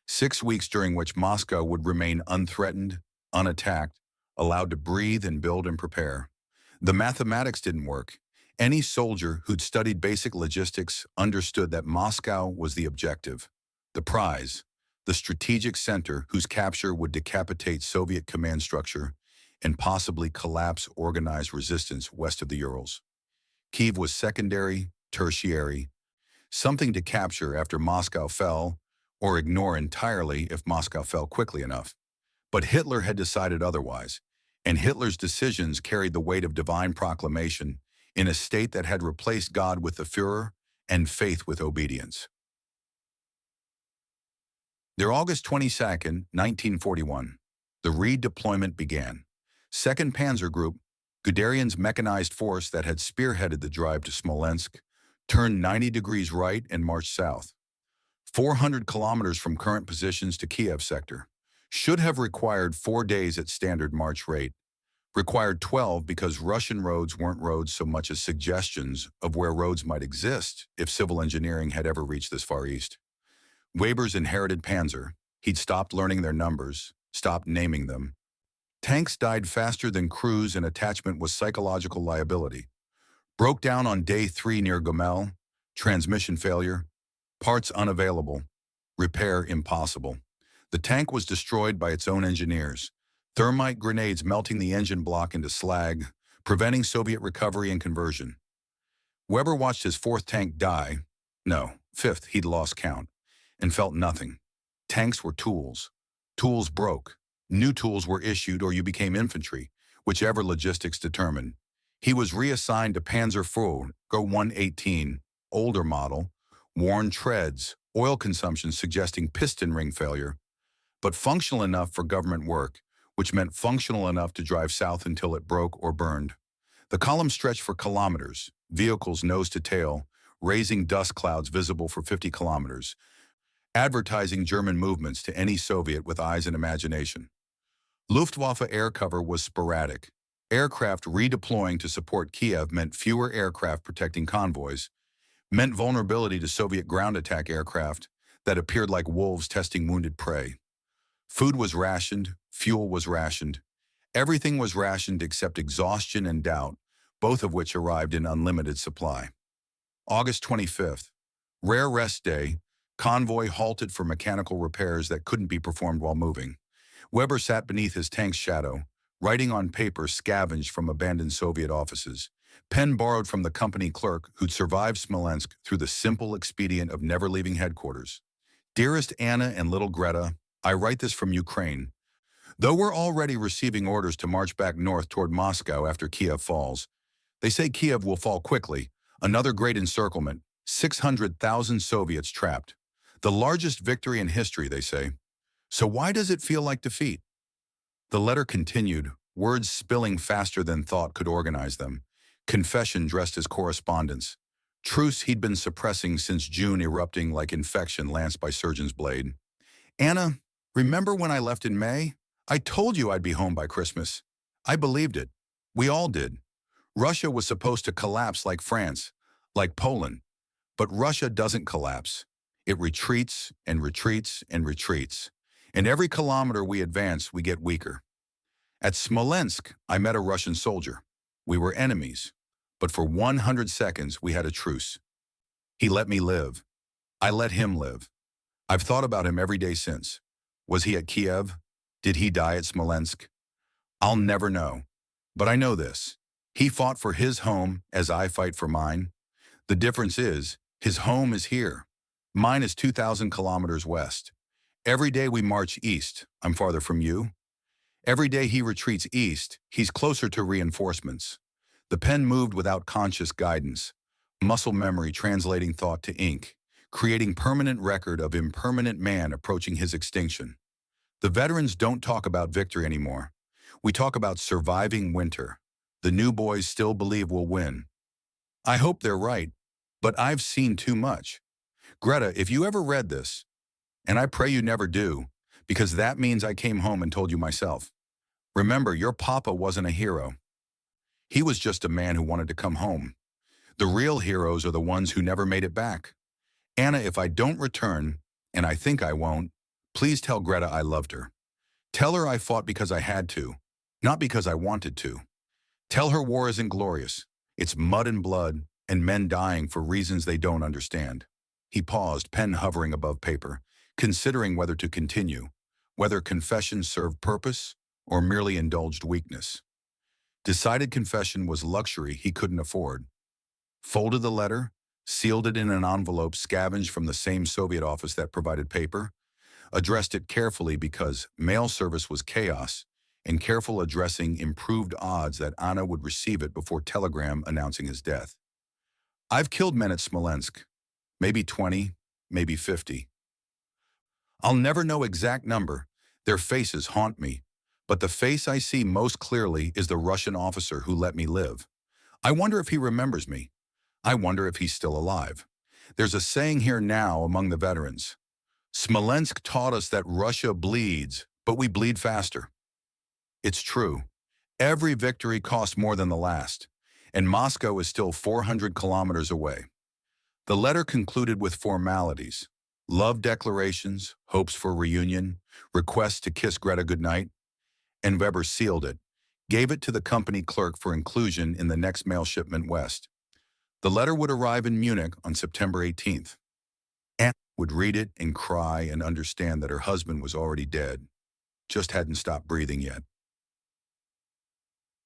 6 weeks during which Moscow would remain unthreatened, unattacked, allowed to breathe and build and prepare. The mathematics didn't work. Any soldier who'd studied basic logistics understood that Moscow was the objective, the prize, the strategic center whose capture would decapitate Soviet command structure and possibly collapse organized resistance west of the Urals. Kiev was secondary, tertiary, something to capture after Moscow fell, or ignore entirely if Moscow fell quickly enough. But Hitler had decided otherwise, and Hitler's decisions carried the weight of divine proclamation in a state that had replaced God with the Führer and faith with obedience. Their August 22, 1941, the redeployment began. 2nd Panzer Group, Guderian's mechanized force that had spearheaded the drive to Smolensk, turned 90 degrees right and marched south. 400 kilometers from current positions to Kiev sector. Should have required 4 days at standard march rate. Required 12 because Russian roads weren't roads so much as suggestions of where roads might exist if civil engineering had ever reached this far east. Weber's inherited panzer. He'd stopped learning their numbers, stopped naming them. Tanks died faster than crews and attachment was psychological liability. Broke down on day 3 near Gomel, transmission failure, parts unavailable, repair impossible. The tank was destroyed by its own engineers. Thermite grenades melting the engine block into slag, preventing Soviet recovery and conversion. Weber watched his 4th tank die, no, 5th, he'd lost count, and felt nothing. Tanks were tools. Tools broke. New tools were issued or you became infantry, whichever logistics determined. He was reassigned to Panzer IV, Go 118, older model, worn treads, oil consumption suggesting piston ring failure, but functional enough for government work, which meant functional enough to drive south until it broke or burned. The column stretched for kilometers, vehicles nose to tail, raising dust clouds visible for 50 kilometers, advertising German movements to any Soviet with eyes and imagination. Luftwaffe air cover was sporadic. Aircraft redeploying to support Kiev meant fewer aircraft protecting convoys, meant vulnerability to Soviet ground attack aircraft that appeared like wolves testing wounded prey. Food was rationed, fuel was rationed. Everything was rationed except exhaustion and doubt, both of which arrived in unlimited supply. August 25th, rare rest day, convoy halted for mechanical repairs that couldn't be performed while moving. Weber sat beneath his tank's shadow, writing on paper scavenged from abandoned Soviet offices, pen borrowed from the company clerk who'd survived Smolensk through the simple expedient of never leaving headquarters. Dearest Anna and little Greta, I write this from Ukraine. Though we're already receiving orders to march back north toward Moscow after Kiev falls, they say Kiev will fall quickly, another great encirclement, 600,000 Soviets trapped. The largest victory in history, they say. So why does it feel like defeat? The letter continued, words spilling faster than thought could organize them. Confession dressed as correspondence. Truce he'd been suppressing since June, erupting like infection lanced by surgeon's blade. Anna, remember when I left in May? I told you I'd be home by Christmas. I believed it. We all did. Russia was supposed to collapse like France, like Poland. But Russia doesn't collapse. It retreats and retreats and retreats. And every kilometer we advance, we get weaker. At Smolensk, I met a Russian soldier. We were enemies. But for 100 seconds, we had a truce. He let me live. I let him live. I've thought about him every day since. Was he at Kiev? Did he die at Smolensk? I'll never know. But I know this. He fought for his home as I fight for mine. The difference is, his home is here. Mine is 2,000 kilometers west. Every day we march east, I'm farther from you. Every day he retreats east, he's closer to reinforcements. The pen moved without conscious guidance, muscle memory translating thought to ink, creating permanent record of impermanent man approaching his extinction. The veterans don't talk about victory anymore. We talk about surviving winter. The new boys still believe we'll win. I hope they're right, but I've seen too much. Greta, if you ever read this, and I pray you never do, because that means I came home and told you myself. Remember, your papa wasn't a hero. He was just a man who wanted to come home. The real heroes are the ones who never made it back. Anna, if I don't return, and I think I won't, please tell Greta I loved her. Tell her I fought because I had to, not because I wanted to. Tell her war isn't glorious. It's mud and blood, and men dying for reasons they don't understand. He paused, pen hovering above paper, considering whether to continue, whether confession served purpose or merely indulged weakness. Decided confession was luxury he couldn't afford. Folded the letter, sealed it in an envelope scavenged from the same Soviet office that provided paper, addressed it carefully because mail service was chaos, and careful addressing improved odds that Anna would receive it before telegram announcing his death. I've killed men at Smolensk, maybe 20, maybe 50. I'll never know exact number. Their faces haunt me. But the face I see most clearly is the Russian officer who let me live. I wonder if he remembers me. I wonder if he's still alive. There's a saying here now among the veterans. Smolensk taught us that Russia bleeds, but we bleed faster. It's true. Every victory costs more than the last, and Moscow is still 400 kilometers away. The letter concluded with formalities. Love declarations, hopes for reunion, requests to kiss Greta goodnight, and Weber sealed it, gave it to the company clerk for inclusion in the next mail shipment west. The letter would arrive in Munich on September 18th. Anna would read it and cry and understand that her husband was already dead, just hadn't stopped breathing yet.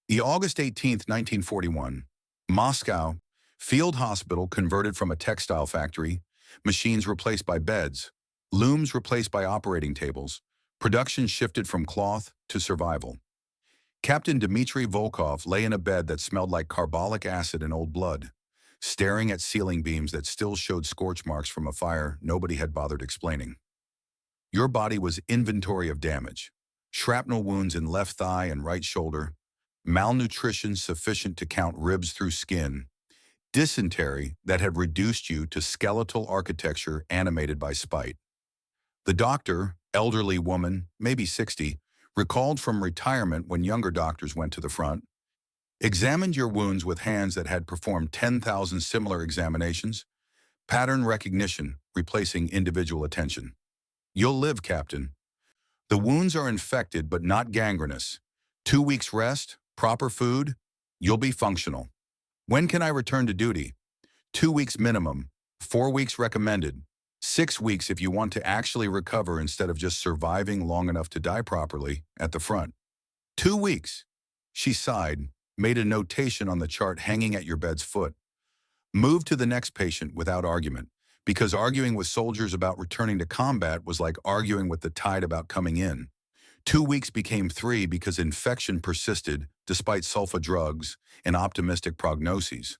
The August 18th, 1941, Moscow, field hospital converted from a textile factory, machines replaced by beds, looms replaced by operating tables, production shifted from cloth to survival. Captain Dmitri Volkov lay in a bed that smelled like carbolic acid and old blood, staring at ceiling beams that still showed scorch marks from a fire nobody had bothered explaining. Your body was inventory of damage. Shrapnel wounds in left thigh and right shoulder, malnutrition sufficient to count ribs through skin, dysentery that had reduced you to skeletal architecture animated by spite. The doctor, elderly woman, maybe 60, recalled from retirement when younger doctors went to the front, examined your wounds with hands that had performed 10,000 similar examinations, pattern recognition replacing individual attention. You'll live, Captain. The wounds are infected but not gangrenous. 2 weeks rest, proper food, you'll be functional. When can I return to duty? 2 weeks minimum, 4 weeks recommended, 6 weeks if you want to actually recover instead of just surviving long enough to die properly at the front. 2 weeks. She sighed, made a notation on the chart hanging at your bed's foot. Move to the next patient without argument, because arguing with soldiers about returning to combat was like arguing with the tide about coming in. 2 weeks became 3 because infection persisted despite sulfa drugs and optimistic prognoses.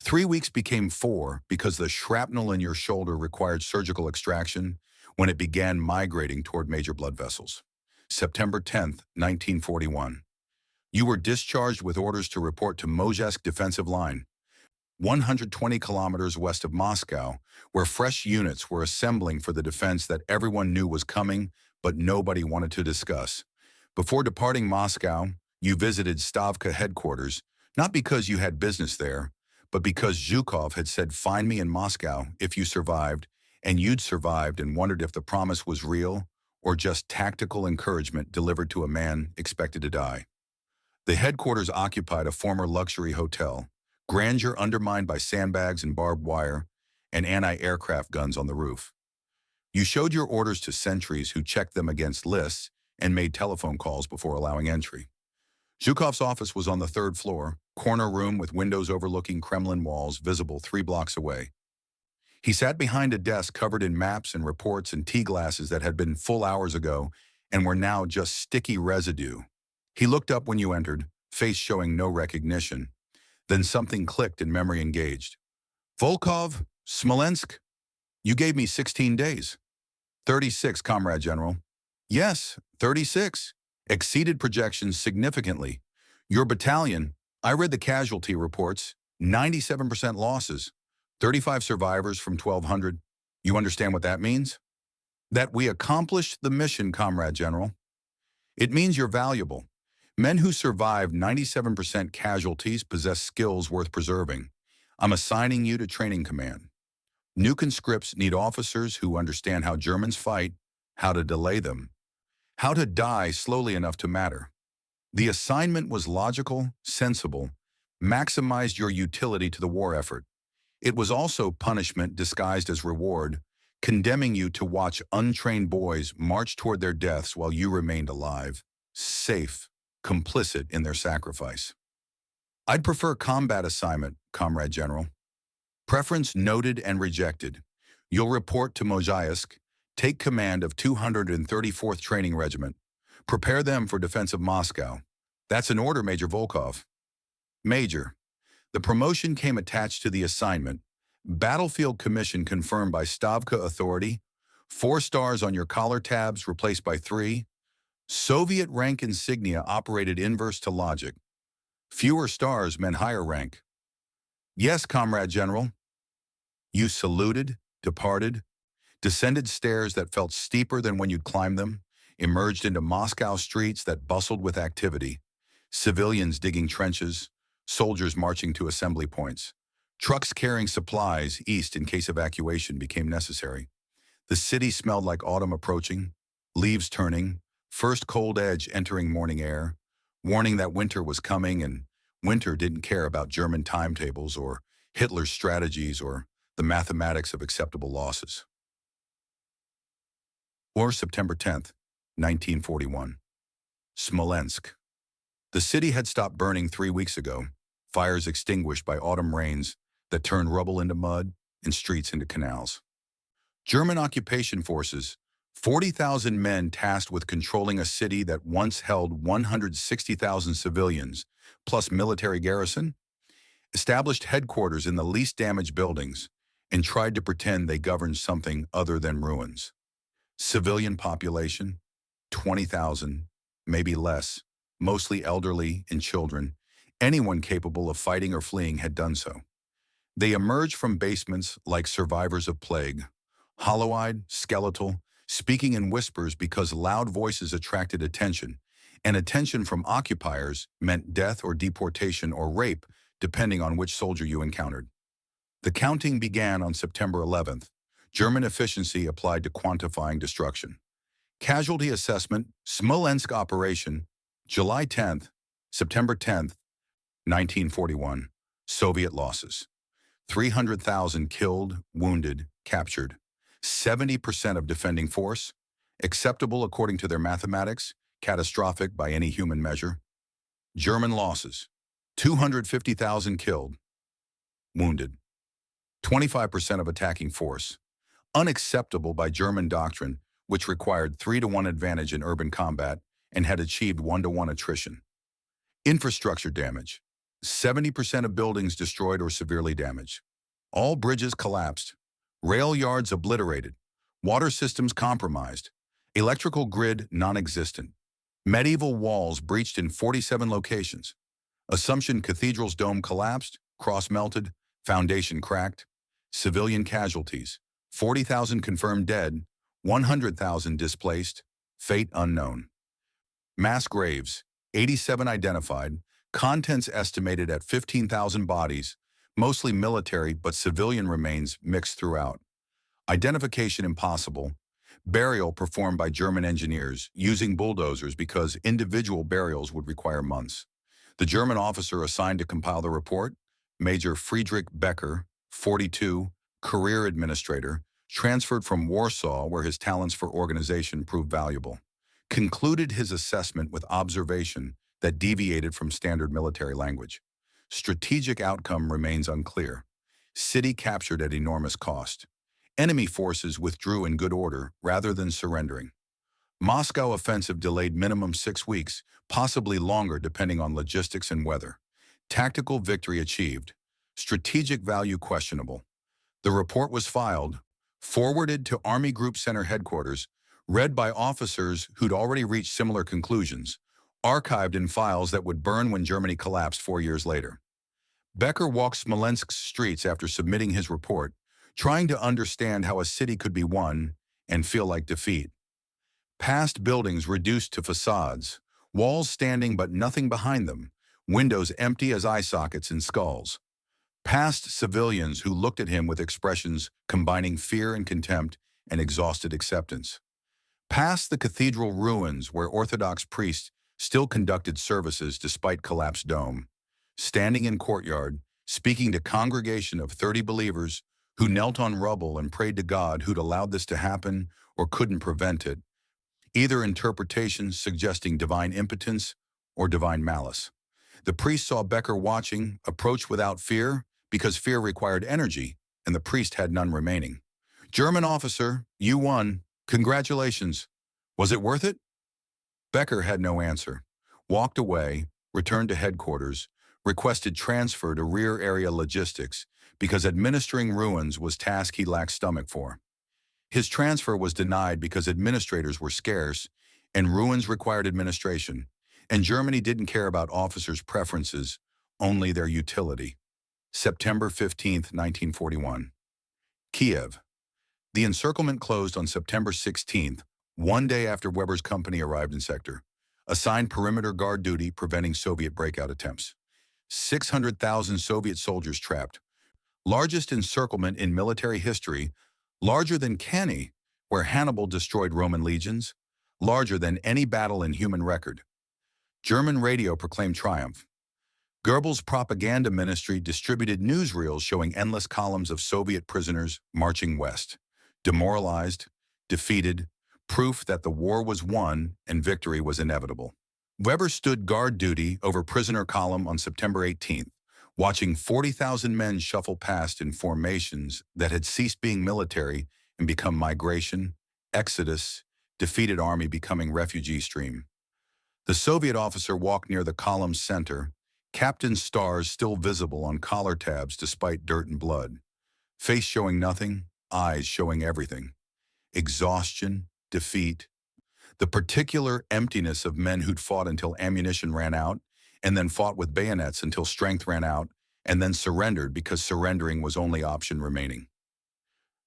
3 weeks became 4 because the shrapnel in your shoulder required surgical extraction when it began migrating toward major blood vessels. September 10th, 1941. You were discharged with orders to report to Mozhesk defensive line, 120 kilometers west of Moscow, where fresh units were assembling for the defense that everyone knew was coming, but nobody wanted to discuss. Before departing Moscow, you visited Stavka headquarters, not because you had business there, but because Zhukov had said, "Find me in Moscow if you survived," and you'd survived and wondered if the promise was real or just tactical encouragement delivered to a man expected to die. The headquarters occupied a former luxury hotel, grandeur undermined by sandbags and barbed wire, and anti-aircraft guns on the roof. You showed your orders to sentries who checked them against lists and made telephone calls before allowing entry. Zhukov's office was on the third floor, corner room with windows overlooking Kremlin walls visible 3 blocks away. He sat behind a desk covered in maps and reports and tea glasses that had been full hours ago and were now just sticky residue. He looked up when you entered, face showing no recognition. Then something clicked and memory engaged. "Volkov, Smolensk? You gave me 16 days. 36, Comrade General." "Yes, 36. Exceeded projections significantly. Your battalion, I read the casualty reports, 97% losses, 35 survivors from 1,200. You understand what that means?" "That we accomplished the mission, Comrade General." "It means you're valuable. Men who survive 97% casualties possess skills worth preserving. I'm assigning you to training command. New conscripts need officers who understand how Germans fight, how to delay them, how to die slowly enough to matter." The assignment was logical, sensible, maximized your utility to the war effort. It was also punishment disguised as reward, condemning you to watch untrained boys march toward their deaths while you remained alive, safe, complicit in their sacrifice. "I'd prefer combat assignment, Comrade General." "Preference noted and rejected. You'll report to Mozhaevsk, take command of 234th Training Regiment. Prepare them for defense of Moscow." "That's an order, Major Volkov." "Major." The promotion came attached to the assignment. Battlefield commission confirmed by Stavka authority. 4 stars on your collar tabs replaced by 3. Soviet rank insignia operated inverse to logic. Fewer stars meant higher rank. "Yes, Comrade General." You saluted, departed, descended stairs that felt steeper than when you'd climbed them, emerged into Moscow streets that bustled with activity. Civilians digging trenches, soldiers marching to assembly points, trucks carrying supplies east in case evacuation became necessary. The city smelled like autumn approaching, leaves turning, first cold edge entering morning air, warning that winter was coming, and winter didn't care about German timetables or Hitler's strategies or the mathematics of acceptable losses. Or September 10th, 1941. Smolensk. The city had stopped burning 3 weeks ago, fires extinguished by autumn rains that turned rubble into mud and streets into canals. German occupation forces, 40,000 men tasked with controlling a city that once held 160,000 civilians, plus military garrison, established headquarters in the least damaged buildings and tried to pretend they governed something other than ruins. Civilian population, 20,000, maybe less, mostly elderly and children. Anyone capable of fighting or fleeing had done so. They emerged from basements like survivors of plague, hollow-eyed, skeletal, speaking in whispers because loud voices attracted attention, and attention from occupiers meant death or deportation or rape, depending on which soldier you encountered. The counting began on September 11th. German efficiency applied to quantifying destruction. Casualty assessment, Smolensk operation, July 10th, September 10th, 1941. Soviet losses. 300,000 killed, wounded, captured. 70% of defending force. Acceptable according to their mathematics, catastrophic by any human measure. German losses. 250,000 killed, wounded. 25% of attacking force. Unacceptable by German doctrine, which required 3-to-1 advantage in urban combat and had achieved 1-to-1 attrition. Infrastructure damage. 70% of buildings destroyed or severely damaged. All bridges collapsed. Rail yards obliterated. Water systems compromised. Electrical grid non-existent. Medieval walls breached in 47 locations. Assumption Cathedral's dome collapsed, cross melted, foundation cracked. Civilian casualties. 40,000 confirmed dead, 100,000 displaced, fate unknown. Mass graves, 87 identified, contents estimated at 15,000 bodies, mostly military but civilian remains mixed throughout. Identification impossible. Burial performed by German engineers using bulldozers because individual burials would require months. The German officer assigned to compile the report, Major Friedrich Becker, 42, career administrator, transferred from Warsaw where his talents for organization proved valuable, concluded his assessment with observation that deviated from standard military language. Strategic outcome remains unclear. City captured at enormous cost. Enemy forces withdrew in good order rather than surrendering. Moscow offensive delayed minimum 6 weeks, possibly longer depending on logistics and weather. Tactical victory achieved. Strategic value questionable. The report was filed, forwarded to Army Group Center headquarters, read by officers who'd already reached similar conclusions, archived in files that would burn when Germany collapsed 4 years later. Becker walked Smolensk's streets after submitting his report, trying to understand how a city could be won and feel like defeat. Past buildings reduced to facades, walls standing but nothing behind them, windows empty as eye sockets and skulls. Past civilians who looked at him with expressions combining fear and contempt and exhausted acceptance. Past the cathedral ruins where Orthodox priests still conducted services despite collapsed dome. Standing in courtyard, speaking to congregation of 30 believers who knelt on rubble and prayed to God who'd allowed this to happen or couldn't prevent it. Either interpretation suggesting divine impotence or divine malice. The priest saw Becker watching, approached without fear, because fear required energy, and the priest had none remaining. German officer, you won. Congratulations. Was it worth it? Becker had no answer. Walked away, returned to headquarters, requested transfer to rear area logistics because administering ruins was task he lacked stomach for. His transfer was denied because administrators were scarce and ruins required administration, and Germany didn't care about officers' preferences, only their utility. September 15, 1941. Kiev. The encirclement closed on September 16th, one day after Weber's company arrived in sector. Assigned perimeter guard duty preventing Soviet breakout attempts. 600,000 Soviet soldiers trapped. Largest encirclement in military history, larger than Cannae, where Hannibal destroyed Roman legions, larger than any battle in human record. German radio proclaimed triumph. Goebbels' propaganda ministry distributed newsreels showing endless columns of Soviet prisoners marching west. Demoralized, defeated, proof that the war was won and victory was inevitable. Weber stood guard duty over prisoner column on September 18th, watching 40,000 men shuffle past in formations that had ceased being military and become migration, exodus, defeated army becoming refugee stream. The Soviet officer walked near the column's center, captain's stars still visible on collar tabs despite dirt and blood. Face showing nothing, eyes showing everything. Exhaustion, defeat, the particular emptiness of men who'd fought until ammunition ran out, and then fought with bayonets until strength ran out, and then surrendered because surrendering was only option remaining.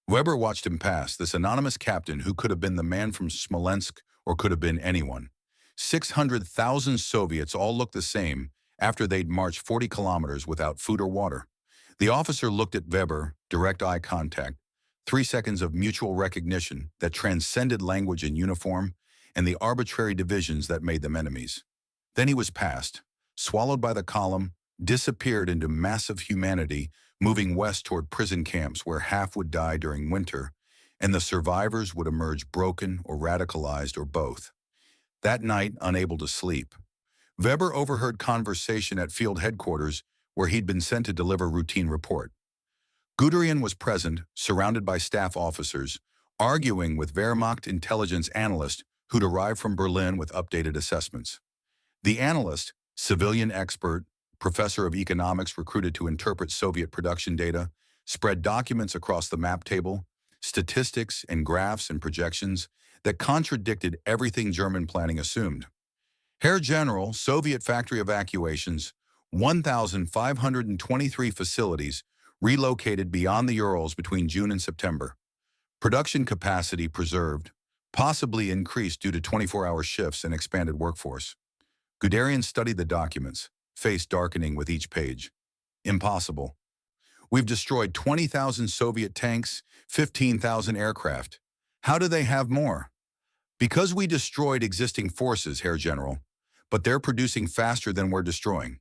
Weber watched him pass, this anonymous captain who could have been the man from Smolensk or could have been anyone. 600,000 Soviets all looked the same after they'd marched 40 kilometers without food or water. The officer looked at Weber, direct eye contact, 3 seconds of mutual recognition that transcended language and uniform and the arbitrary divisions that made them enemies. Then he was passed, swallowed by the column, disappeared into massive humanity, moving west toward prison camps where half would die during winter, and the survivors would emerge broken or radicalized or both. That night, unable to sleep, Weber overheard conversation at field headquarters where he'd been sent to deliver routine report. Guderian was present, surrounded by staff officers, arguing with Wehrmacht intelligence analyst who'd arrived from Berlin with updated assessments. The analyst, civilian expert, professor of economics recruited to interpret Soviet production data, spread documents across the map table, statistics and graphs and projections that contradicted everything German planning assumed. Herr General, Soviet factory evacuations, 1,523 facilities relocated beyond the Urals between June and September. Production capacity preserved, possibly increased due to 24-hour shifts and expanded workforce. Guderian studied the documents, face darkening with each page. Impossible. We've destroyed 20,000 Soviet tanks, 15,000 aircraft. How do they have more? Because we destroyed existing forces, Herr General, but they're producing faster than we're destroying.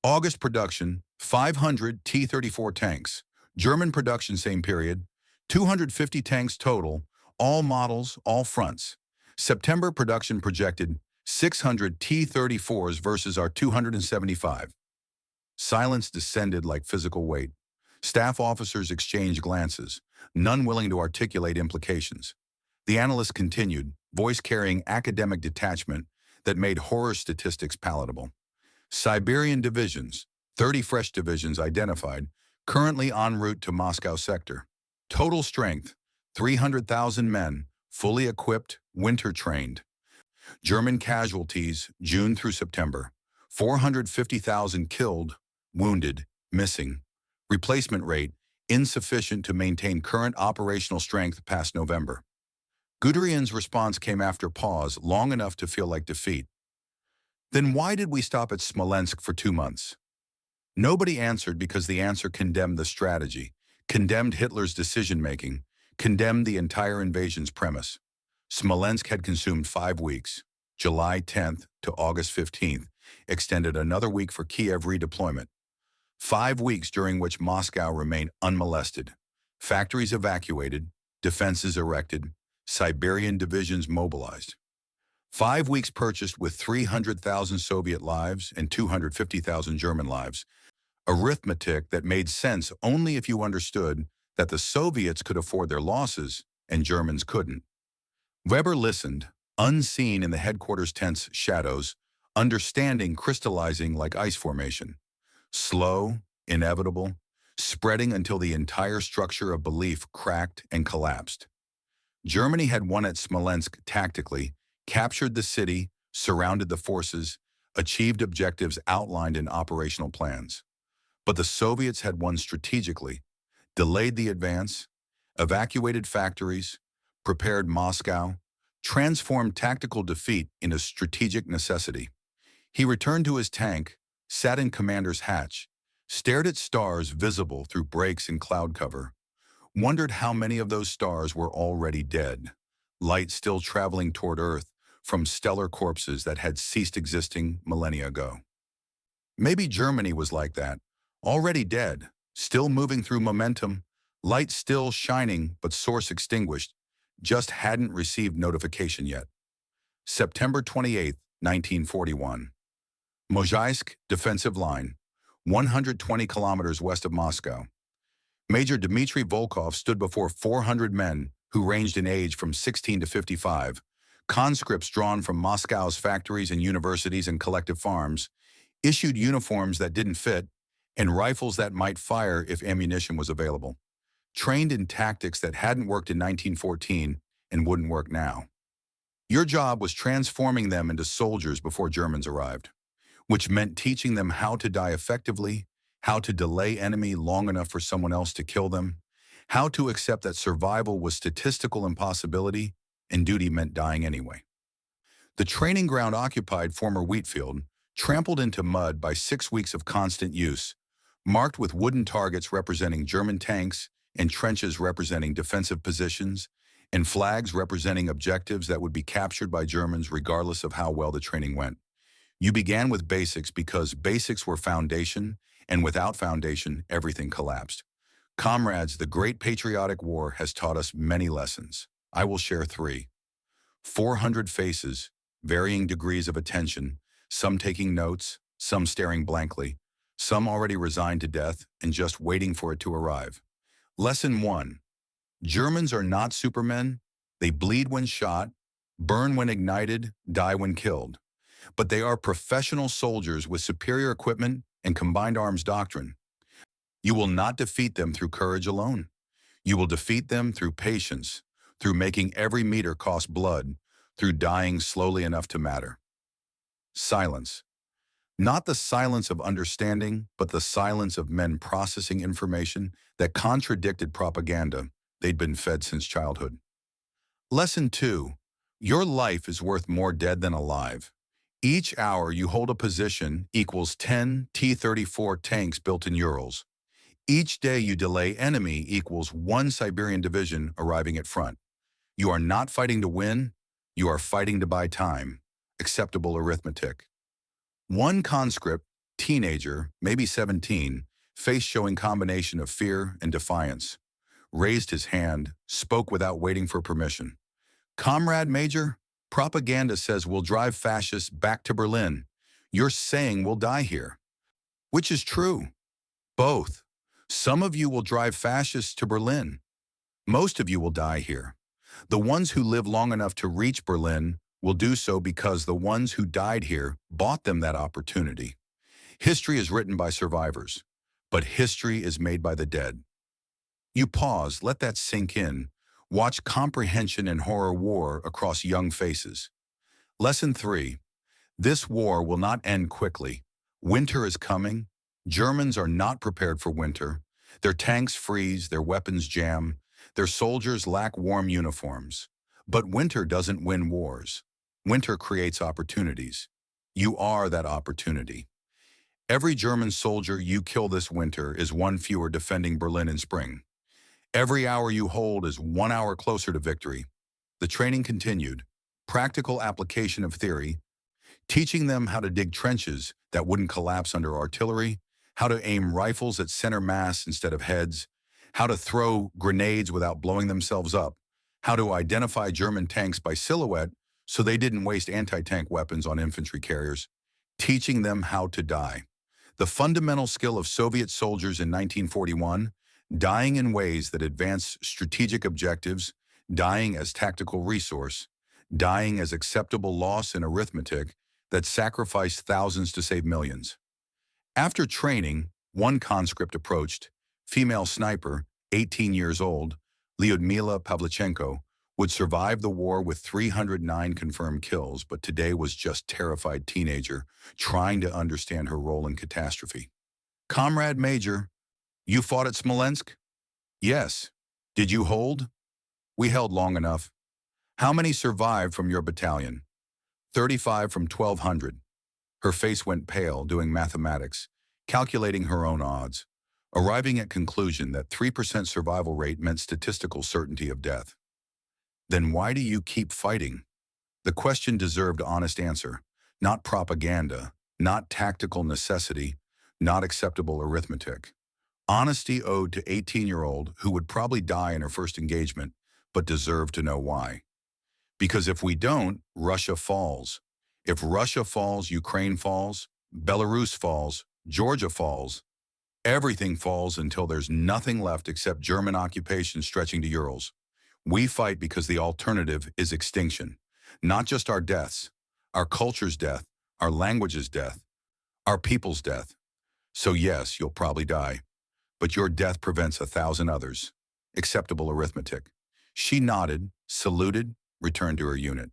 August production, 500 T-34 tanks. German production same period, 250 tanks total, all models, all fronts. September production projected 600 T-34s versus our 275. Silence descended like physical weight. Staff officers exchanged glances, none willing to articulate implications. The analyst continued, voice carrying academic detachment that made horror statistics palatable. Siberian divisions, 30 fresh divisions identified, currently en route to Moscow sector. Total strength, 300,000 men, fully equipped, winter-trained. German casualties, June through September, 450,000 killed, wounded, missing. Replacement rate, insufficient to maintain current operational strength past November. Guderian's response came after pause long enough to feel like defeat. Then why did we stop at Smolensk for 2 months? Nobody answered because the answer condemned the strategy, condemned Hitler's decision-making, condemned the entire invasion's premise. Smolensk had consumed 5 weeks, July 10th to August 15th, extended another week for Kiev redeployment. 5 weeks during which Moscow remained unmolested. Factories evacuated, defenses erected, Siberian divisions mobilized. 5 weeks purchased with 300,000 Soviet lives and 250,000 German lives. Arithmetic that made sense only if you understood that the Soviets could afford their losses and Germans couldn't. Weber listened, unseen in the headquarters tense shadows, understanding crystallizing like ice formation. Slow, inevitable, spreading until the entire structure of belief cracked and collapsed. Germany had won at Smolensk tactically, captured the city, surrounded the forces, achieved objectives outlined in operational plans. But the Soviets had won strategically, delayed the advance, evacuated factories, prepared Moscow, transformed tactical defeat into strategic necessity. He returned to his tank, sat in commander's hatch, stared at stars visible through breaks in cloud cover, wondered how many of those stars were already dead, light still traveling toward Earth from stellar corpses that had ceased existing millennia ago. Maybe Germany was like that, already dead, still moving through momentum, light still shining but source extinguished, just hadn't received notification yet. September 28, 1941. Mozhaisk defensive line, 120 kilometers west of Moscow. Major Dmitri Volkov stood before 400 men who ranged in age from 16 to 55, conscripts drawn from Moscow's factories and universities and collective farms, issued uniforms that didn't fit, and rifles that might fire if ammunition was available. Trained in tactics that hadn't worked in 1914 and wouldn't work now. Your job was transforming them into soldiers before Germans arrived, which meant teaching them how to die effectively, how to delay enemy long enough for someone else to kill them, how to accept that survival was statistical impossibility and duty meant dying anyway. The training ground occupied former Wheatfield, trampled into mud by 6 weeks of constant use, marked with wooden targets representing German tanks and trenches representing defensive positions, and flags representing objectives that would be captured by Germans regardless of how well the training went. You began with basics because basics were foundation, and without foundation, everything collapsed. Comrades, the Great Patriotic War has taught us many lessons. I will share 3. 400 faces, varying degrees of attention, some taking notes, some staring blankly, some already resigned to death and just waiting for it to arrive. Lesson 1. Germans are not supermen. They bleed when shot, burn when ignited, die when killed. But they are professional soldiers with superior equipment, and combined arms doctrine. You will not defeat them through courage alone. You will defeat them through patience, through making every meter cost blood, through dying slowly enough to matter. Silence. Not the silence of understanding, but the silence of men processing information that contradicted propaganda they'd been fed since childhood. Lesson 2. Your life is worth more dead than alive. Each hour you hold a position equals 10 T-34 tanks built in Urals. Each day you delay enemy equals 1 Siberian division arriving at front. You are not fighting to win, you are fighting to buy time. Acceptable arithmetic. One conscript, teenager, maybe 17, face showing combination of fear and defiance, raised his hand, spoke without waiting for permission. Comrade Major, propaganda says we'll drive fascists back to Berlin. You're saying we'll die here. Which is true? Both. Some of you will drive fascists to Berlin. Most of you will die here. The ones who live long enough to reach Berlin will do so because the ones who died here bought them that opportunity. History is written by survivors, but history is made by the dead. You pause, let that sink in. Watch comprehension and horror war across young faces. Lesson 3. This war will not end quickly. Winter is coming. Germans are not prepared for winter. Their tanks freeze, their weapons jam, their soldiers lack warm uniforms. But winter doesn't win wars. Winter creates opportunities. You are that opportunity. Every German soldier you kill this winter is one fewer defending Berlin in spring. Every hour you hold is 1 hour closer to victory. The training continued. Practical application of theory, teaching them how to dig trenches that wouldn't collapse under artillery, how to aim rifles at center mass instead of heads, how to throw grenades without blowing themselves up, how to identify German tanks by silhouette so they didn't waste anti-tank weapons on infantry carriers, teaching them how to die. The fundamental skill of Soviet soldiers in 1941, dying in ways that advance strategic objectives, dying as tactical resource, dying as acceptable loss in arithmetic that sacrificed thousands to save millions. After training, one conscript approached, female sniper, 18 years old, Lyudmila Pavlichenko, would survive the war with 309 confirmed kills, but today was just terrified teenager trying to understand her role in catastrophe. Comrade Major, you fought at Smolensk? Yes. Did you hold? We held long enough. How many survived from your battalion? 35 from 1,200. Her face went pale, doing mathematics, calculating her own odds, arriving at conclusion that 3% survival rate meant statistical certainty of death. Then why do you keep fighting? The question deserved honest answer, not propaganda, not tactical necessity, not acceptable arithmetic. Honesty owed to 18-year-old who would probably die in her first engagement, but deserved to know why. Because if we don't, Russia falls. If Russia falls, Ukraine falls, Belarus falls, Georgia falls. Everything falls until there's nothing left except German occupation stretching to Urals. We fight because the alternative is extinction. Not just our deaths, our culture's death, our language's death, our people's death. So yes, you'll probably die, but your death prevents 1,000 others. Acceptable arithmetic. She nodded, saluted, returned to her unit.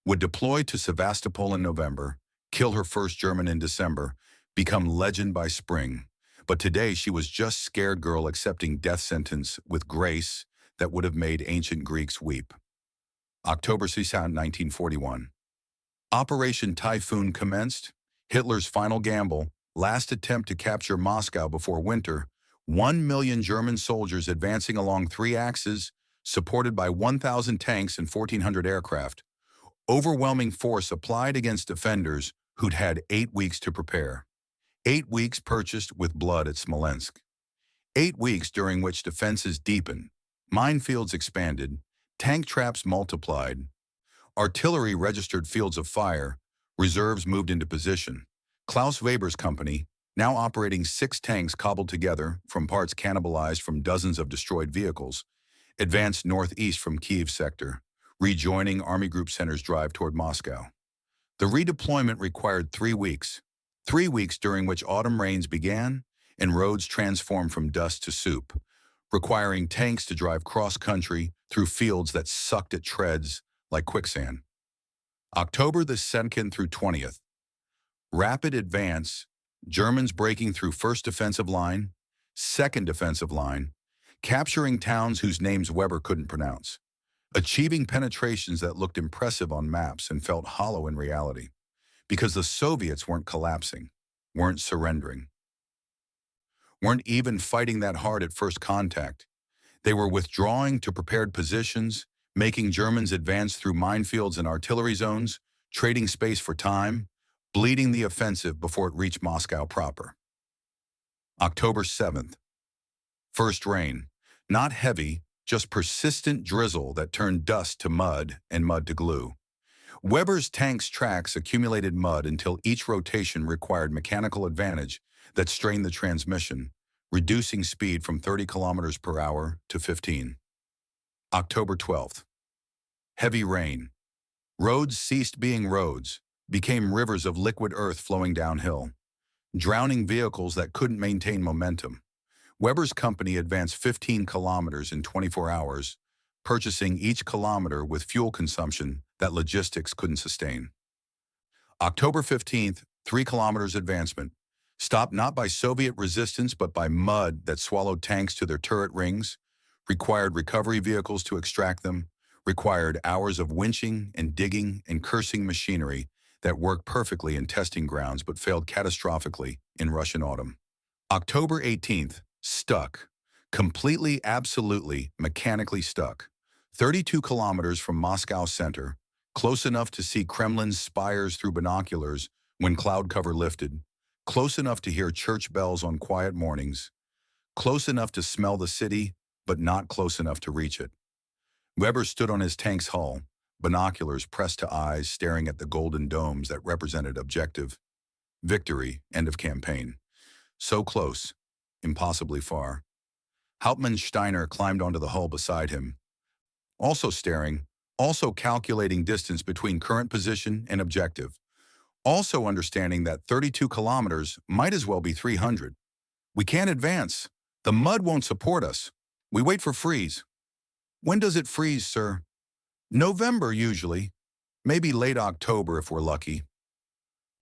Would deploy to Sevastopol in November, kill her first German in December, become legend by spring. But today she was just scared girl accepting death sentence with grace that would have made ancient Greeks weep. October 6, 1941. Operation Typhoon commenced. Hitler's final gamble, last attempt to capture Moscow before winter, 1 million German soldiers advancing along 3 axes, supported by 1,000 tanks and 1,400 aircraft. Overwhelming force applied against defenders who'd had 8 weeks to prepare. 8 weeks purchased with blood at Smolensk. 8 weeks during which defenses deepened, minefields expanded, tank traps multiplied, artillery registered fields of fire, reserves moved into position. Klaus Weber's company, now operating 6 tanks cobbled together from parts cannibalized from dozens of destroyed vehicles, advanced northeast from Kiev sector, rejoining Army Group Center's drive toward Moscow. The redeployment required 3 weeks. 3 weeks during which autumn rains began and roads transformed from dust to soup, requiring tanks to drive cross-country through fields that sucked at treads like quicksand. October the 2nd through 20th. Rapid advance, Germans breaking through first defensive line, second defensive line, capturing towns whose names Weber couldn't pronounce, achieving penetrations that looked impressive on maps and felt hollow in reality, because the Soviets weren't collapsing, weren't surrendering, weren't even fighting that hard at first contact. They were withdrawing to prepared positions, making Germans advance through minefields and artillery zones, trading space for time, bleeding the offensive before it reached Moscow proper. October 7th. First rain. Not heavy, just persistent drizzle that turned dust to mud and mud to glue. Weber's tank's tracks accumulated mud until each rotation required mechanical advantage that strained the transmission, reducing speed from 30 kilometers per hour to 15. October 12th. Heavy rain. Roads ceased being roads, became rivers of liquid earth flowing downhill, drowning vehicles that couldn't maintain momentum. Weber's company advanced 15 kilometers in 24 hours, purchasing each kilometer with fuel consumption that logistics couldn't sustain. October 15th, 3 kilometers advancement, stopped not by Soviet resistance but by mud that swallowed tanks to their turret rings, required recovery vehicles to extract them, required hours of winching and digging and cursing machinery that worked perfectly in testing grounds but failed catastrophically in Russian autumn. October 18th, stuck, completely, absolutely, mechanically stuck. 32 kilometers from Moscow center, close enough to see Kremlin's spires through binoculars when cloud cover lifted, close enough to hear church bells on quiet mornings, close enough to smell the city, but not close enough to reach it. Weber stood on his tank's hull, binoculars pressed to eyes staring at the golden domes that represented objective, victory, end of campaign. So close, impossibly far. Hauptmann Steiner climbed onto the hull beside him, also staring, also calculating distance between current position and objective, also understanding that 32 kilometers might as well be 300. We can't advance. The mud won't support us. We wait for freeze. When does it freeze, sir? November, usually. Maybe late October if we're lucky.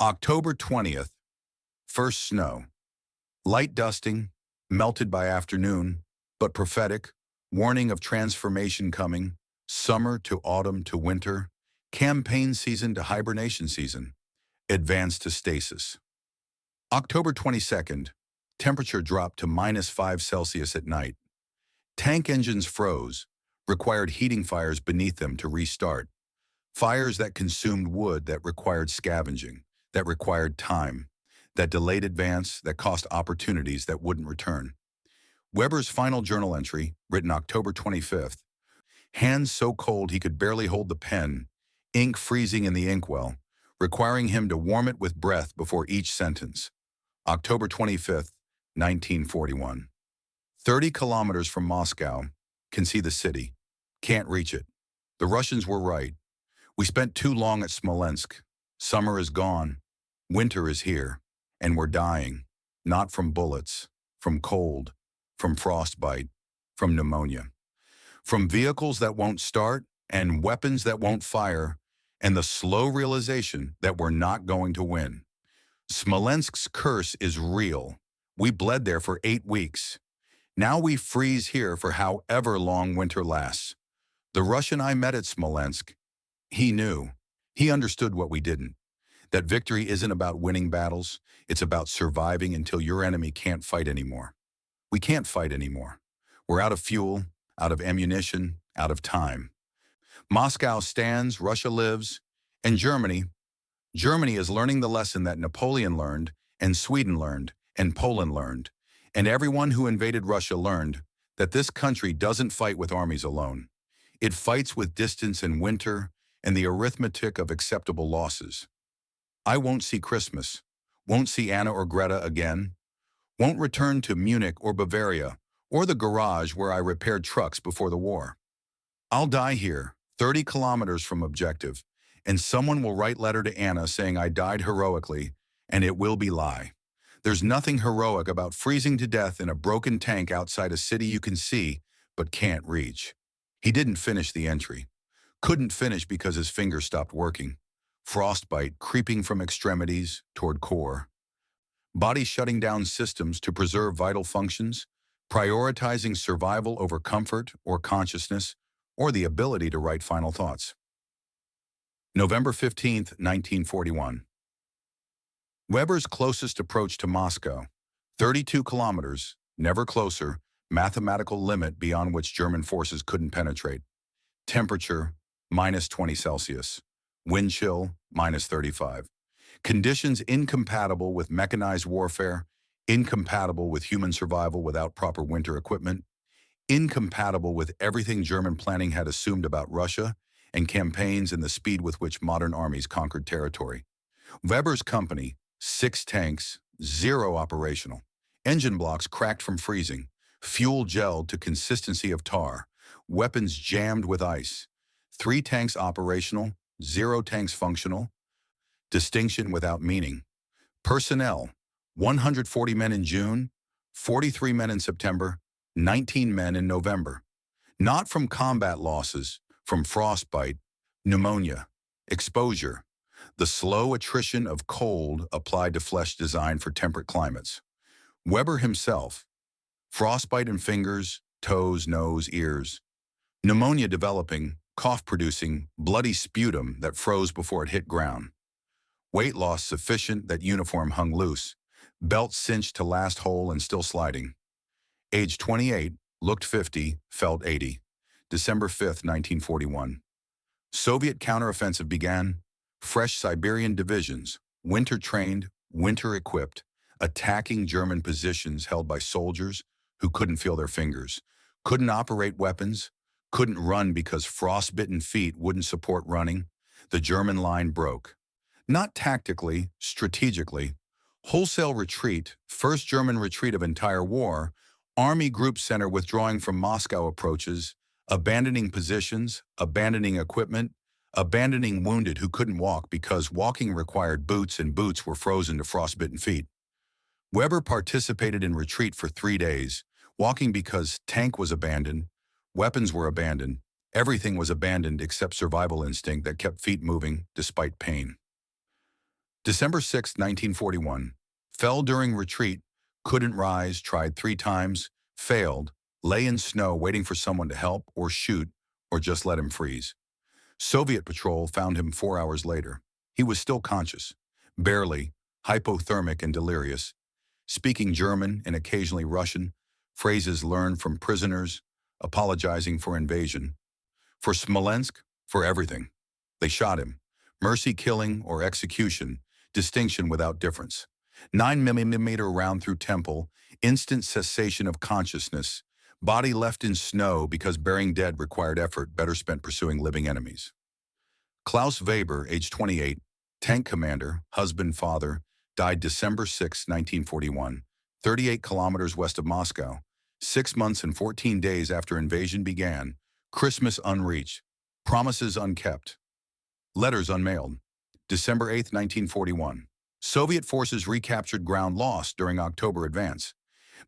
October 20th. First snow. Light dusting, melted by afternoon, but prophetic, warning of transformation coming, summer to autumn to winter, campaign season to hibernation season, advance to stasis. October 22nd. Temperature dropped to -5 Celsius at night. Tank engines froze, required heating fires beneath them to restart. Fires that consumed wood that required scavenging, that required time, that delayed advance, that cost opportunities that wouldn't return. Weber's final journal entry, written October 25th, hands so cold he could barely hold the pen, ink freezing in the inkwell, requiring him to warm it with breath before each sentence. October 25th, 1941. 30 kilometers from Moscow, can see the city, can't reach it. The Russians were right. We spent too long at Smolensk. Summer is gone. Winter is here. And we're dying. Not from bullets, from cold, from frostbite, from pneumonia. From vehicles that won't start and weapons that won't fire, and the slow realization that we're not going to win. Smolensk's curse is real. We bled there for 8 weeks. Now we freeze here for however long winter lasts. The Russian I met at Smolensk, he knew. He understood what we didn't. That victory isn't about winning battles. It's about surviving until your enemy can't fight anymore. We can't fight anymore. We're out of fuel, out of ammunition, out of time. Moscow stands, Russia lives, and Germany is learning the lesson that Napoleon learned, and Sweden learned, and Poland learned, and everyone who invaded Russia learned that this country doesn't fight with armies alone. It fights with distance and winter and the arithmetic of acceptable losses. I won't see Christmas, won't see Anna or Greta again, won't return to Munich or Bavaria or the garage where I repaired trucks before the war. I'll die here, 30 kilometers from objective, and someone will write letter to Anna saying I died heroically And it will be lie. There's nothing heroic about freezing to death in a broken tank outside a city you can see but can't reach. He didn't finish the entry. Couldn't finish because his fingers stopped working. Frostbite creeping from extremities toward core. Body shutting down systems to preserve vital functions, prioritizing survival over comfort or consciousness, or the ability to write final thoughts. November 15, 1941. Weber's closest approach to Moscow, 32 kilometers, never closer, mathematical limit beyond which German forces couldn't penetrate. Temperature, -20 Celsius. Wind chill, -35. Conditions incompatible with mechanized warfare, incompatible with human survival without proper winter equipment, incompatible with everything German planning had assumed about Russia and campaigns and the speed with which modern armies conquered territory. Weber's company, 6 tanks, 0 operational. Engine blocks cracked from freezing, fuel gelled to consistency of tar, weapons jammed with ice. 3 tanks operational, 0 tanks functional. Distinction without meaning. Personnel, 140 men in June, 43 men in September, 19 men in November. Not from combat losses, from frostbite, pneumonia, exposure, the slow attrition of cold applied to flesh designed for temperate climates. Weber himself, frostbite in fingers, toes, nose, ears. Pneumonia developing, cough-producing, bloody sputum that froze before it hit ground. Weight loss sufficient that uniform hung loose, belt cinched to last hole and still sliding. Age 28, looked 50, felt 80. December 5, 1941. Soviet counteroffensive began. Fresh Siberian divisions, winter-trained, winter-equipped, attacking German positions held by soldiers who couldn't feel their fingers, couldn't operate weapons, couldn't run because frostbitten feet wouldn't support running. The German line broke. Not tactically, strategically. Wholesale retreat, first German retreat of entire war, Army Group Center withdrawing from Moscow approaches, abandoning positions, abandoning equipment, abandoning wounded who couldn't walk because walking required boots and boots were frozen to frostbitten feet. Weber participated in retreat for 3 days, walking because tank was abandoned, weapons were abandoned, everything was abandoned except survival instinct that kept feet moving despite pain. December 6, 1941. Fell during retreat, couldn't rise, tried 3 times, failed, lay in snow waiting for someone to help or shoot or just let him freeze. Soviet patrol found him 4 hours later. He was still conscious, barely, hypothermic and delirious, speaking German and occasionally Russian, phrases learned from prisoners, apologizing for invasion. For Smolensk, for everything. They shot him. Mercy killing or execution, distinction without difference. 9mm round through temple, instant cessation of consciousness, body left in snow because burying dead required effort better spent pursuing living enemies. Klaus Weber, age 28, tank commander, husband, father, died December 6, 1941, 38 kilometers west of Moscow, 6 months and 14 days after invasion began, Christmas unreached, promises unkept, letters unmailed. December 8, 1941. Soviet forces recaptured ground lost during October advance.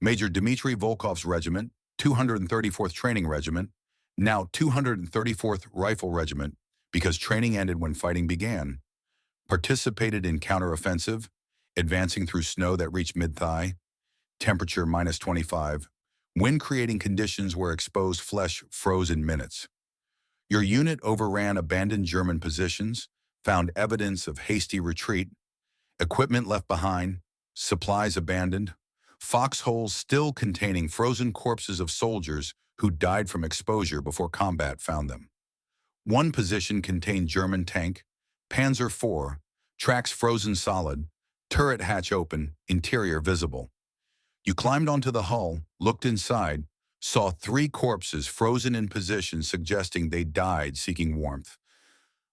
Major Dmitri Volkov's regiment, 234th Training Regiment, now 234th Rifle Regiment, because training ended when fighting began, participated in counteroffensive, advancing through snow that reached mid-thigh, temperature -25, wind-creating conditions where exposed flesh froze in minutes. Your unit overran abandoned German positions, found evidence of hasty retreat, equipment left behind, supplies abandoned, foxholes still containing frozen corpses of soldiers who died from exposure before combat found them. One position contained German tank, Panzer IV, tracks frozen solid, turret hatch open, interior visible. You climbed onto the hull, looked inside, saw 3 corpses frozen in position suggesting they died seeking warmth.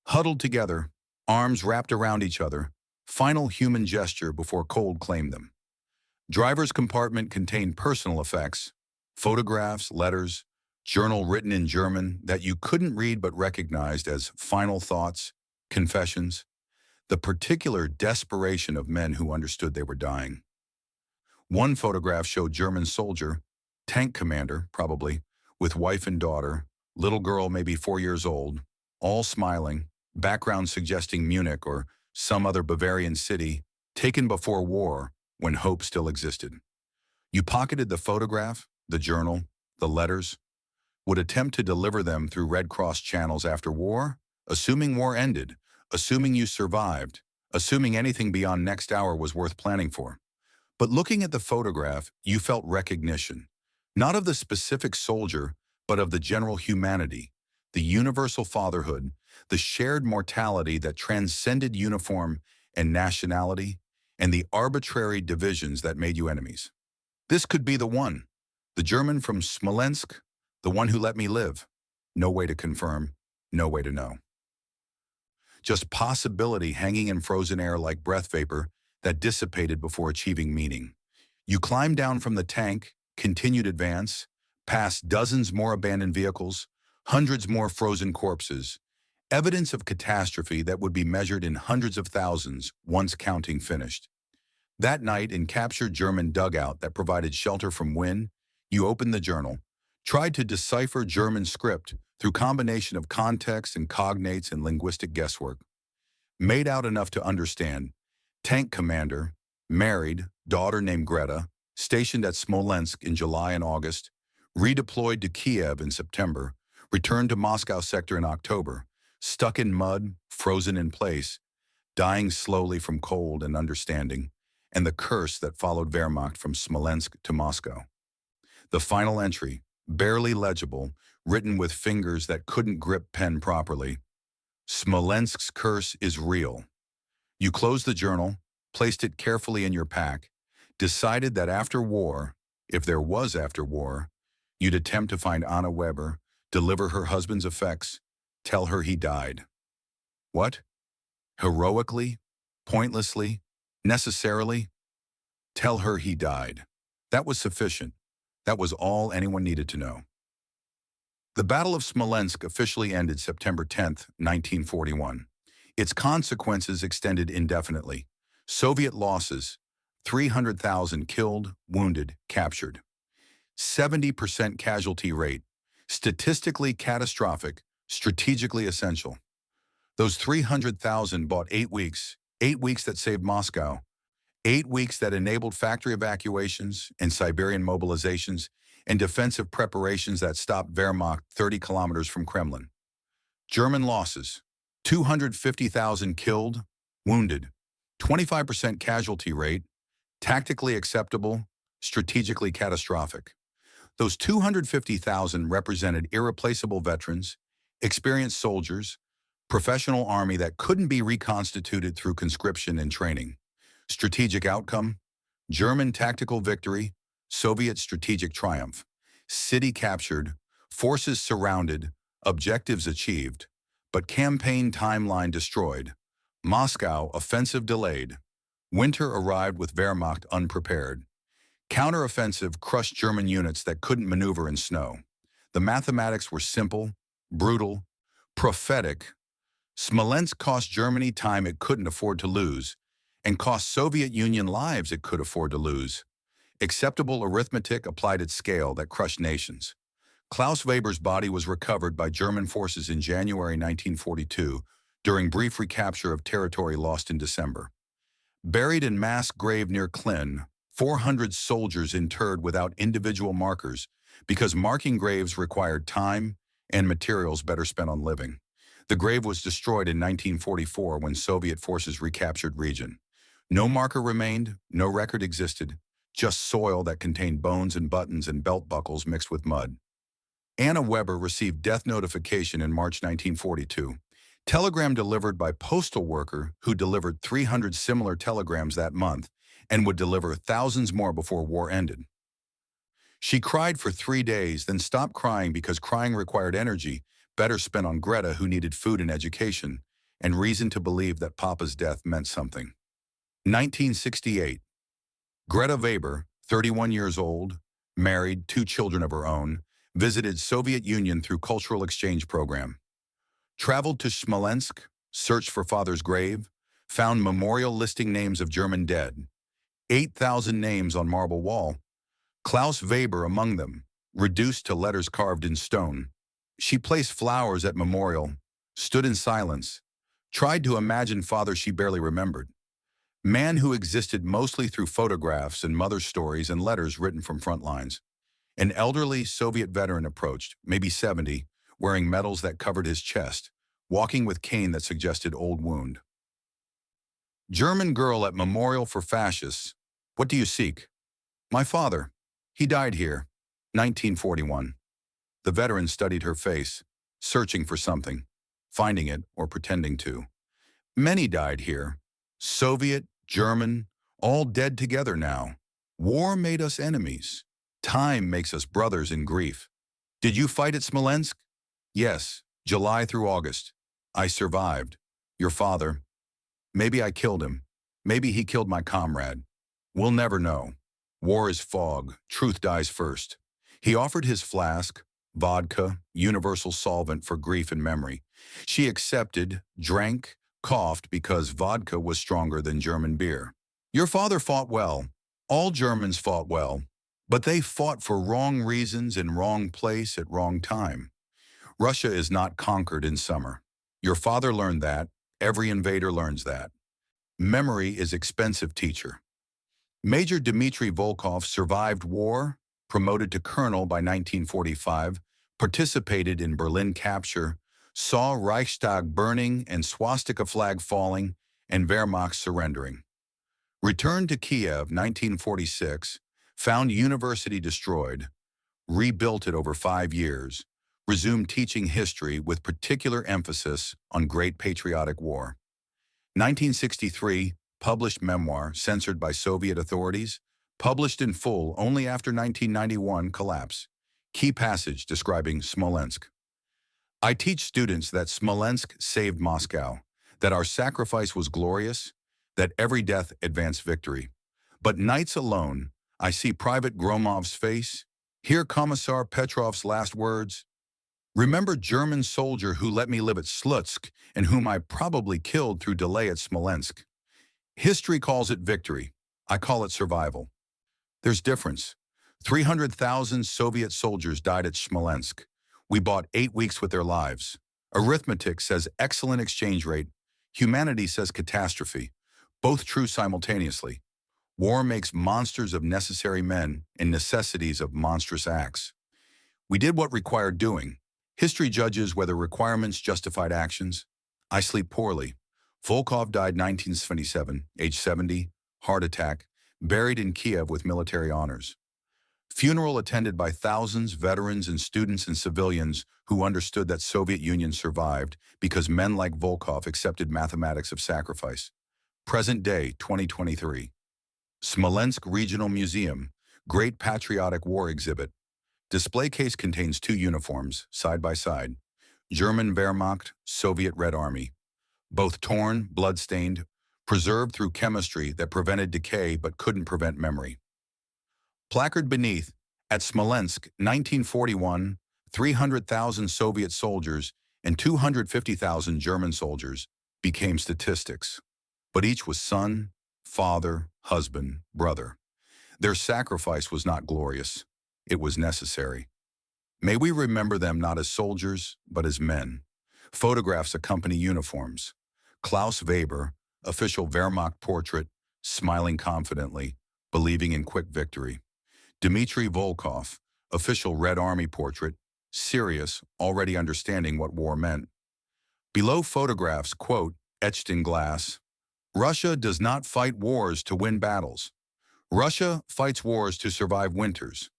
Huddled together, arms wrapped around each other, final human gesture before cold claimed them. Driver's compartment contained personal effects, photographs, letters, journal written in German that you couldn't read but recognized as final thoughts, confessions. the particular desperation of men who understood they were dying. One photograph showed German soldier, tank commander, probably, with wife and daughter, little girl maybe 4 years old, all smiling, background suggesting Munich or some other Bavarian city, taken before war when hope still existed. You pocketed the photograph, the journal, the letters, would attempt to deliver them through Red Cross channels after war, assuming war ended, assuming you survived, assuming anything beyond next hour was worth planning for. But looking at the photograph, you felt recognition, not of the specific soldier, but of the general humanity, the universal fatherhood, the shared mortality that transcended uniform and nationality, and the arbitrary divisions that made you enemies. This could be the German from Smolensk, the one who let me live. No way to confirm, no way to know. Just possibility hanging in frozen air like breath vapor that dissipated before achieving meaning. You climbed down from the tank, continued advance, past dozens more abandoned vehicles, hundreds more frozen corpses, evidence of catastrophe that would be measured in hundreds of thousands once counting finished. That night, in captured German dugout that provided shelter from wind, you opened the journal, tried to decipher German script through combination of context and cognates and linguistic guesswork. Made out enough to understand. Tank commander, married, daughter named Greta, stationed at Smolensk in July and August, redeployed to Kiev in September, returned to Moscow sector in October, stuck in mud, frozen in place, dying slowly from cold and understanding, and the curse that followed Wehrmacht from Smolensk to Moscow. The final entry, barely legible, written with fingers that couldn't grip pen properly. Smolensk's curse is real. You closed the journal, placed it carefully in your pack, decided that after war, if there was after war, you'd attempt to find Anna Weber, deliver her husband's effects, tell her he died. What? Heroically? Pointlessly? Necessarily? Tell her he died. That was sufficient. That was all anyone needed to know. The Battle of Smolensk officially ended September 10, 1941. Its consequences extended indefinitely. Soviet losses, 300,000 killed, wounded, captured. 70% casualty rate, statistically catastrophic, strategically essential. Those 300,000 bought 8 weeks that saved Moscow, 8 weeks that enabled factory evacuations and Siberian mobilizations and defensive preparations that stopped Wehrmacht 30 kilometers from Kremlin. German losses, 250,000 killed, wounded, 25% casualty rate, tactically acceptable, strategically catastrophic. Those 250,000 represented irreplaceable veterans, experienced soldiers, professional army that couldn't be reconstituted through conscription and training. Strategic outcome, German tactical victory, Soviet strategic triumph. City captured, forces surrounded, objectives achieved, but campaign timeline destroyed. Moscow offensive delayed. Winter arrived with Wehrmacht unprepared. Counteroffensive crushed German units that couldn't maneuver in snow. The mathematics were simple, brutal, prophetic. Smolensk cost Germany time it couldn't afford to lose, and cost Soviet Union lives it could afford to lose. Acceptable arithmetic applied at scale that crushed nations. Klaus Weber's body was recovered by German forces in January 1942 during brief recapture of territory lost in December. Buried in mass grave near Klin, 400 soldiers interred without individual markers because marking graves required time and materials better spent on living. The grave was destroyed in 1944 when Soviet forces recaptured region. No marker remained, no record existed, just soil that contained bones and buttons and belt buckles mixed with mud. Anna Weber received death notification in March 1942. Telegram delivered by postal worker who delivered 300 similar telegrams that month and would deliver thousands more before war ended. She cried for 3 days, then stopped crying because crying required energy, better spent on Greta who needed food and education, and reason to believe that Papa's death meant something. 1968. Greta Weber, 31 years old, married, 2 children of her own, visited Soviet Union through cultural exchange program. Traveled to Smolensk, searched for father's grave, found memorial listing names of German dead. 8,000 names on marble wall. Klaus Weber among them, reduced to letters carved in stone. She placed flowers at memorial, stood in silence, tried to imagine father she barely remembered. Man who existed mostly through photographs and mother stories and letters written from front lines. An elderly Soviet veteran approached, maybe 70, wearing medals that covered his chest, walking with cane that suggested old wound. German girl at memorial for fascists. What do you seek? My father. He died here. 1941. The veteran studied her face, searching for something, finding it or pretending to. Many died here. Soviet, German, all dead together now. War made us enemies. Time makes us brothers in grief. Did you fight at Smolensk? Yes, July through August. I survived. Your father. Maybe I killed him. Maybe he killed my comrade. We'll never know. War is fog. Truth dies first. He offered his flask, vodka, universal solvent for grief and memory. She accepted, drank, coughed because vodka was stronger than German beer. Your father fought well. All Germans fought well. But they fought for wrong reasons in wrong place at wrong time. Russia is not conquered in summer. Your father learned that. Every invader learns that. Memory is expensive teacher. Major Dmitri Volkov survived war, promoted to colonel by 1945, participated in Berlin capture, saw Reichstag burning and swastika flag falling and Wehrmacht surrendering. Returned to Kiev 1946, found university destroyed, rebuilt it over 5 years, resumed teaching history with particular emphasis on Great Patriotic War. 1963, published memoir censored by Soviet authorities, published in full only after 1991 collapse. Key passage describing Smolensk. I teach students that Smolensk saved Moscow, that our sacrifice was glorious, that every death advanced victory. But nights alone, I see Private Gromov's face, hear Commissar Petrov's last words. Remember German soldier who let me live at Slutsk and whom I probably killed through delay at Smolensk. History calls it victory. I call it survival. There's difference. 300,000 Soviet soldiers died at Smolensk. We bought 8 weeks with their lives. Arithmetic says excellent exchange rate. Humanity says catastrophe. Both true simultaneously. War makes monsters of necessary men and necessities of monstrous acts. We did what required doing. History judges whether requirements justified actions. I sleep poorly. Volkov died 1977, age 70, heart attack, buried in Kiev with military honors. Funeral attended by thousands, veterans and students and civilians who understood that Soviet Union survived because men like Volkov accepted mathematics of sacrifice. Present day, 2023. Smolensk Regional Museum, Great Patriotic War Exhibit. Display case contains 2 uniforms, side by side. German Wehrmacht, Soviet Red Army. Both torn, blood-stained, preserved through chemistry that prevented decay but couldn't prevent memory. Placard beneath, at Smolensk, 1941, 300,000 Soviet soldiers and 250,000 German soldiers became statistics. But each was son, father, husband, brother. Their sacrifice was not glorious. It was necessary. May we remember them not as soldiers, but as men. Photographs accompany uniforms. Klaus Weber, official Wehrmacht portrait, smiling confidently, believing in quick victory. Dmitri Volkov, official Red Army portrait, serious, already understanding what war meant. Below photographs, quote, etched in glass, Russia does not fight wars to win battles. Russia fights wars to survive winters.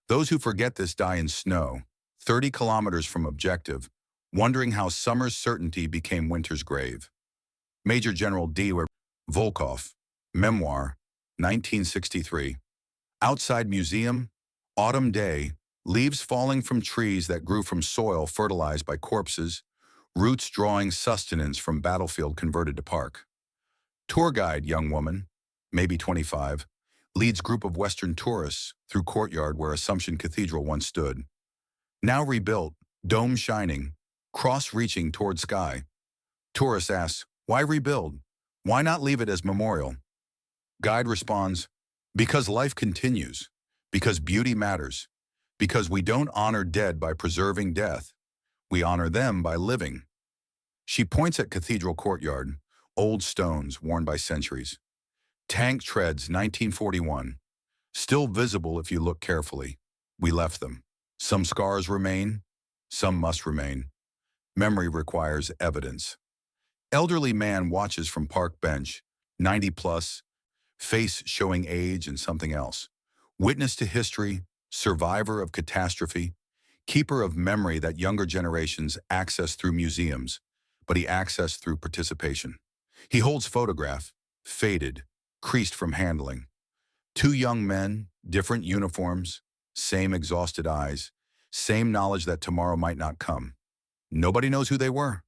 Those who forget this die in snow, 30 kilometers from objective, wondering how summer's certainty became winter's grave. Major General Dmitri Volkov, Memoir, 1963. Outside museum, autumn day, leaves falling from trees that grew from soil fertilized by corpses, roots drawing sustenance from battlefield converted to park. Tour guide, young woman, maybe 25, leads group of Western tourists through courtyard where Assumption Cathedral once stood. Now rebuilt, dome shining, cross reaching toward sky. Tourist asks, why rebuild? Why not leave it as memorial? Guide responds, because life continues, because beauty matters, because we don't honor dead by preserving death, we honor them by living. She points at Cathedral Courtyard, old stones worn by centuries. Tank treads 1941, still visible if you look carefully. We left them. Some scars remain, some must remain. Memory requires evidence. Elderly man watches from park bench, 90 plus, face showing age and something else. Witness to history, survivor of catastrophe, keeper of memory that younger generations access through museums, but he accessed through participation. He holds photograph, faded, creased from handling. Two young men, different uniforms, same exhausted eyes, same knowledge that tomorrow might not come. Nobody knows who they were.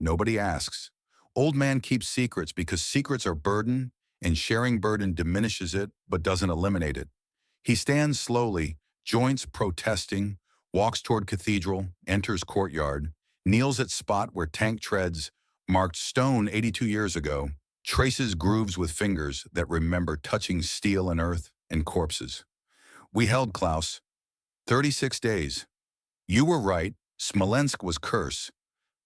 Nobody asks. Old man keeps secrets because secrets are burden, and sharing burden diminishes it but doesn't eliminate it. He stands slowly, joints protesting, walks toward cathedral, enters courtyard, kneels at spot where tank treads, marked stone 82 years ago, traces grooves with fingers that remember touching steel and earth and corpses. We held Klaus. 36 days. You were right, Smolensk was curse,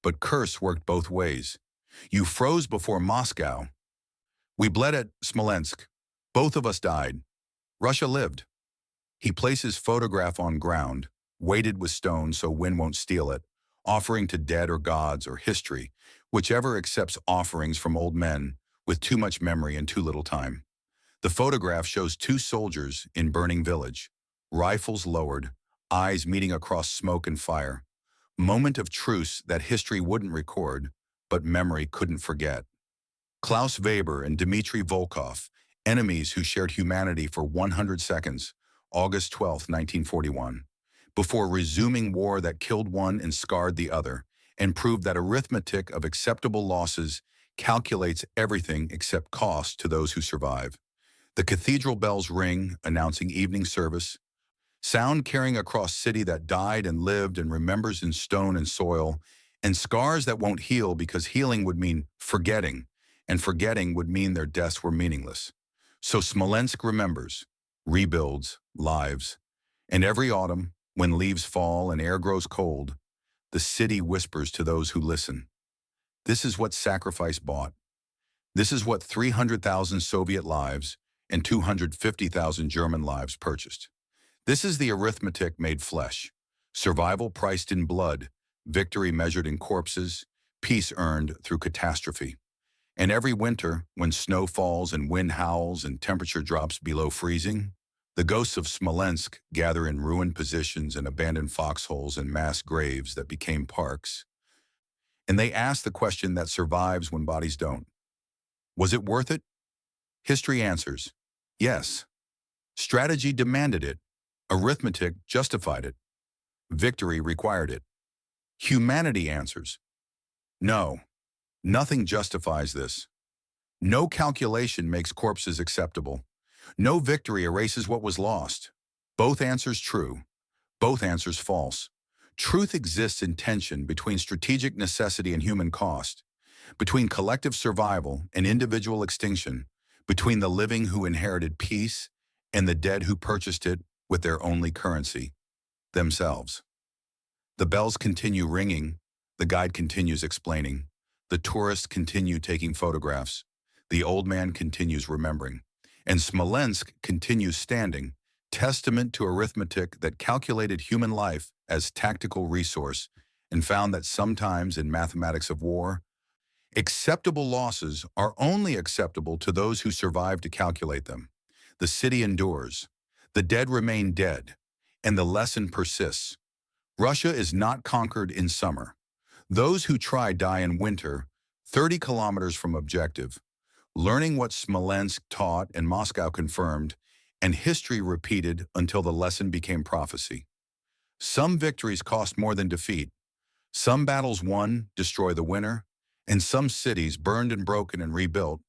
but curse worked both ways. You froze before Moscow. We bled at Smolensk. Both of us died. Russia lived. He places photograph on ground, weighted with stone so wind won't steal it, offering to dead or gods or history, whichever accepts offerings from old men with too much memory and too little time. The photograph shows two soldiers in burning village, rifles lowered, eyes meeting across smoke and fire. Moment of truce that history wouldn't record, but memory couldn't forget. Klaus Weber and Dmitri Volkov, enemies who shared humanity for 100 seconds, August 12, 1941, before resuming war that killed one and scarred the other, and proved that arithmetic of acceptable losses calculates everything except cost to those who survive. The cathedral bells ring, announcing evening service. Sound carrying across city that died and lived and remembers in stone and soil, and scars that won't heal because healing would mean forgetting, and forgetting would mean their deaths were meaningless. So Smolensk remembers, rebuilds, lives. And every autumn, when leaves fall and air grows cold, the city whispers to those who listen. This is what sacrifice bought. This is what 300,000 Soviet lives and 250,000 German lives purchased. This is the arithmetic made flesh, survival priced in blood, victory measured in corpses, peace earned through catastrophe. And every winter, when snow falls and wind howls and temperature drops below freezing, the ghosts of Smolensk gather in ruined positions and abandoned foxholes and mass graves that became parks. And they ask the question that survives when bodies don't. Was it worth it? History answers, yes. Strategy demanded it. Arithmetic justified it. Victory required it. Humanity answers, no. Nothing justifies this. No calculation makes corpses acceptable. No victory erases what was lost. Both answers true. Both answers false. Truth exists in tension between strategic necessity and human cost, between collective survival and individual extinction, between the living who inherited peace and the dead who purchased it with their only currency, themselves. The bells continue ringing. The guide continues explaining. The tourists continue taking photographs. The old man continues remembering. And Smolensk continues standing, testament to arithmetic that calculated human life as tactical resource and found that sometimes in mathematics of war, acceptable losses are only acceptable to those who survive to calculate them. The city endures. The dead remain dead. And the lesson persists. Russia is not conquered in summer. Those who try die in winter, 30 kilometers from objective, learning what Smolensk taught and Moscow confirmed, and history repeated until the lesson became prophecy. Some victories cost more than defeat. Some battles won destroy the winner, and some cities burned and broken and rebuilt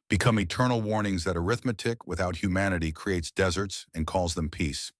become eternal warnings that arithmetic without humanity creates deserts and calls them peace.